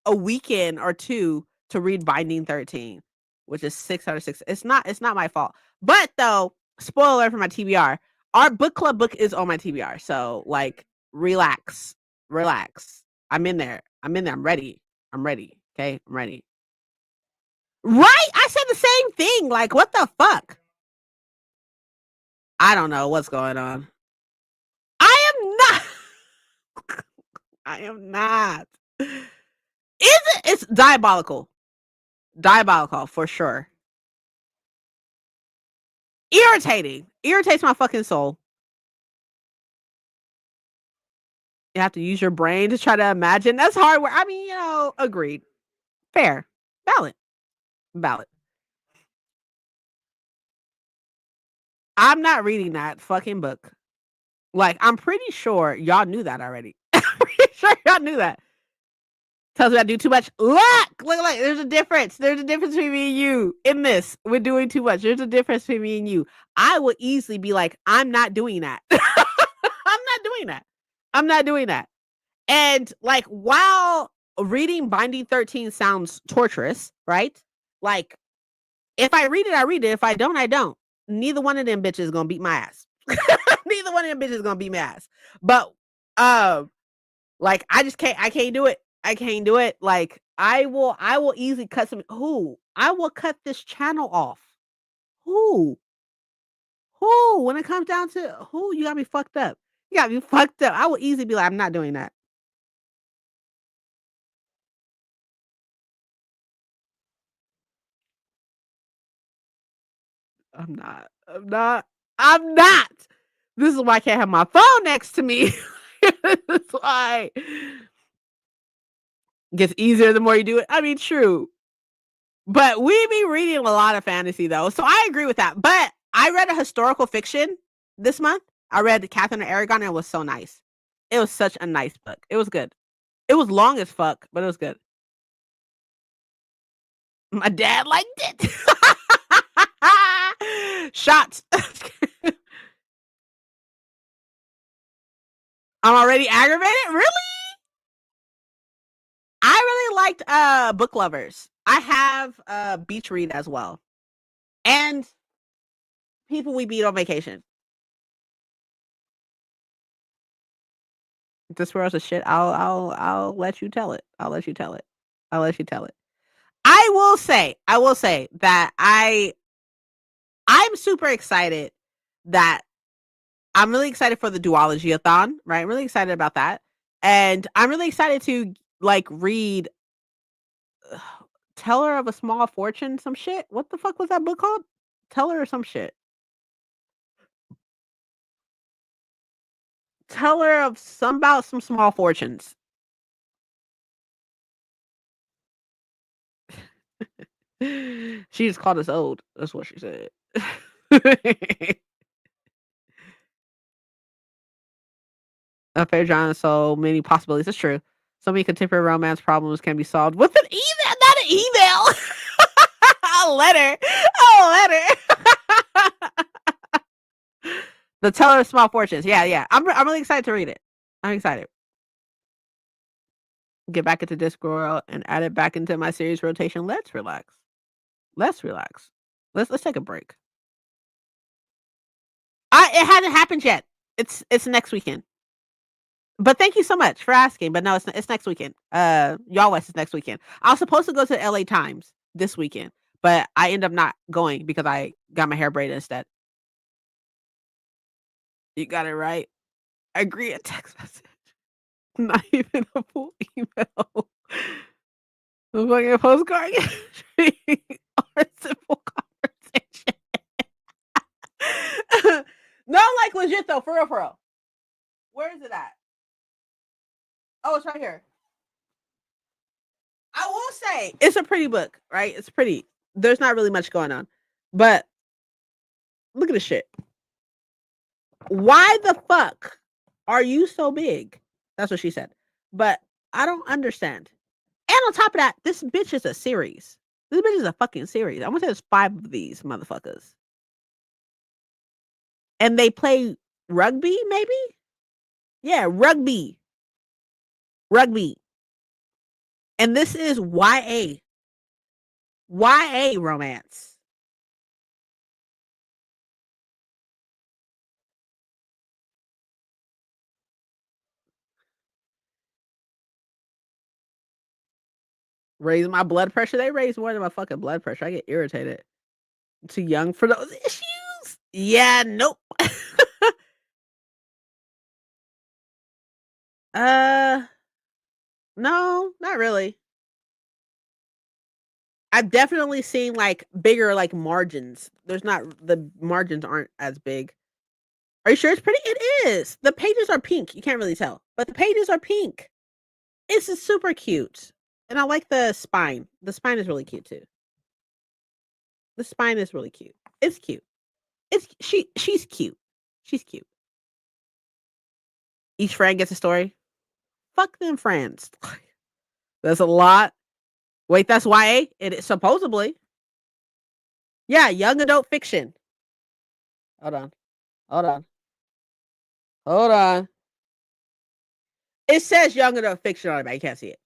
a weekend or two to read Binding 13, which is 606. It's not my fault. But though, spoiler alert for my TBR, our book club book is on my TBR. So like, relax. I'm in there. I'm ready. Okay, I'm ready. Right? I said the same thing. Like, what the fuck? I don't know what's going on. I am not. I am not. Is it? It's diabolical. Diabolical for sure. Irritating. Irritates my fucking soul. You have to use your brain to try to imagine. That's hard work. I mean, agreed. Fair. Valid. I'm not reading that fucking book. Like, I'm pretty sure y'all knew that already. I'm pretty sure y'all knew that. Tells me I do too much. Look, there's a difference. There's a difference between me and you in this. We're doing too much. There's a difference between me and you. I would easily be like, I'm not doing that. I'm not doing that. And like, while reading Binding 13 sounds torturous, right? Like, if I read it, I read it. If I don't, I don't. Neither one of them bitches is gonna beat my ass. Neither one of them bitches is gonna beat my ass. But like I can't do it. I can't do it. Like I will easily cut some I will cut this channel off. Who? When it comes down to you got me fucked up. You got me fucked up. I will easily be like, I'm not doing that. I'm not. This is why I can't have my phone next to me. That's why it gets easier the more you do it. I mean, true. But we be reading a lot of fantasy though. So I agree with that. But I read a historical fiction this month. I read Catherine of Aragon and it was so nice. It was such a nice book. It was good. It was long as fuck, but it was good. My dad liked it. Shots. I'm already aggravated? Really? I really liked Book Lovers. I have Beach Read as well. And People We Beat on Vacation. This world's a shit. I'll let you tell it. I will say that I'm super excited that I'm really excited for the duology-a-thon, right? I'm really excited about that. And I'm really excited to like read Teller of a Small Fortune, some shit. What the fuck was that book called? Teller or some shit. Teller of about some small fortunes. She just called us old. That's what she said. A fair genre, so many possibilities. It's true. So many contemporary romance problems can be solved with an email, not an email. A letter. A letter. The Teller of Small Fortunes. Yeah, yeah. I'm really excited to read it. I'm excited. Get back into Discworld and add it back into my series rotation. Let's relax. Let's relax. Let's take a break. It hasn't happened yet. It's next weekend. But thank you so much for asking. But no, it's next weekend. Y'all West is next weekend. I was supposed to go to the LA Times this weekend, but I end up not going because I got my hair braided instead. You got it right. Agree a text message. Not even a full email. A fucking postcard or a simple conversation. No, like legit though, for real, for real. Where is it at? Oh, it's right here. I will say it's a pretty book, right? It's pretty. There's not really much going on, but look at this shit. Why the fuck are you so big? That's what she said. But I don't understand. And on top of that, this bitch is a series. This bitch is a fucking series. I want to say there's 5 of these motherfuckers. And they play rugby, maybe? Yeah, rugby. Rugby. And this is YA. YA romance. Raise my blood pressure. They raise more than my fucking blood pressure. I get irritated. Too young for those issues? Yeah, nope. uh no, not really. I've definitely seen like bigger like margins. There's not the margins aren't as big. Are you sure it's pretty? It is. The pages are pink. You can't really tell, but the pages are pink. It's super cute, and I like the spine. The spine is really cute too. The spine is really cute. It's cute. She's cute. She's cute. Each friend gets a story. Fuck them friends. That's a lot. Wait, that's YA? It is supposedly. Yeah, young adult fiction. Hold on. Hold on. Hold on. It says young adult fiction on it, but I can't see it.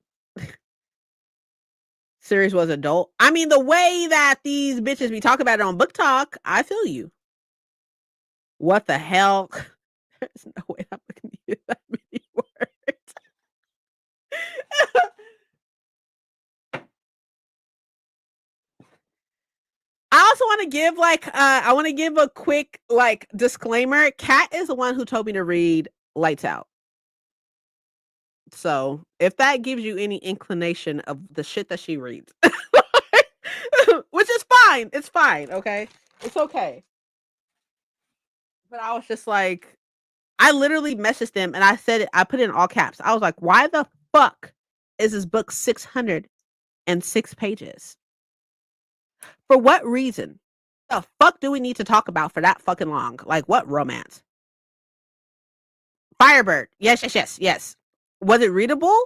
Series was adult. I mean, the way that these bitches be talking about it on Book Talk, I feel you. What the hell? There's no way I'm looking at you that many words. I also want to give I want to give a quick like disclaimer. Kat is the one who told me to read Lights Out. So if that gives you any inclination of the shit that she reads, which is fine, it's fine, okay, it's okay. But I was just like, I literally messaged them and I said it. I put it in all caps. I was like, why the fuck is this book 606 pages? For what reason? The fuck do we need to talk about for that fucking long? Like, what romance? Firebird. Yes, yes, yes, yes. Was it readable?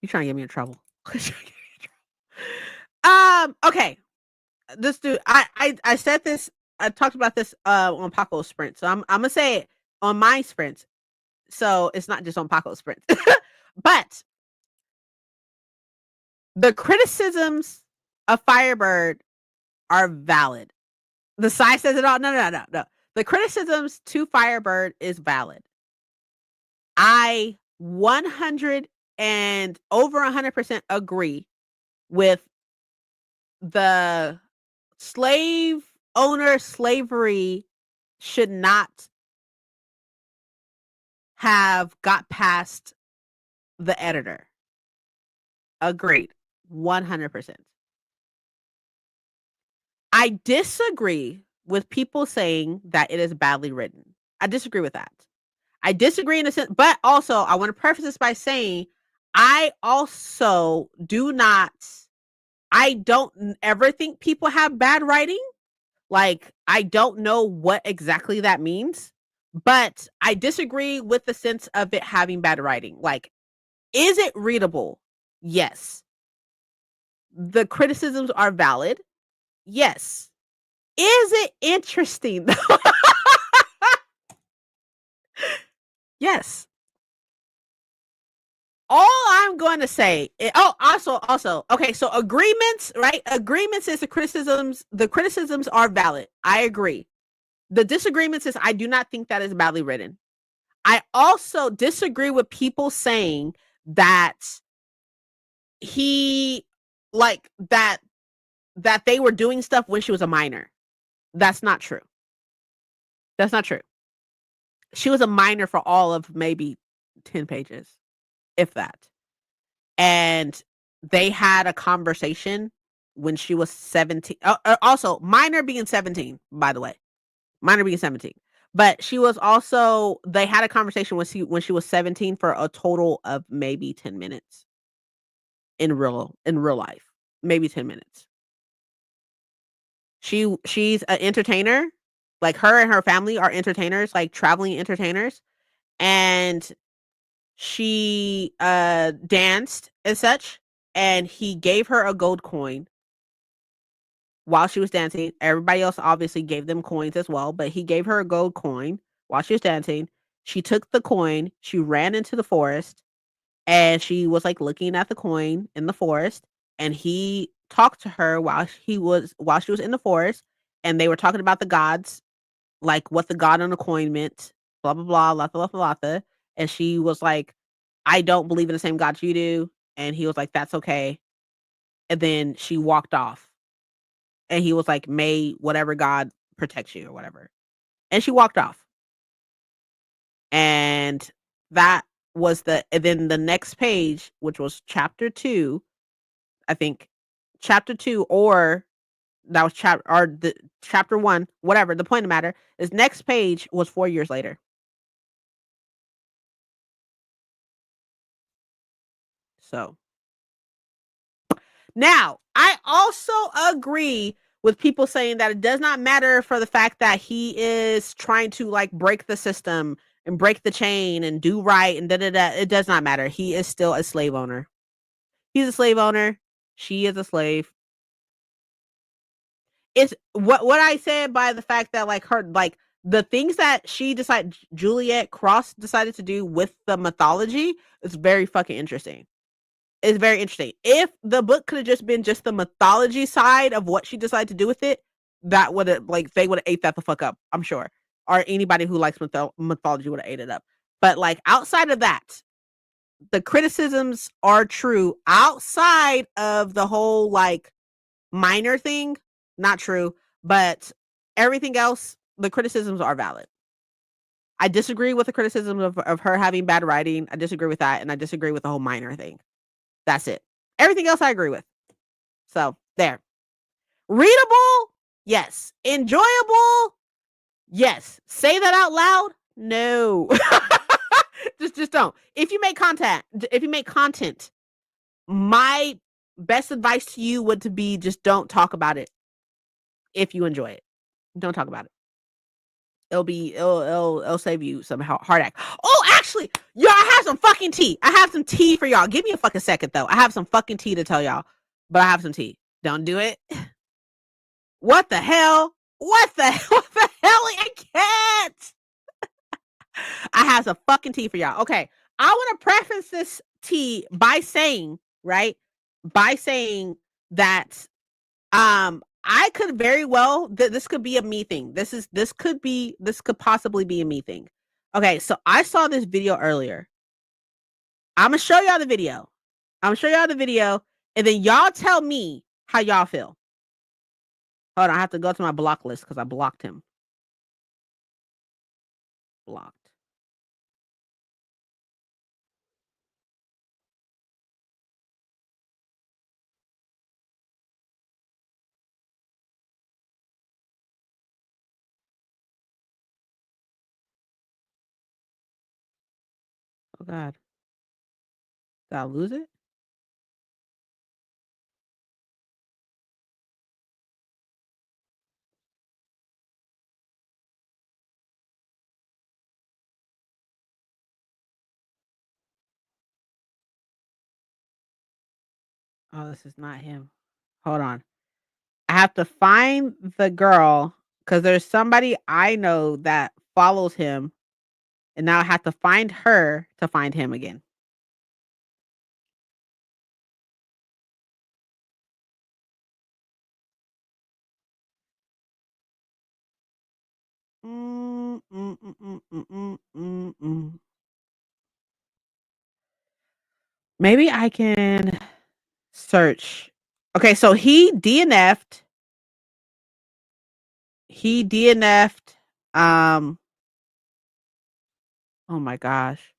You trying to get me in trouble? Okay. This dude, I said this. I talked about this on Paco's sprint, so I'm gonna say it on my sprint. So it's not just on Paco's sprint, but the criticisms of Firebird are valid. The size says it all. No, no, no, no. The criticisms to Firebird is valid. I 100 and over 100% agree with the slave owner slavery should not have got past the editor. Agreed. 100%. I disagree with people saying that it is badly written. I disagree with that. I disagree in a sense, but also I want to preface this by saying I also do not I don't ever think people have bad writing. Like, I don't know what exactly that means, but I disagree with the sense of it having bad writing. Like, is it readable? Yes. The criticisms are valid. Yes. Is it interesting? Yes. All I'm going to say also, okay, so agreements, right? Agreements is the criticisms are valid. I agree. The disagreements is I do not think that is badly written. I also disagree with people saying that he like that they were doing stuff when she was a minor. That's not true. That's not true. She was a minor for all of maybe 10 pages, if that. And they had a conversation when she was 17. Also, minor being 17, by the way. Minor being 17. But she was also they had a conversation when she was 17 for a total of maybe 10 minutes in real life. Maybe 10 minutes. She's an entertainer. Like her and her family are entertainers, like traveling entertainers. And she danced and such. And he gave her a gold coin while she was dancing. Everybody else obviously gave them coins as well, but he gave her a gold coin while she was dancing. She took the coin, she ran into the forest, and she was like looking at the coin in the forest. And he talked to her while she was in the forest, and they were talking about the gods, like what the god on the coin meant, blah blah blah, latha latha latha. And she was like, I don't believe in the same God you do. And he was like, that's okay. And then she walked off. And he was like, "May whatever God protects you," or whatever. And she walked off. And that was and then the next page, which was chapter 2, I think chapter 2 or that was the chapter 1, whatever. The point of the matter is next page was 4 years later. So, now, I also agree with people saying that it does not matter for the fact that he is trying to like break the system and break the chain and do right and da da da. It does not matter. He is still a slave owner. He's a slave owner. She is a slave. It's what I said by the fact that the things that Juliet Cross decided to do with the mythology is very fucking interesting. It's very interesting. If the book could have just been just the mythology side of what she decided to do with it, that would have they would have ate that the fuck up, I'm sure. Or anybody who likes mythology would have ate it up. But like outside of that, the criticisms are true. Outside of the whole like minor thing, not true. But everything else, the criticisms are valid. I disagree with the criticism of her having bad writing. I disagree with that, and I disagree with the whole minor thing. That's it. Everything else I agree with. So there. Readable? Yes. Enjoyable? Yes. Say that out loud? No. just don't. If you make content, my best advice to you would to be just don't talk about it if you enjoy it. Don't talk about it. It'll save you some heartache. Oh, actually, y'all, I have some fucking tea. I have some tea for y'all. Give me a fucking second though. I have some fucking tea to tell y'all. But I have some tea. Don't do it. What the hell? What the what the hell? I can't. I have some fucking tea for y'all. Okay. I want to preface this tea by saying, right? By saying that I could very well this could be a me thing. This could possibly be a me thing. Okay, so I saw this video earlier. I'm gonna show y'all the video. I'm gonna show y'all the video, and then y'all tell me how y'all feel. Hold on, I have to go to my block list because I blocked him. Blocked. Oh God. Did I lose it? Oh, this is not him. Hold on. I have to find the girl because there's somebody I know that follows him, and now I have to find her to find him again. Mm, mm, mm, mm, mm, mm, mm, mm. Maybe I can search. Okay, so he DNF'd, um, oh my gosh,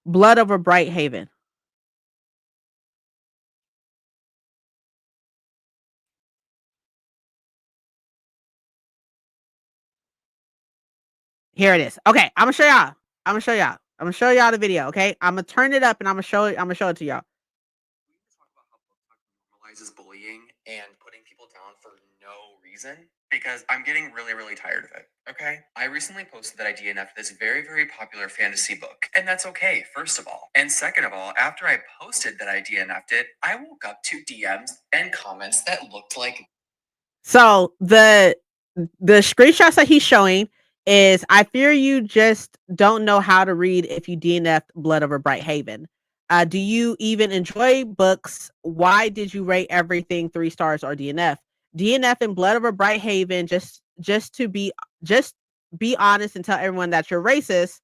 Blood Over Bright Haven. Here it is. Okay, Imma show y'all. Imma show y'all. Imma show y'all the video, okay? Imma turn it up and Imma show it to y'all. We need to talk about how BookTok normalizes bullying and putting people down for no reason because I'm getting really, really tired of it. Okay. I recently posted that I DNF'd this very, very popular fantasy book, and that's okay, first of all. And second of all, after I posted that I DNF'd it, I woke up to DMs and comments that looked like So the screenshots that he's showing is I fear you just don't know how to read if you DNF'd Blood Over Bright Haven. Do you even enjoy books? Why did you rate everything 3 stars or DNF? DNF and Blood Over Bright Haven just be honest and tell everyone that you're racist.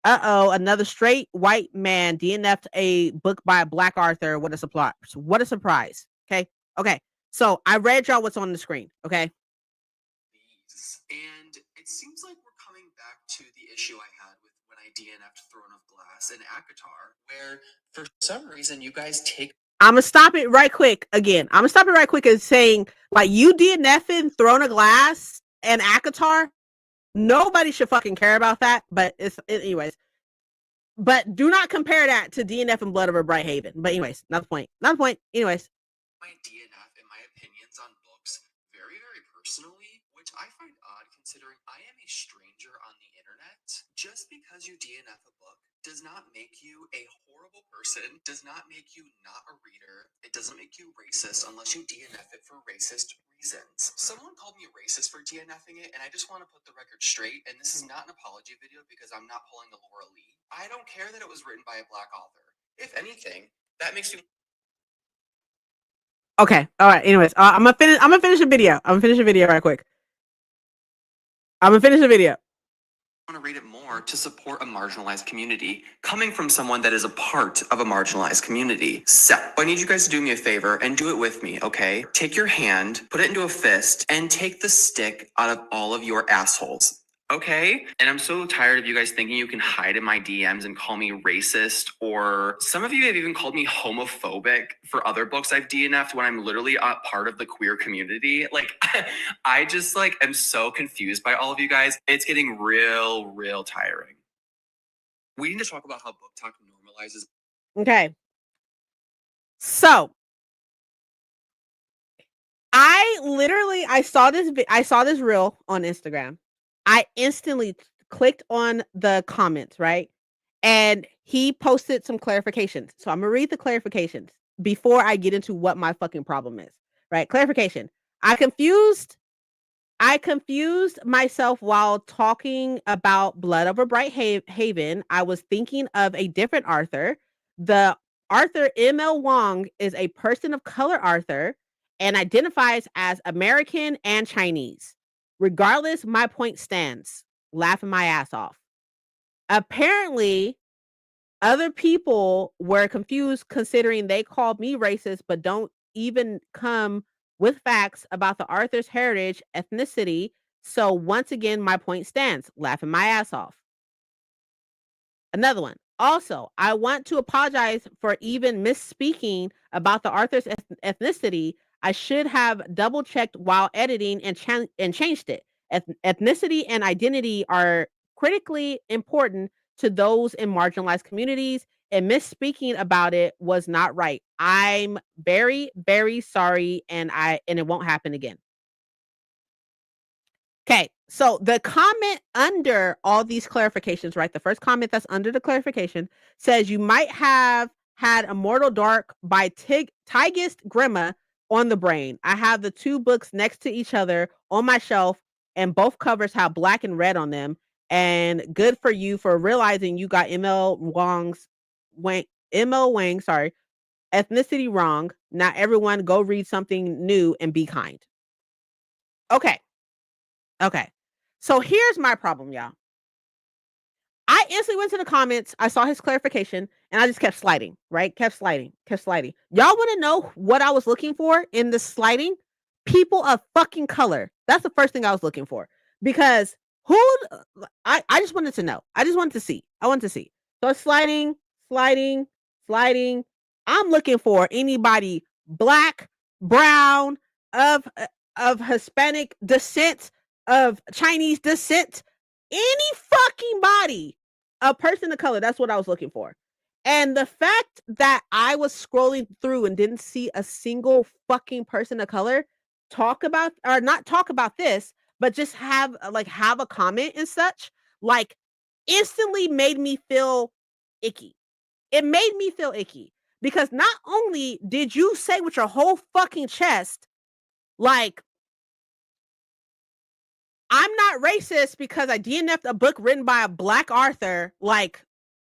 Uh-oh, another straight white man DNF'd a book by a black author. What a surprise. What a surprise. Okay. Okay. So I read y'all what's on the screen. Okay. these. And it seems like we're coming back to the issue I had with when I DNF'd Throne of Glass and Akatar, where for some reason you guys take I'm gonna stop it right quick again. I'm gonna stop it right quick and saying like you DNFing Throne of Glass and Akatar. Nobody should fucking care about that. But anyways. But do not compare that to DNF and Blood Over Bright Haven. But anyways, not the point. Not the point. Anyways. my DNF and my opinions on books very, very personally, which I find odd considering I am a stranger on the internet. Just because you DNF a book does not make you a horrible person, does not make you not a reader. It doesn't make you racist unless you DNF it for racist reasons. Someone called me racist for DNFing it, and I just want to put the record straight. And this is not an apology video because I'm not pulling the Laura Lee. I don't care that it was written by a black author. If anything, that makes me Okay. All right. Anyways, I'm gonna finish the video. I'm gonna finish the video right quick. I'm gonna finish the video. want to read it more to support a marginalized community coming from someone that is a part of a marginalized community. So I need you guys to do me a favor and do it with me, okay? Take your hand, put it into a fist, and take the stick out of all of your assholes. Okay? And I'm so tired of you guys thinking you can hide in my DMs and call me racist, or some of you have even called me homophobic for other books I've DNF'd when I'm literally a part of the queer community. Like, I just like am so confused by all of you guys. It's getting real, real tiring. We need to talk about how BookTok normalizes. Okay. So I saw this reel on Instagram. I instantly clicked on the comments, right? And he posted some clarifications. So I'm gonna read the clarifications before I get into what my fucking problem is. Right? Clarification. I confused myself while talking about Blood Over Bright Haven. I was thinking of a different Arthur. The Arthur M.L. Wong is a person of color Arthur and identifies as American and Chinese. Regardless, my point stands. Laughing my ass off. Apparently, other people were confused considering they called me racist, but don't even come with facts about the Arthur's heritage, ethnicity. So once again, my point stands. Laughing my ass off. Another one. Also, I want to apologize for even misspeaking about the Arthur's ethnicity. I should have double checked while editing and changed it. Ethnicity and identity are critically important to those in marginalized communities. and misspeaking about it was not right. I'm very, very sorry, and it won't happen again. Okay, so the comment under all these clarifications, right? The first comment that's under the clarification says you might have had Immortal Dark by Tigist Grima on the brain. I have the two books next to each other on my shelf, and both covers have black and red on them. And good for you for realizing you got ML Wang, sorry, ethnicity wrong. Not everyone go read something new and be kind. Okay. Okay. So here's my problem, y'all. I instantly went to the comments. I saw his clarification and I just kept sliding, right? Kept sliding. Y'all want to know what I was looking for in the sliding? People of fucking color. That's the first thing I was looking for because I just wanted to know. I just wanted to see. I wanted to see. So sliding. I'm looking for anybody black, brown, of Hispanic descent, of Chinese descent, any fucking body, a person of color. That's what I was looking for. And the fact that I was scrolling through and didn't see a single fucking person of color not talk about this, but just have a comment and such, like instantly made me feel icky. It made me feel icky because not only did you say with your whole fucking chest, like, I'm not racist because I DNF'd a book written by a black author, like,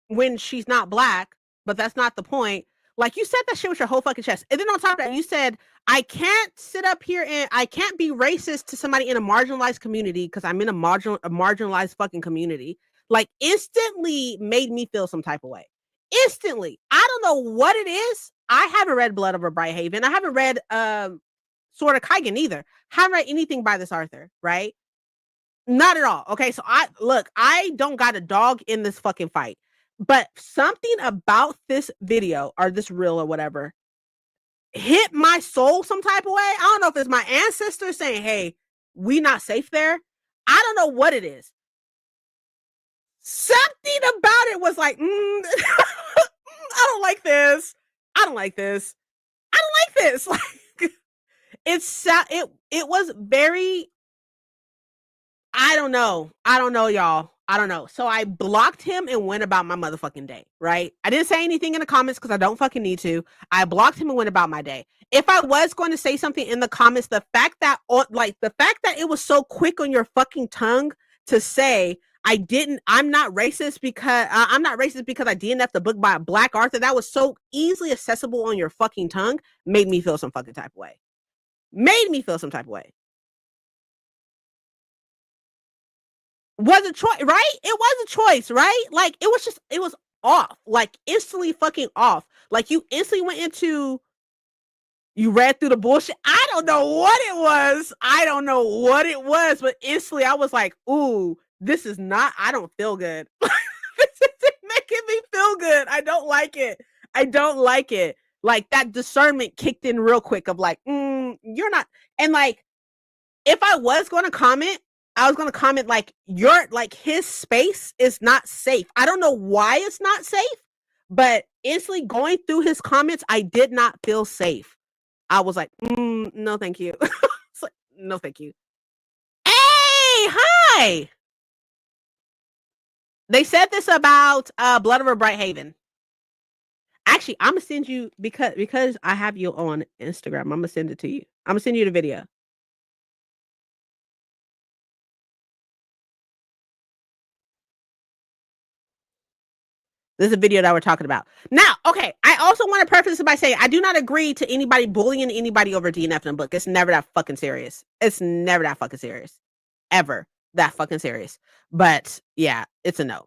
when she's not black, but that's not the point. Like, you said that shit with your whole fucking chest. And then on top of that, you said, I can't sit up here and I can't be racist to somebody in a marginalized community because I'm in a marginalized fucking community. Like, instantly made me feel some type of way. Instantly. I don't know what it is. I haven't read Blood Over Brighthaven. I haven't read Sword of Kaigen either. Haven't read anything by this author, right? Not at all. Okay, so I don't got a dog in this fucking fight. But something about this video or this reel or whatever hit my soul some type of way. I don't know if it's my ancestors saying, hey, we not safe there. I don't know what it is. Something about it was like, I don't like this. I don't like this. Like, it was very, I don't know, y'all. I don't know. So I blocked him and went about my motherfucking day, right? I didn't say anything in the comments because I don't fucking need to. I blocked him and went about my day. If I was going to say something in the comments, the fact that it was so quick on your fucking tongue to say I'm not racist because I DNF'd the book by a black author, that was so easily accessible on your fucking tongue, made me feel some fucking type of way. Was a choice, right? It was a choice, right? Like, it was off, like instantly fucking off. Like, you instantly went into, you read through the bullshit. I don't know what it was, but instantly I was like, ooh, this is not, I don't feel good. This isn't making me feel good. I don't like it. Like, that discernment kicked in real quick of like, you're not, and like, if I was going to comment, I was going to comment like, his space is not safe. I don't know why it's not safe, but instantly going through his comments, I did not feel safe. I was like, no, thank you. Like, no, thank you. Hey, hi. They said this about Blood Over Brighthaven. Actually, I'm gonna send you, because I have you on Instagram. I'm gonna send it to you. I'm gonna send you the video. This is a video that we're talking about. Now, okay, I also want to preface it by saying I do not agree to anybody bullying anybody over DNF in a book. It's never that fucking serious. Ever that fucking serious. But yeah, it's a no.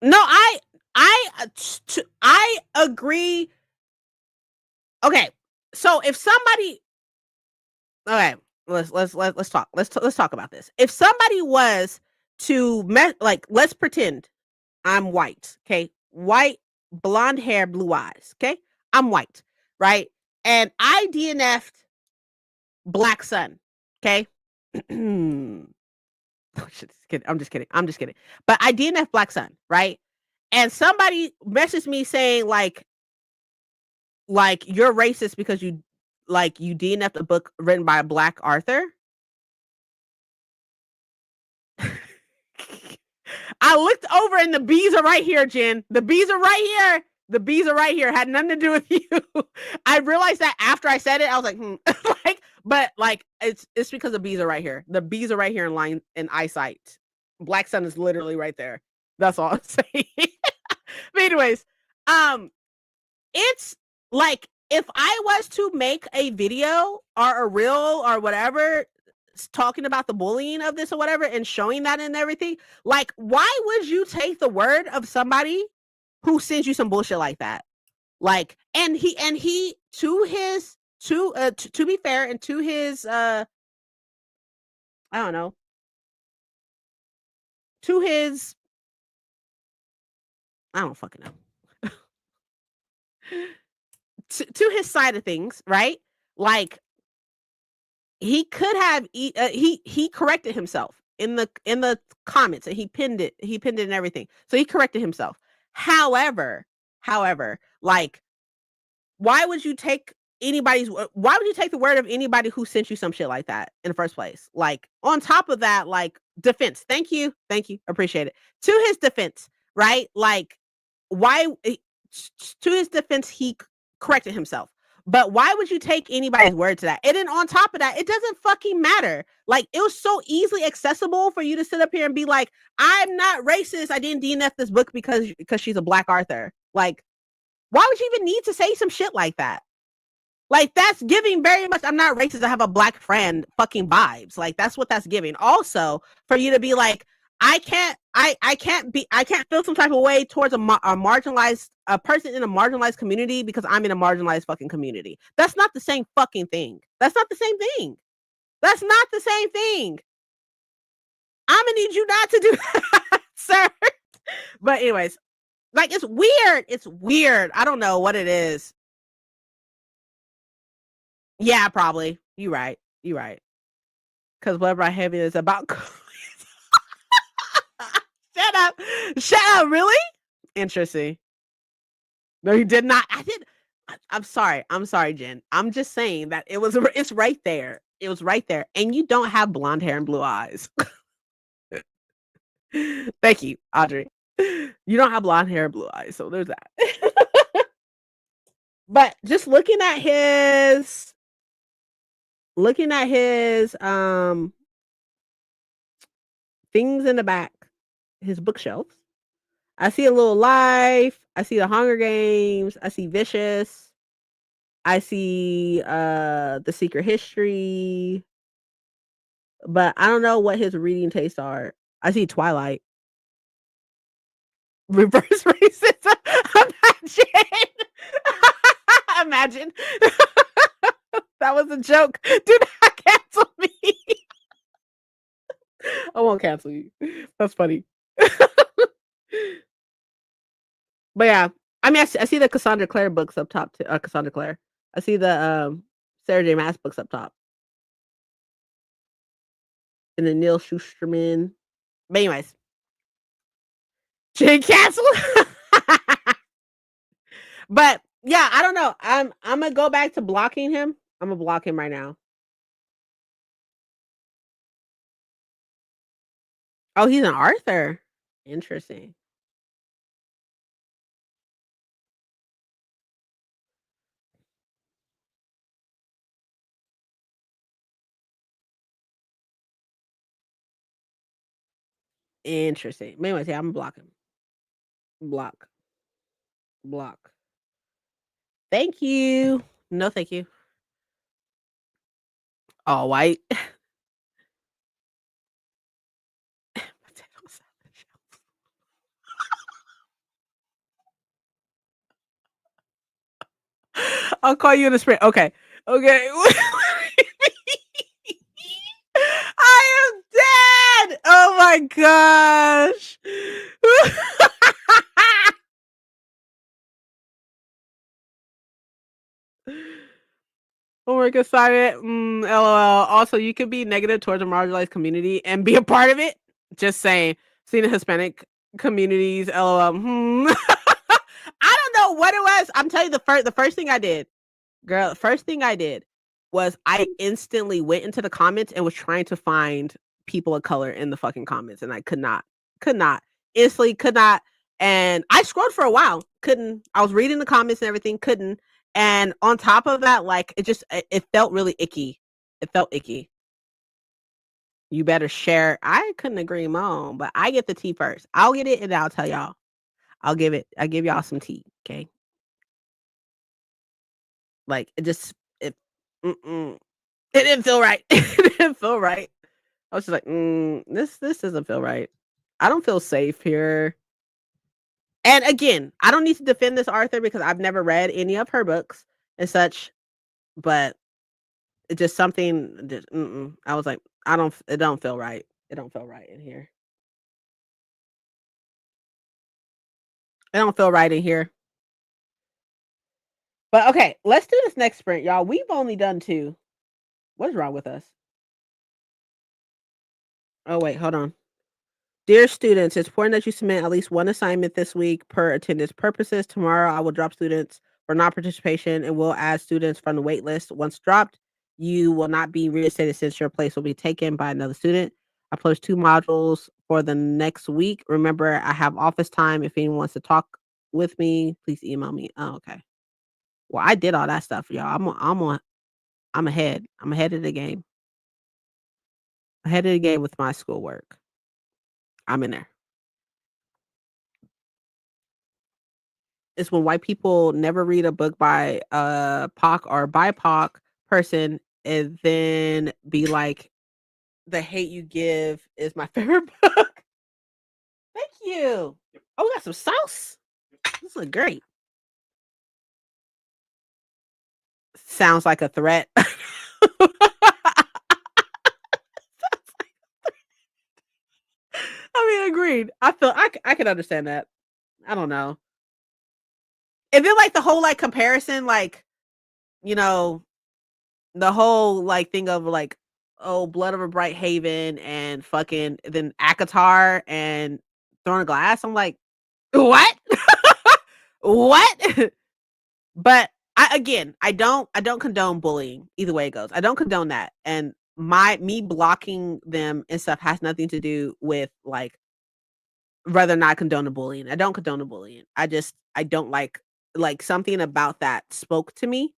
No, I agree. Okay, so if somebody, okay, let's talk. Let's talk about this. If somebody was to let's pretend I'm white, okay? White, blonde hair, blue eyes, okay? I'm white, right? And I DNF'd Black Sun, okay? I'm just kidding. I'm just kidding. But I DNF Black Sun, right? And somebody messaged me saying like you're racist because you DNF'd a book written by a Black author. I looked over and the bees are right here, Jen. The bees are right here. The bees are right here. Had nothing to do with you. I realized that after I said it, I was like, but it's because the bees are right here. The bees are right here in line in eyesight. Black Sun is literally right there. That's all I'm saying. But anyways, it's like if I was to make a video or a reel or whatever talking about the bullying of this or whatever and showing that and everything, like why would you take the word of somebody who sends you some bullshit like that? Like and he to be fair and to his I don't know, to his I don't fucking know. to his side of things, right? Like he could have he corrected himself in the comments and he pinned it and everything. So he corrected himself. However, like why would you take the word of anybody who sent you some shit like that in the first place? Like on top of that, like defense. Thank you. Appreciate it. To his defense, right? Like why to his defense he corrected himself. But why would you take anybody's word to that? And then on top of that, it doesn't fucking matter. Like it was so easily accessible for you to sit up here and be like, I'm not racist. I didn't DNF this book because she's a Black author. Like, why would you even need to say some shit like that? Like that's giving very much I'm not racist, I have a Black friend fucking vibes. Like that's what that's giving. Also, for you to be like, I can't feel some type of way towards a marginalized person in a marginalized community because I'm in a marginalized fucking community. That's not the same fucking thing. That's not the same thing. I'm gonna need you not to do that, sir. But anyways, like it's weird. I don't know what it is. Yeah, probably. You right. Because whatever I have is about Shut up, really? Interesting. No, you did not. I'm sorry, Jen. I'm just saying that it's right there. It was right there. And you don't have blonde hair and blue eyes. Thank you, Audrey. You don't have blonde hair and blue eyes, so there's that. But just looking at his things in the back, his bookshelves. I see A Little Life. I see The Hunger Games. I see Vicious. I see The Secret History. But I don't know what his reading tastes are. I see Twilight. Reverse racism. Imagine. That was a joke. Do not cancel me. I won't cancel you. That's funny. But yeah, I mean, I see the Cassandra Clare books up top too. Cassandra Clare. I see the Sarah J. Maas books up top, and the Neil Shusterman. But anyways, Jane Castle. But yeah, I don't know. I'm gonna go back to blocking him. I'm gonna block him right now. Oh, he's an Arthur. Interesting. Interesting. But anyways, yeah, I'm gonna block him. Block. Thank you. No, thank you. All white. I'll call you in the sprint. Okay. I am dead. Oh my gosh. Homework assignment. LOL. Also, you could be negative towards a marginalized community and be a part of it. Just saying. Seeing the Hispanic communities, LOL. I don't know what it was. I'm telling you, the first thing I did, girl, the first thing I did was I instantly went into the comments and was trying to find people of color in the fucking comments, and I could not, instantly could not. And I scrolled for a while, couldn't. I was reading the comments and everything, couldn't. And on top of that, like it felt really icky. It felt icky. You better share. I couldn't agree more, but I get the tea first. I'll get it and I'll tell y'all. I'll give y'all some tea, okay? Like it mm-mm. It didn't feel right. It didn't feel right. I was just like, this doesn't feel right. I don't feel safe here. And again, I don't need to defend this author because I've never read any of her books and such, but it's just something just I was like, it don't feel right. It don't feel right in here. It don't feel right in here. But okay, let's do this next sprint, y'all. We've only done 2. What is wrong with us? Oh wait, hold on. Dear students, it's important that you submit at least one assignment this week per attendance purposes. Tomorrow, I will drop students for non-participation and will add students from the wait list. Once dropped, you will not be reinstated since your place will be taken by another student. I post 2 modules for the next week. Remember, I have office time. If anyone wants to talk with me, please email me. Oh, okay. Well, I did all that stuff, y'all. I'm ahead. I'm ahead of the game. Ahead of the game with my schoolwork. I'm in there. Is when white people never read a book by a POC or BIPOC person and then be like, "The Hate You Give" is my favorite book. Thank you. Oh, we got some sauce. This looks great. Sounds like a threat. I mean, agreed. I can understand that. I don't know. If it like the whole like comparison, like, you know, the whole, like, thing of, like, oh, Blood of a Bright Haven and fucking then ACOTAR and Throne of Glass, I'm like, "What? What?" But I don't condone bullying either way it goes. I don't condone that, and me blocking them and stuff has nothing to do with, like, whether or not I condone the bullying. I don't condone the bullying. I don't something about that spoke to me.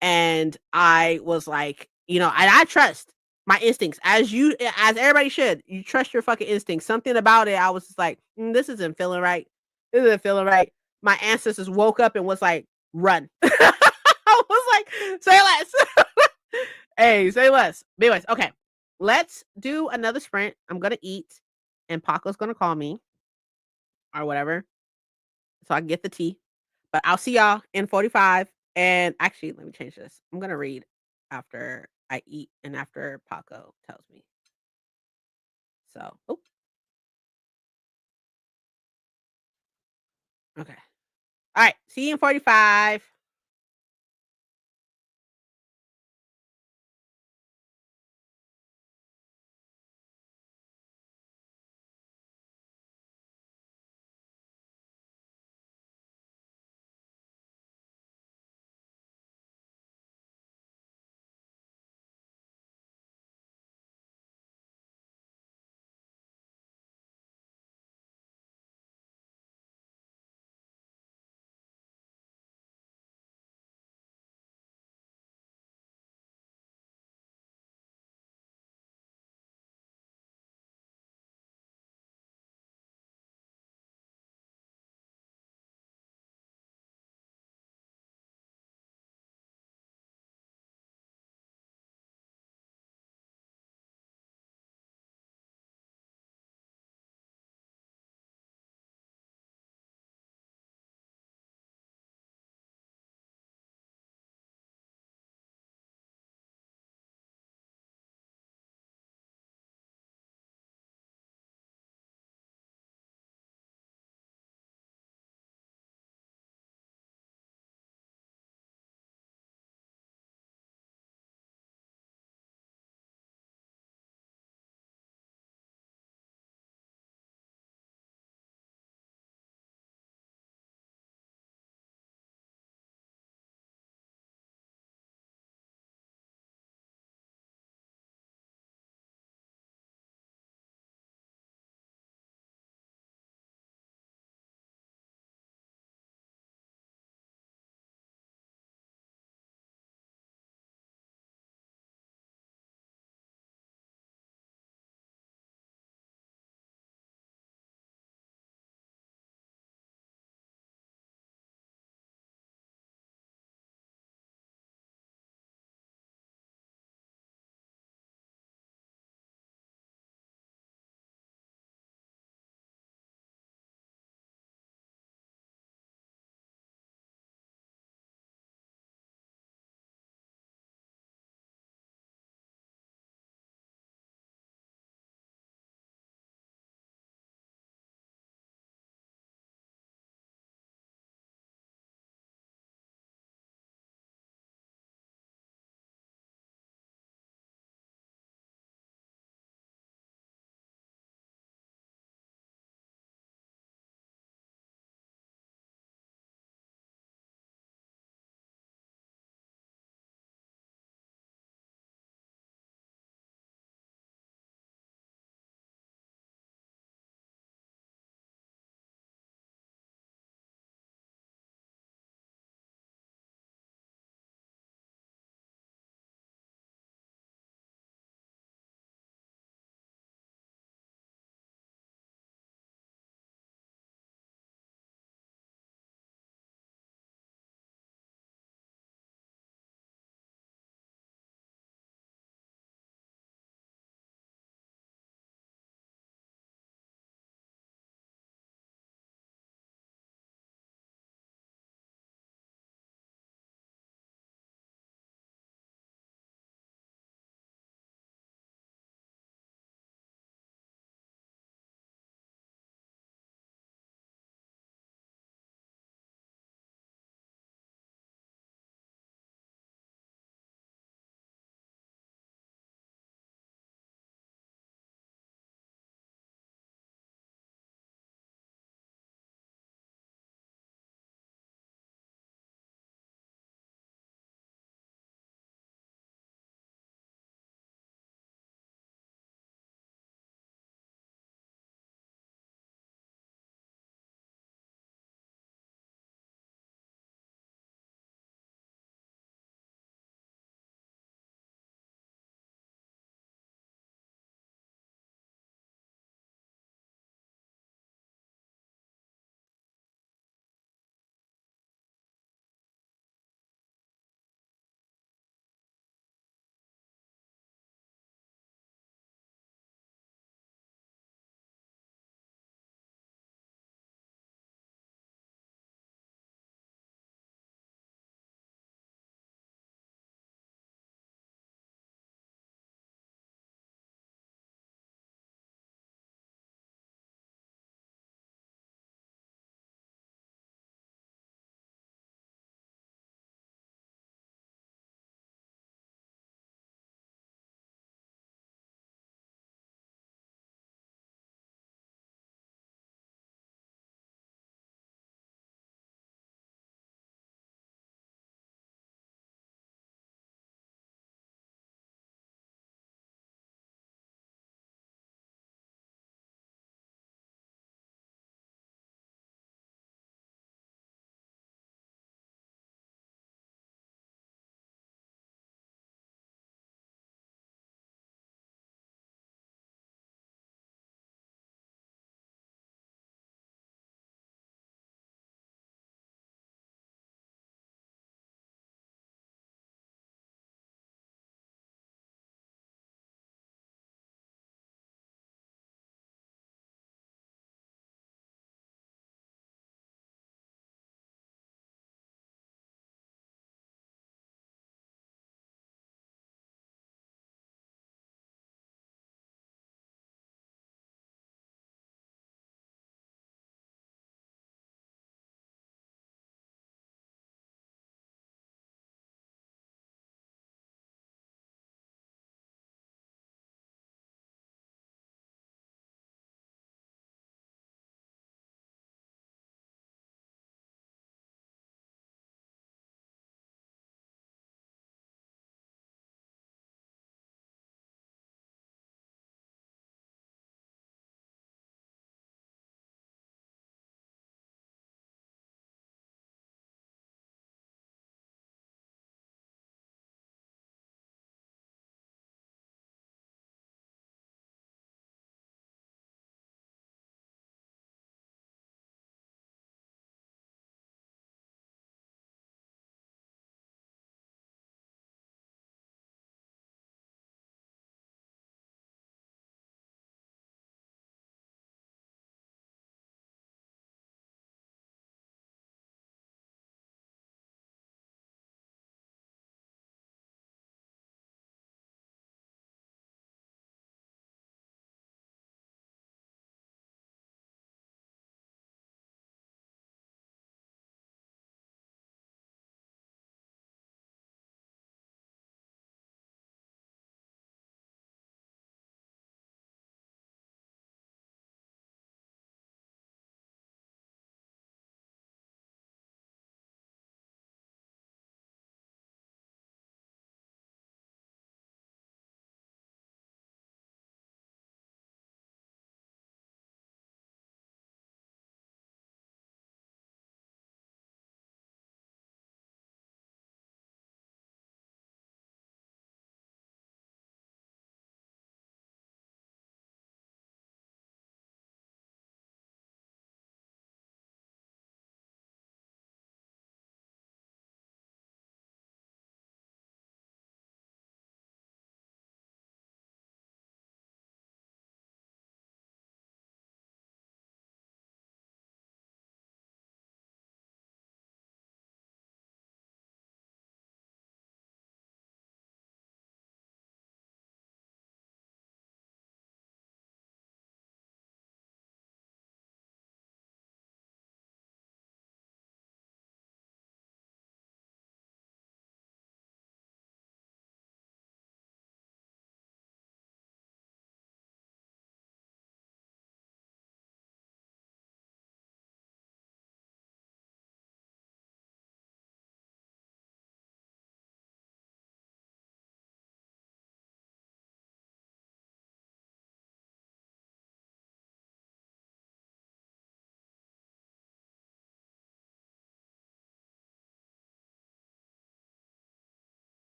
And I was like, and I trust my instincts as everybody should. You trust your fucking instincts. Something about it, I was just like, this isn't feeling right. This isn't feeling right. My ancestors woke up and was like, run. I was like, say less. Hey, say less. But anyways, okay. Let's do another sprint. I'm gonna eat, and Paco's gonna call me or whatever, so I can get the tea. But I'll see y'all in 45. And actually, let me change this. I'm gonna read after I eat and after Paco tells me. So, oh, okay. All right. See you in 45.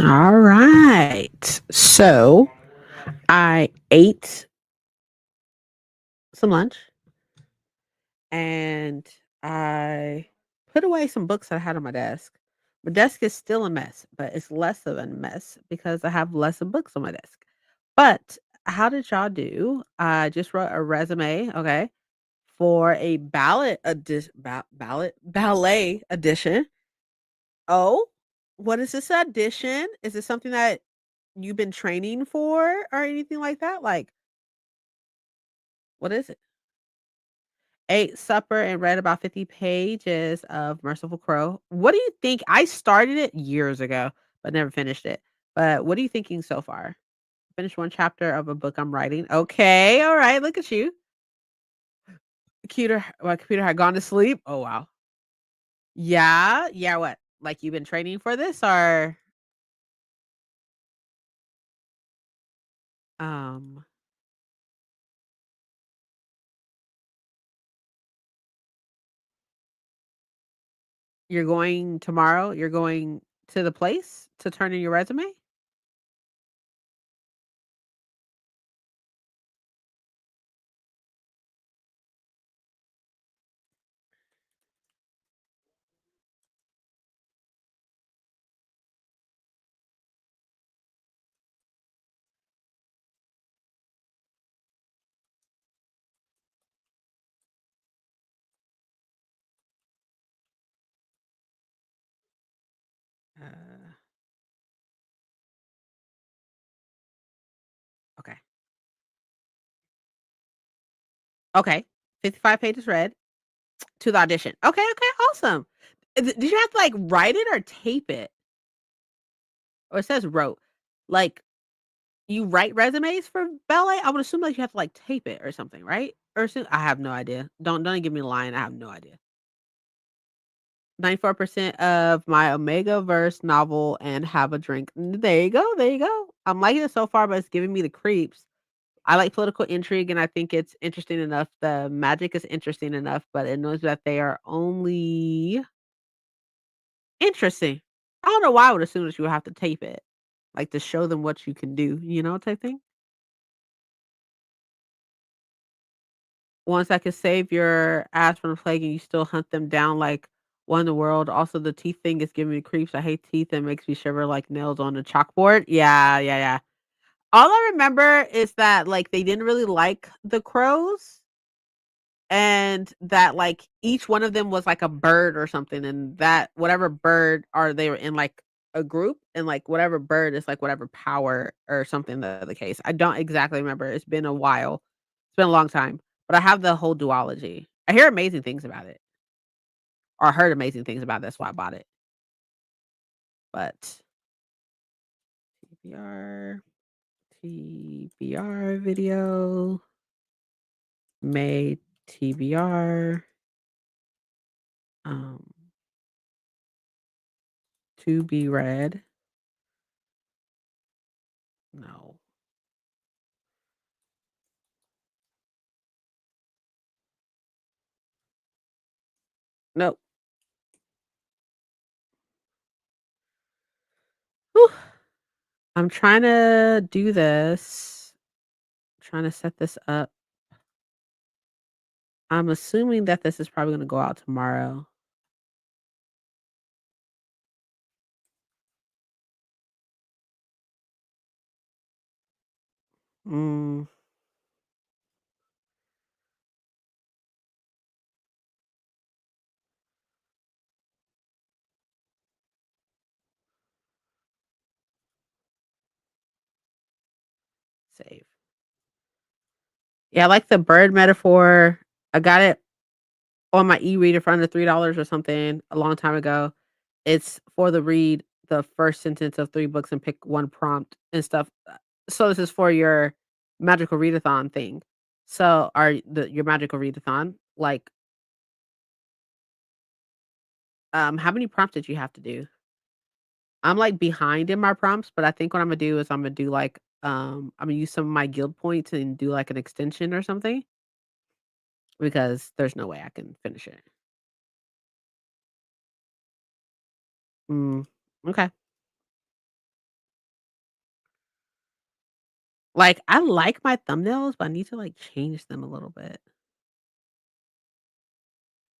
All right. So I ate some lunch and I put away some books I had on my desk. My desk is still a mess, but it's less of a mess because I have less of books on my desk. But how did y'all do? I just wrote a resume, okay, for a ballet edition. Oh, what is this audition? Is this something that you've been training for or anything like that? Like, what is it? Ate supper and read about 50 pages of Merciful Crow. What do you think? I started it years ago, but never finished it. But what are you thinking so far? Finished one chapter of a book I'm writing. Okay, all right, look at you. My computer had gone to sleep. Oh wow. Yeah, yeah. What? Like you've been training for this, or um, you're going tomorrow? You're going to the place to turn in your resume? Uh, okay, okay. 55 pages read. To the audition. Okay, okay, awesome. Did you have to, like, write it or tape it? Or it says wrote. Like, you write resumes for ballet? I would assume that you have to, like, tape it or something, right? Or I have no idea. Don't give me a line, I have no idea. 94% of my Omega Verse novel and have a drink. There you go, there you go. I'm liking it so far, but it's giving me the creeps. I like political intrigue, and I think it's interesting enough. The magic is interesting enough, but it knows that they are only interesting. I don't know why I would assume that you would have to tape it, like, to show them what you can do, type thing? Once I could save your ass from the plague and you still hunt them down like one in the world. Also, the teeth thing is giving me creeps. I hate teeth and makes me shiver like nails on a chalkboard. Yeah, yeah, yeah. All I remember is that, like, they didn't really like the crows and that, like, each one of them was like a bird or something, and that whatever bird are they were in, like, a group, and, like, whatever bird is, like, whatever power or something the case. I don't exactly remember, it's been a while. It's been a long time, but I have the whole duology. I hear amazing things about it, or I heard amazing things about it, that's why I bought it. But TBR, TBR video, May TBR, um, to be read. No. Nope. Whew. I'm trying to do this, trying to set this up. I'm assuming that this is probably gonna go out tomorrow. Mm, save. Yeah, I like the bird metaphor. I got it on my e-reader for under $3 or something a long time ago. It's for the read the first sentence of 3 books and pick 1 prompt and stuff. So this is for your magical readathon thing. So are the your magical readathon, like, how many prompts did you have to do? I'm, like, behind in my prompts, but I think what Imma do is Imma do, like, Imma use some of my guild points and do, like, an extension or something because there's no way I can finish it. Mm, okay. Like, I like my thumbnails, but I need to, like, change them a little bit.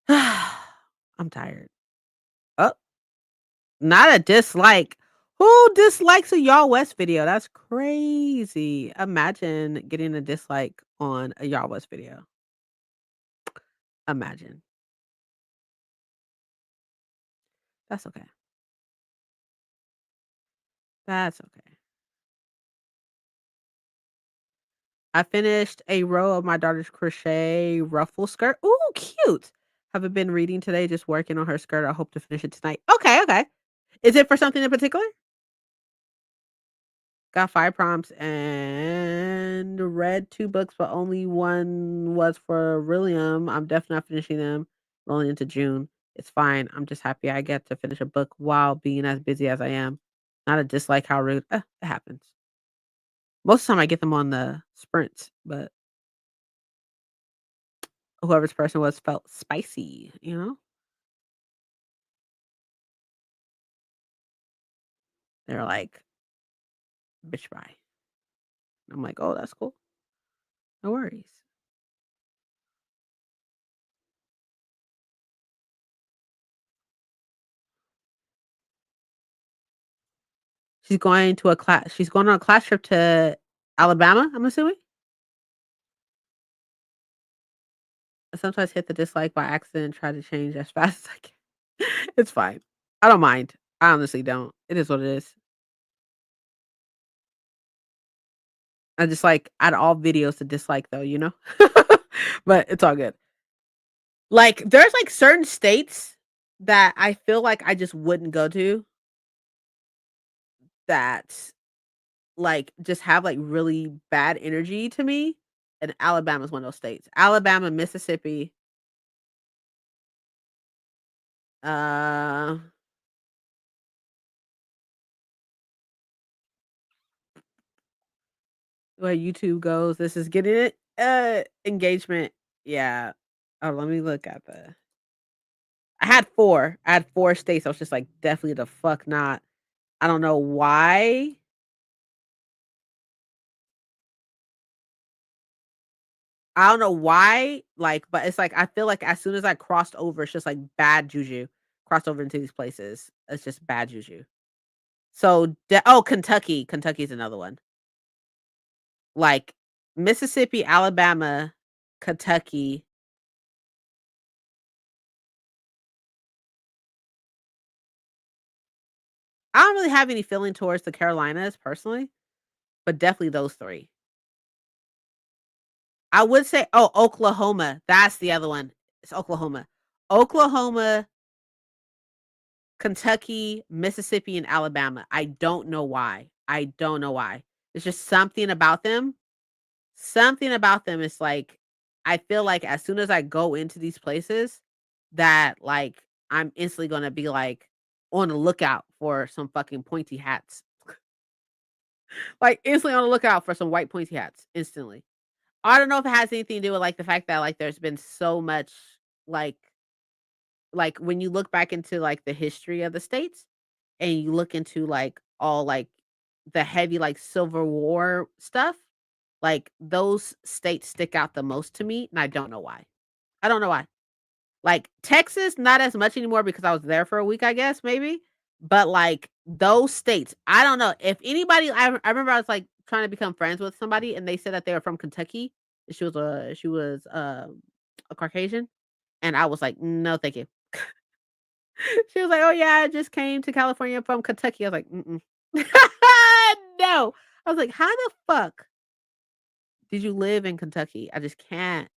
I'm tired. Oh, not a dislike. Who dislikes a Y'all West video? That's crazy. Imagine getting a dislike on a Y'all West video. Imagine. That's okay. That's okay. I finished a row of my daughter's crochet ruffle skirt. Ooh, cute. Haven't been reading today, just working on her skirt. I hope to finish it tonight. Okay, okay. Is it for something in particular? Got 5 prompts and read 2 books, but only one was for William. I'm definitely not finishing them rolling into June. It's fine. I'm just happy I get to finish a book while being as busy as I am. Not a dislike, how rude. It happens. Most of the time I get them on the sprints, but whoever's person was felt spicy, you know? They're like, "Bitch, bye." I'm like, "Oh, that's cool. No worries." She's going on a class trip to Alabama, I'm assuming? I sometimes hit the dislike by accident and try to change as fast as I can. It's fine. I don't mind. I honestly don't. It is what it is. I just like add all videos to dislike though, you know? But it's all good. Like, there's, like, certain states that I feel like I just wouldn't go to that, like, just have, like, really bad energy to me, and Alabama's one of those states. Alabama, Mississippi, uh, where YouTube goes, this is getting it, engagement, yeah. Oh, let me look at the I had 4. I had 4 states, I was just like, "Definitely the fuck not." I don't know why. I don't know why, like, but it's like, I feel like as soon as I crossed over, it's just like bad juju. Crossed over into these places, it's just bad juju. So, Kentucky. Kentucky's another one. Like, Mississippi, Alabama, Kentucky. I don't really have any feeling towards the Carolinas personally, but definitely those 3. I would say Oklahoma, that's the other one. It's Oklahoma. Oklahoma, Kentucky, Mississippi, and Alabama. I don't know why. I don't know why. There's just something about them. Something about them is like, I feel like as soon as I go into these places that, like, I'm instantly gonna be, like, on the lookout for some fucking pointy hats. Like, instantly on the lookout for some white pointy hats, instantly. I don't know if it has anything to do with, like, the fact that, like, there's been so much, like when you look back into, like, the history of the states and you look into, like, all, like, the heavy, like, Civil War stuff, like, those states stick out the most to me, and I don't know why. I don't know why. Like, Texas, not as much anymore because I was there for a week, I guess, maybe, but, like, those states, I don't know. If anybody I remember I was, like, trying to become friends with somebody, and they said that they were from Kentucky, and a Caucasian, and I was like, "No, thank you." She was like, "Oh, yeah, I just came to California from Kentucky." I was like, "Mm-mm." No. I was like, "How the fuck did you live in Kentucky?" I just can't.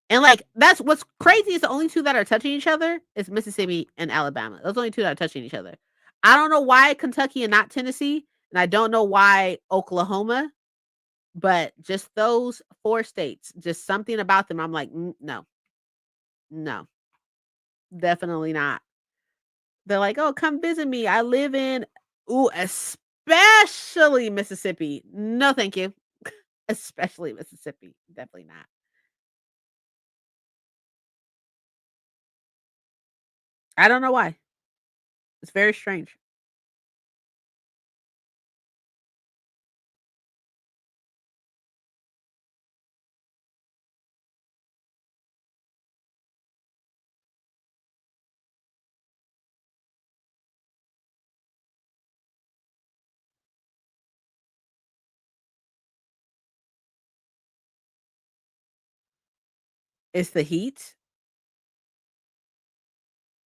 And, like, that's what's crazy is the only 2 that are touching each other is Mississippi and Alabama. Those only 2 that are touching each other. I don't know why Kentucky and not Tennessee, and I don't know why Oklahoma, but just those 4 states, just something about them, I'm like, no, no, definitely not." They're like, "Oh, come visit me. I live in" ooh, especially Mississippi. No, thank you. Especially Mississippi. Definitely not. I don't know why. It's very strange. It's the heat.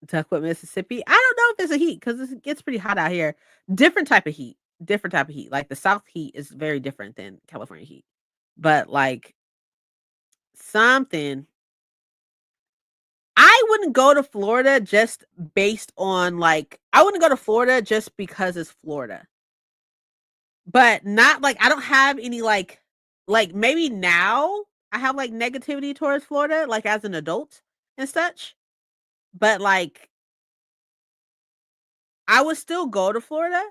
Tuckwood, Mississippi. I don't know if it's a heat because it gets pretty hot out here. Different type of heat. Different type of heat. Like the South heat is very different than California heat. But like something, I wouldn't go to Florida just based on like I wouldn't go to Florida just because it's Florida. But not like I don't have any like maybe now I have like negativity towards Florida like as an adult and such. But like I would still go to Florida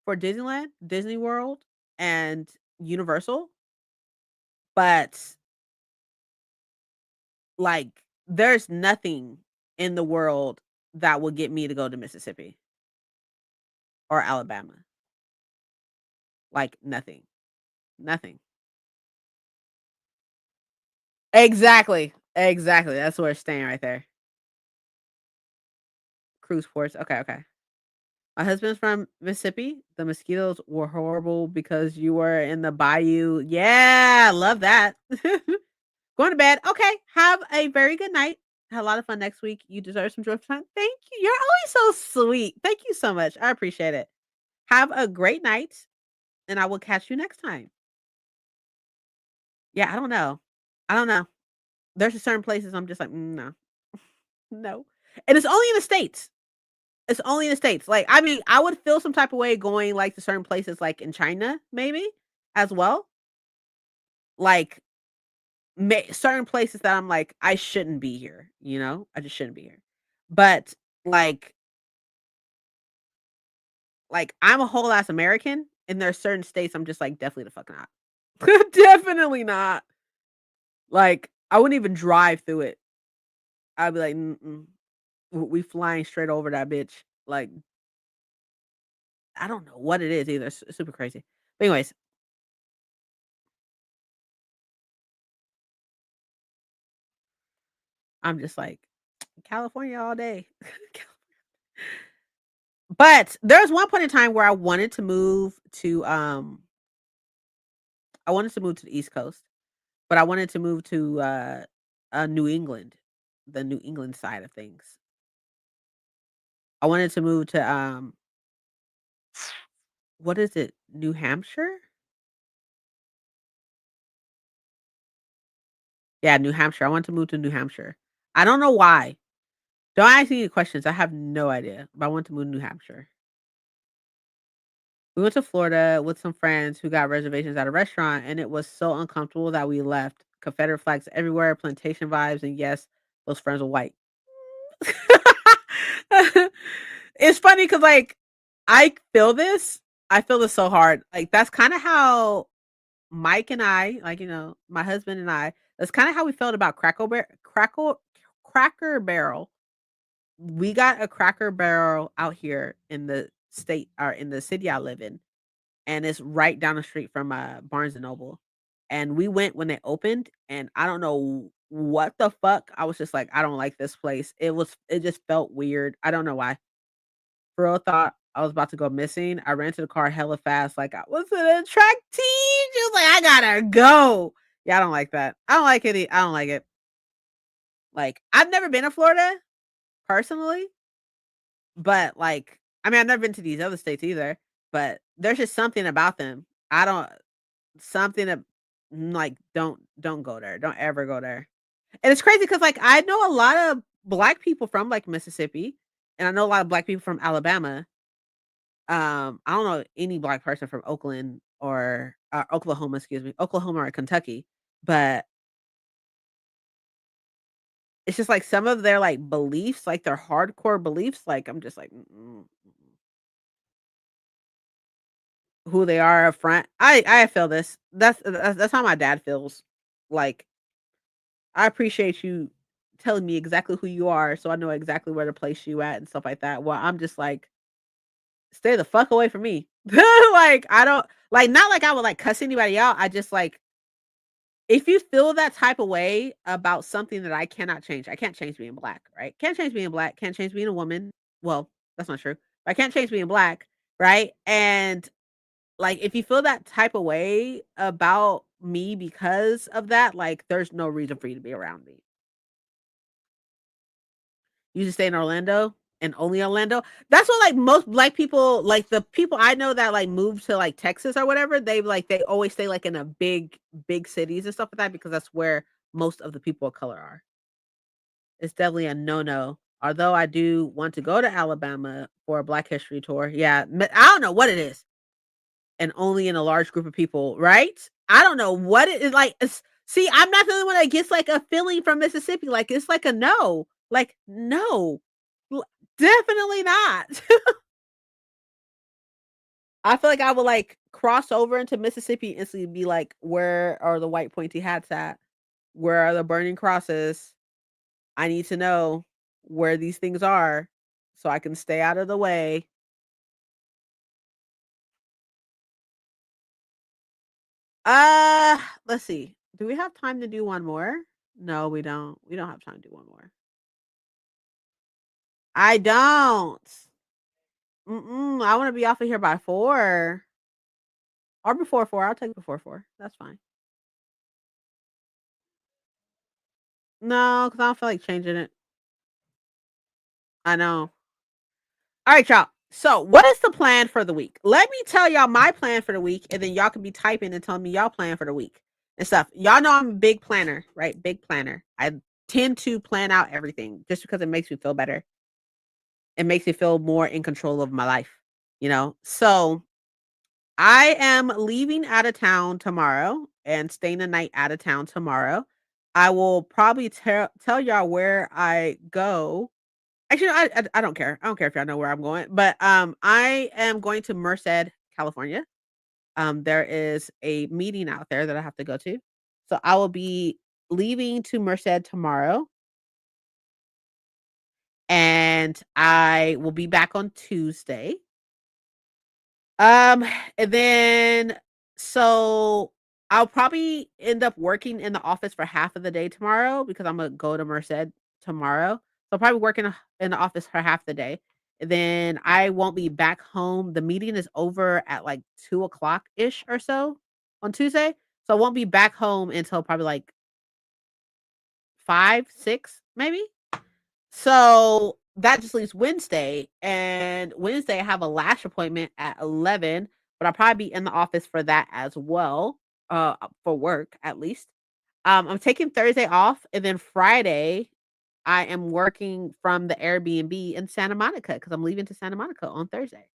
for Disneyland, Disney World, and Universal, but, like, there's nothing in the world that will get me to go to Mississippi or Alabama. Like, nothing. Nothing. Exactly. Exactly. That's where it's staying right there. Cruise ports. Okay, okay. My husband's from Mississippi. The mosquitoes were horrible because you were in the bayou. Yeah, love that. Going to bed. Okay. Have a very good night. Have a lot of fun next week. You deserve some joyful time. Thank you. You're always so sweet. Thank you so much. I appreciate it. Have a great night, and I will catch you next time. Yeah, I don't know. I don't know. There's just certain places I'm just like, no, no. And it's only in the States. It's only in the States. Like, I mean, I would feel some type of way going like to certain places like in China, maybe as well. Like certain places that I'm like, I shouldn't be here, you know? I just shouldn't be here. But like I'm a whole ass American and there are certain states I'm just like definitely the fuck not. Definitely not. Like I wouldn't even drive through it. I'd be like, mm-mm. We flying straight over that bitch. Like I don't know what it is either. It's super crazy. But anyways, I'm just like California all day. But there's one point in time where I wanted to move to the East Coast, but I wanted to move to New England, the New England side of things. I wanted to move to what is it? New Hampshire? Yeah, New Hampshire. I want to move to New Hampshire. I don't know why. Don't ask me any questions. I have no idea. But I want to move to New Hampshire. We went to Florida with some friends who got reservations at a restaurant, and it was so uncomfortable that we left. Confederate flags everywhere, plantation vibes, and yes, those friends were white. It's funny because like I feel this. I feel this so hard. Like that's kind of how Mike and I, like my husband and I, that's kind of how we felt about Cracker Barrel. We got a Cracker Barrel out here in the state or in the city I live in, and it's right down the street from Barnes and Noble. And we went when they opened, and I don't know what the fuck. I was just like, I don't like this place. It just felt weird. I don't know why. For real thought I was about to go missing. I ran to the car hella fast, like I was an track team. She was like, I gotta go. Yeah, I don't like that. I don't like it. I don't like it. Like, I've never been to Florida personally, but like, I mean, I've never been to these other states either, but there's just something about them. I don't something that like don't go there. Don't ever go there. And it's crazy because like I know a lot of black people from like Mississippi, and I know a lot of black people from Alabama. I don't know any black person from Oakland or Oklahoma, excuse me, Oklahoma or Kentucky, but it's just like some of their like beliefs, like their hardcore beliefs, like I'm just like who they are up front. I feel this. That's how my dad feels. Like I appreciate you telling me exactly who you are, so I know exactly where to place you at and stuff like that. Well, I'm just like stay the fuck away from me. Like I don't like not like I would like cuss anybody out. I just like if you feel that type of way about something that I cannot change, I can't change being black, right? Can't change being black, can't change being a woman. Well, that's not true. I can't change being black, right? And like if you feel that type of way about me because of that, like there's no reason for you to be around me. You just stay in Orlando and only Orlando? That's what, like, most black people like, the people I know that, like, moved to, like, Texas or whatever, they always stay, like, in a big cities and stuff like that because that's where most of the people of color are. It's definitely a no-no. Although I do want to go to Alabama for a Black History tour. Yeah, I don't know what it is, and only in a large group of people, right? I don't know what it is like. See, I'm not the only one that gets like a feeling from Mississippi. Like it's like a no, like no, L- definitely not. I feel like I would like cross over into Mississippi and instantly be like, where are the white pointy hats at? Where are the burning crosses? I need to know where these things are so I can stay out of the way. Let's see. Do we have time to do one more? No, we don't. We don't have time to do one more. I don't. Mm-mm, I want to be off of here by 4 or before 4. I'll take before 4. That's fine. No, because I don't feel like changing it. I know. All right, y'all. So, what is the plan for the week? Let me tell y'all my plan for the week, and then y'all can be typing and telling me y'all plan for the week and stuff. Y'all know I'm a big planner, right? Big planner. I tend to plan out everything just because it makes me feel better. It makes me feel more in control of my life, you know? So, I am leaving out of town tomorrow and staying the night out of town tomorrow. I will probably tell y'all where I go. Actually, no, I don't care. I don't care if y'all know where I'm going, but I am going to Merced, California. There is a meeting out there that I have to go to, so I will be leaving to Merced tomorrow, and I will be back on Tuesday. Um, and then so I'll probably end up working in the office for half of the day tomorrow because I'm gonna go to Merced tomorrow. So I'll probably work in the office for half the day. And then I won't be back home. The meeting is over at like 2 o'clock ish or so on Tuesday. So I won't be back home until probably like 5, 6, maybe. So, that just leaves Wednesday, and Wednesday, I have a lash appointment at 11, but I'll probably be in the office for that as well, for work at least. I'm taking Thursday off, and then Friday, I am working from the Airbnb in Santa Monica because I'm leaving to Santa Monica on Thursday,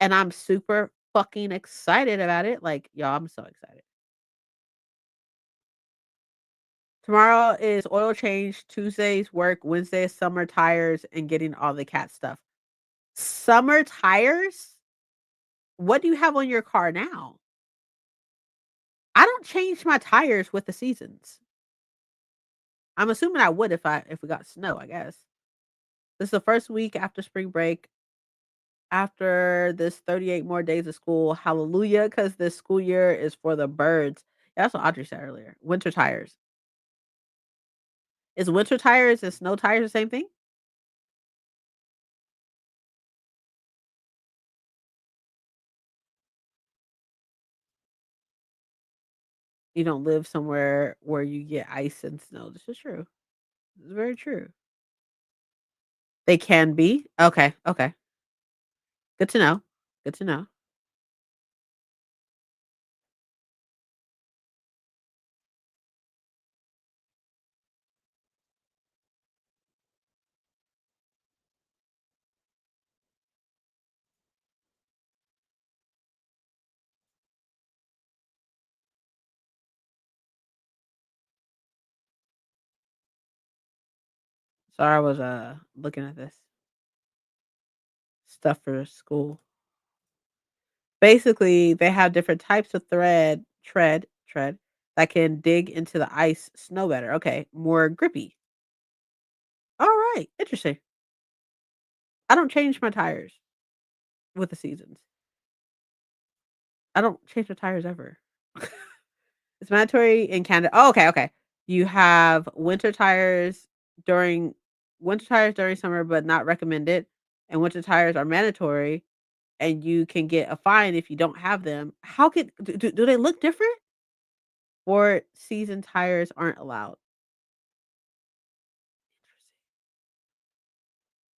and I'm super fucking excited about it. Like, y'all, I'm so excited. Tomorrow is oil change, Tuesday's work, Wednesday is summer tires, and getting all the cat stuff. Summer tires? What do you have on your car now? I don't change my tires with the seasons. I'm assuming I would if we got snow, I guess. This is the first week after spring break. After this 38 more days of school, hallelujah, because this school year is for the birds. Yeah, that's what Audrey said earlier. Winter tires. Is winter tires and snow tires the same thing? You don't live somewhere where you get ice and snow. This is true. This is very true. They can be. Okay, okay. Good to know. Good to know. Sorry, I was looking at this stuff for school. Basically, they have different types of tread that can dig into the ice snow better. Okay, more grippy. All right, interesting. I don't change my tires with the seasons. I don't change my tires ever. It's mandatory in Canada. Oh, okay, okay. You have winter tires during summer, but not recommended, and winter tires are mandatory, and you can get a fine if you don't have them. How could do they look different? Or season tires aren't allowed?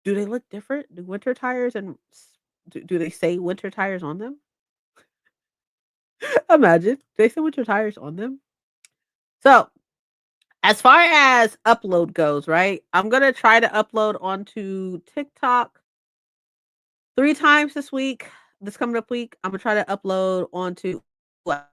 Do they look different? Do winter tires and do they say winter tires on them? Imagine, they say winter tires on them. So, as far as upload goes, right? I'm gonna try to upload onto TikTok 3 times this week. This coming up week, I'm gonna try to upload onto what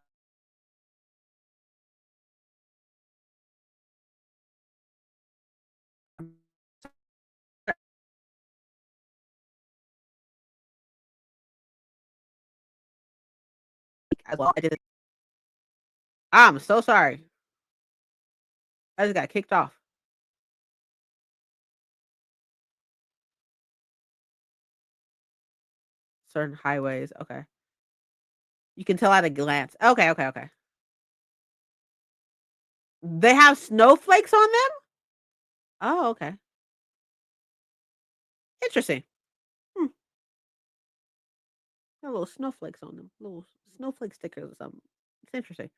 as well. I did it. I'm so sorry. I just got kicked off certain highways. Okay. You can tell at a glance. Okay, okay, okay. They have snowflakes on them? Oh, okay. Interesting. Hmm. Got little snowflakes on them. Little snowflake stickers or something. It's interesting.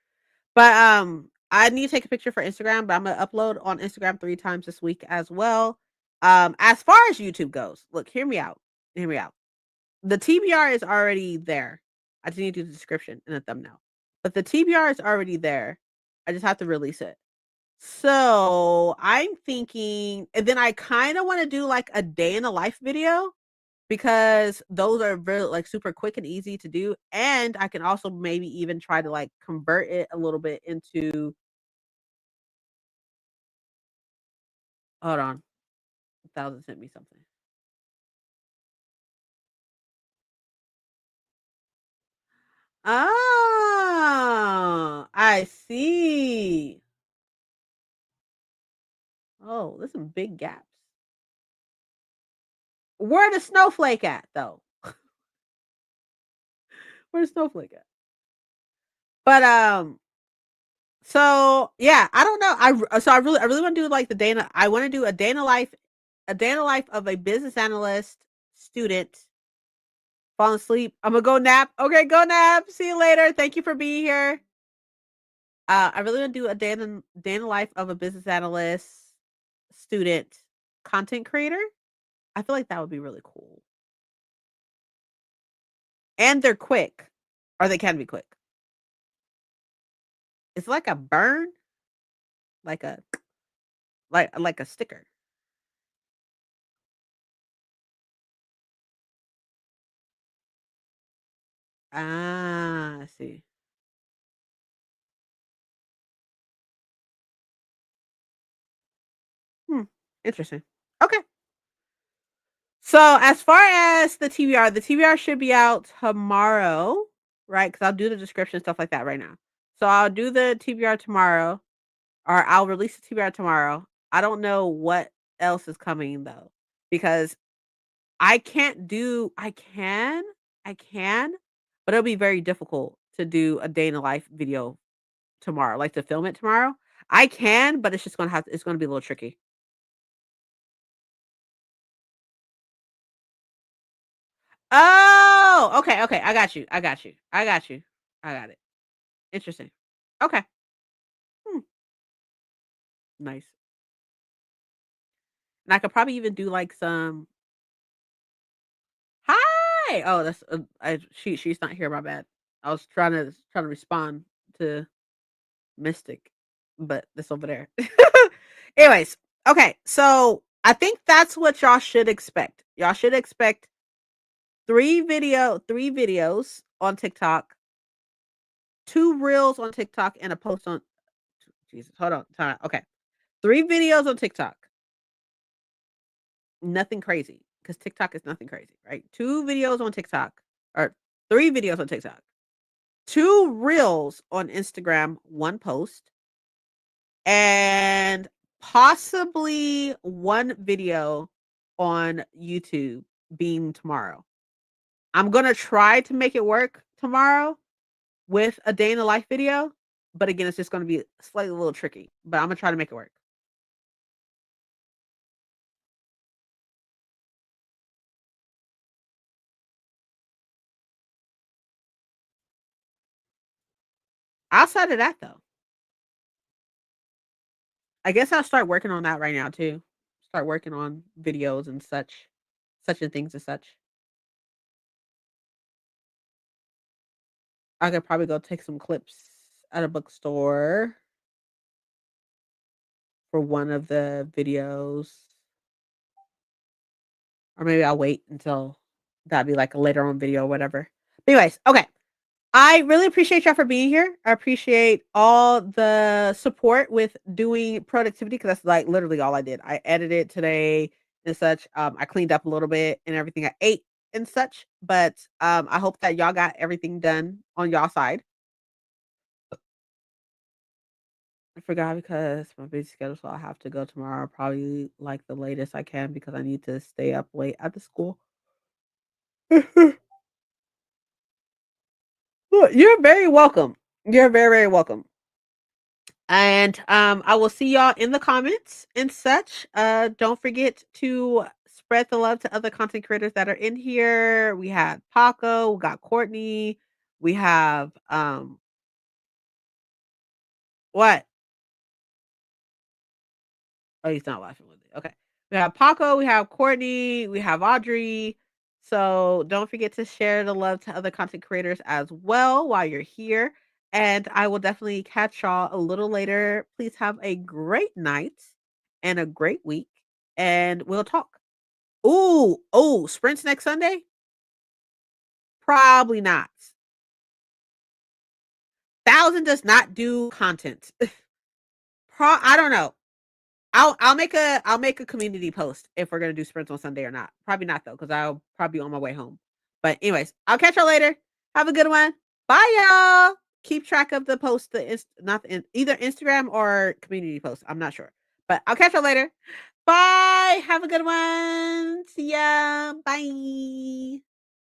But I need to take a picture for Instagram, but I'm gonna upload on Instagram 3 times this week as well. As far as YouTube goes, look, hear me out. Hear me out. The TBR is already there. I just need to do the description and a thumbnail. But the TBR is already there. I just have to release it. So I'm thinking, and then I kind of want to do like a day in the life video because those are very like super quick and easy to do. And I can also maybe even try to like convert it a little bit into, hold on, 1,000 sent me something. Oh, I see. Oh, there's some big gaps. Where the snowflake at though? Where's snowflake at? But so yeah, I don't know. I really want to do like the Dana. I want to do a day in the life of a business analyst student. Falling asleep. I'm gonna go nap. Okay, go nap. See you later. Thank you for being here. I really want to do a day in the life of a business analyst student content creator. I feel like that would be really cool. And they're quick, or they can be quick. It's like a burn, like a like a sticker. Ah, I see. Hmm. Interesting. Okay. So as far as the TBR should be out tomorrow, right? Because I'll do the description stuff like that right now. So I'll do the TBR tomorrow, or I'll release the TBR tomorrow. I don't know what else is coming though, because I can't do. I can, but it'll be very difficult to do a day in the life video tomorrow, like to film it tomorrow. I can, but it's just gonna have. It's gonna be a little tricky. Oh, okay, okay. I got you. I got you. I got you. I got it. Interesting. Okay. Hmm, nice. And I could probably even do like some hi. Oh, that's she's not here. My bad. I was trying to respond to Mystic, but this over there. Anyways, okay. So I think that's what y'all should expect. Y'all should expect 3 videos on TikTok, 2 reels on TikTok, and a post on Jesus. Hold on. Time. Okay. 3 videos on TikTok. Nothing crazy because TikTok is nothing crazy, right? 2 videos on TikTok or 3 videos on TikTok, 2 reels on Instagram, 1 post, and possibly 1 video on YouTube being tomorrow. I'm going to try to make it work tomorrow with a day in the life video, but again, it's just going to be slightly a little tricky, but I'm going to try to make it work. Outside of that though, I guess I'll start working on that right now too. Start working on videos and such. such and things and such. I could probably go take some clips at a bookstore for one of the videos, or maybe I'll wait until that'd be like a later on video or whatever. But anyways, okay. I really appreciate y'all for being here. I appreciate all the support with doing productivity because that's like literally all I did. I edited today and such. I cleaned up a little bit and everything. I ate and such, but I hope that y'all got everything done on y'all side. I forgot because my busy schedule, so I have to go tomorrow. Probably like the latest I can because I need to stay up late at the school. Well, you're very welcome. You're very, very welcome. And I will see y'all in the comments and such. Don't forget to spread the love to other content creators that are in here. We have Paco, we got Courtney, we have what? Oh, he's not laughing with it. Okay. We have Paco, we have Courtney, we have Audrey. So don't forget to share the love to other content creators as well while you're here. And I will definitely catch y'all a little later. Please have a great night and a great week. And we'll talk. Ooh, oh, sprints next Sunday? Probably not. Thousand does not do content. I don't know. I'll make a community post if we're gonna do sprints on Sunday or not. Probably not though, because I'll probably be on my way home. But anyways, I'll catch y'all later. Have a good one. Bye y'all. Keep track of the post, not either Instagram or community post. I'm not sure. But I'll catch y'all later. Bye. Have a good one. See ya. Bye.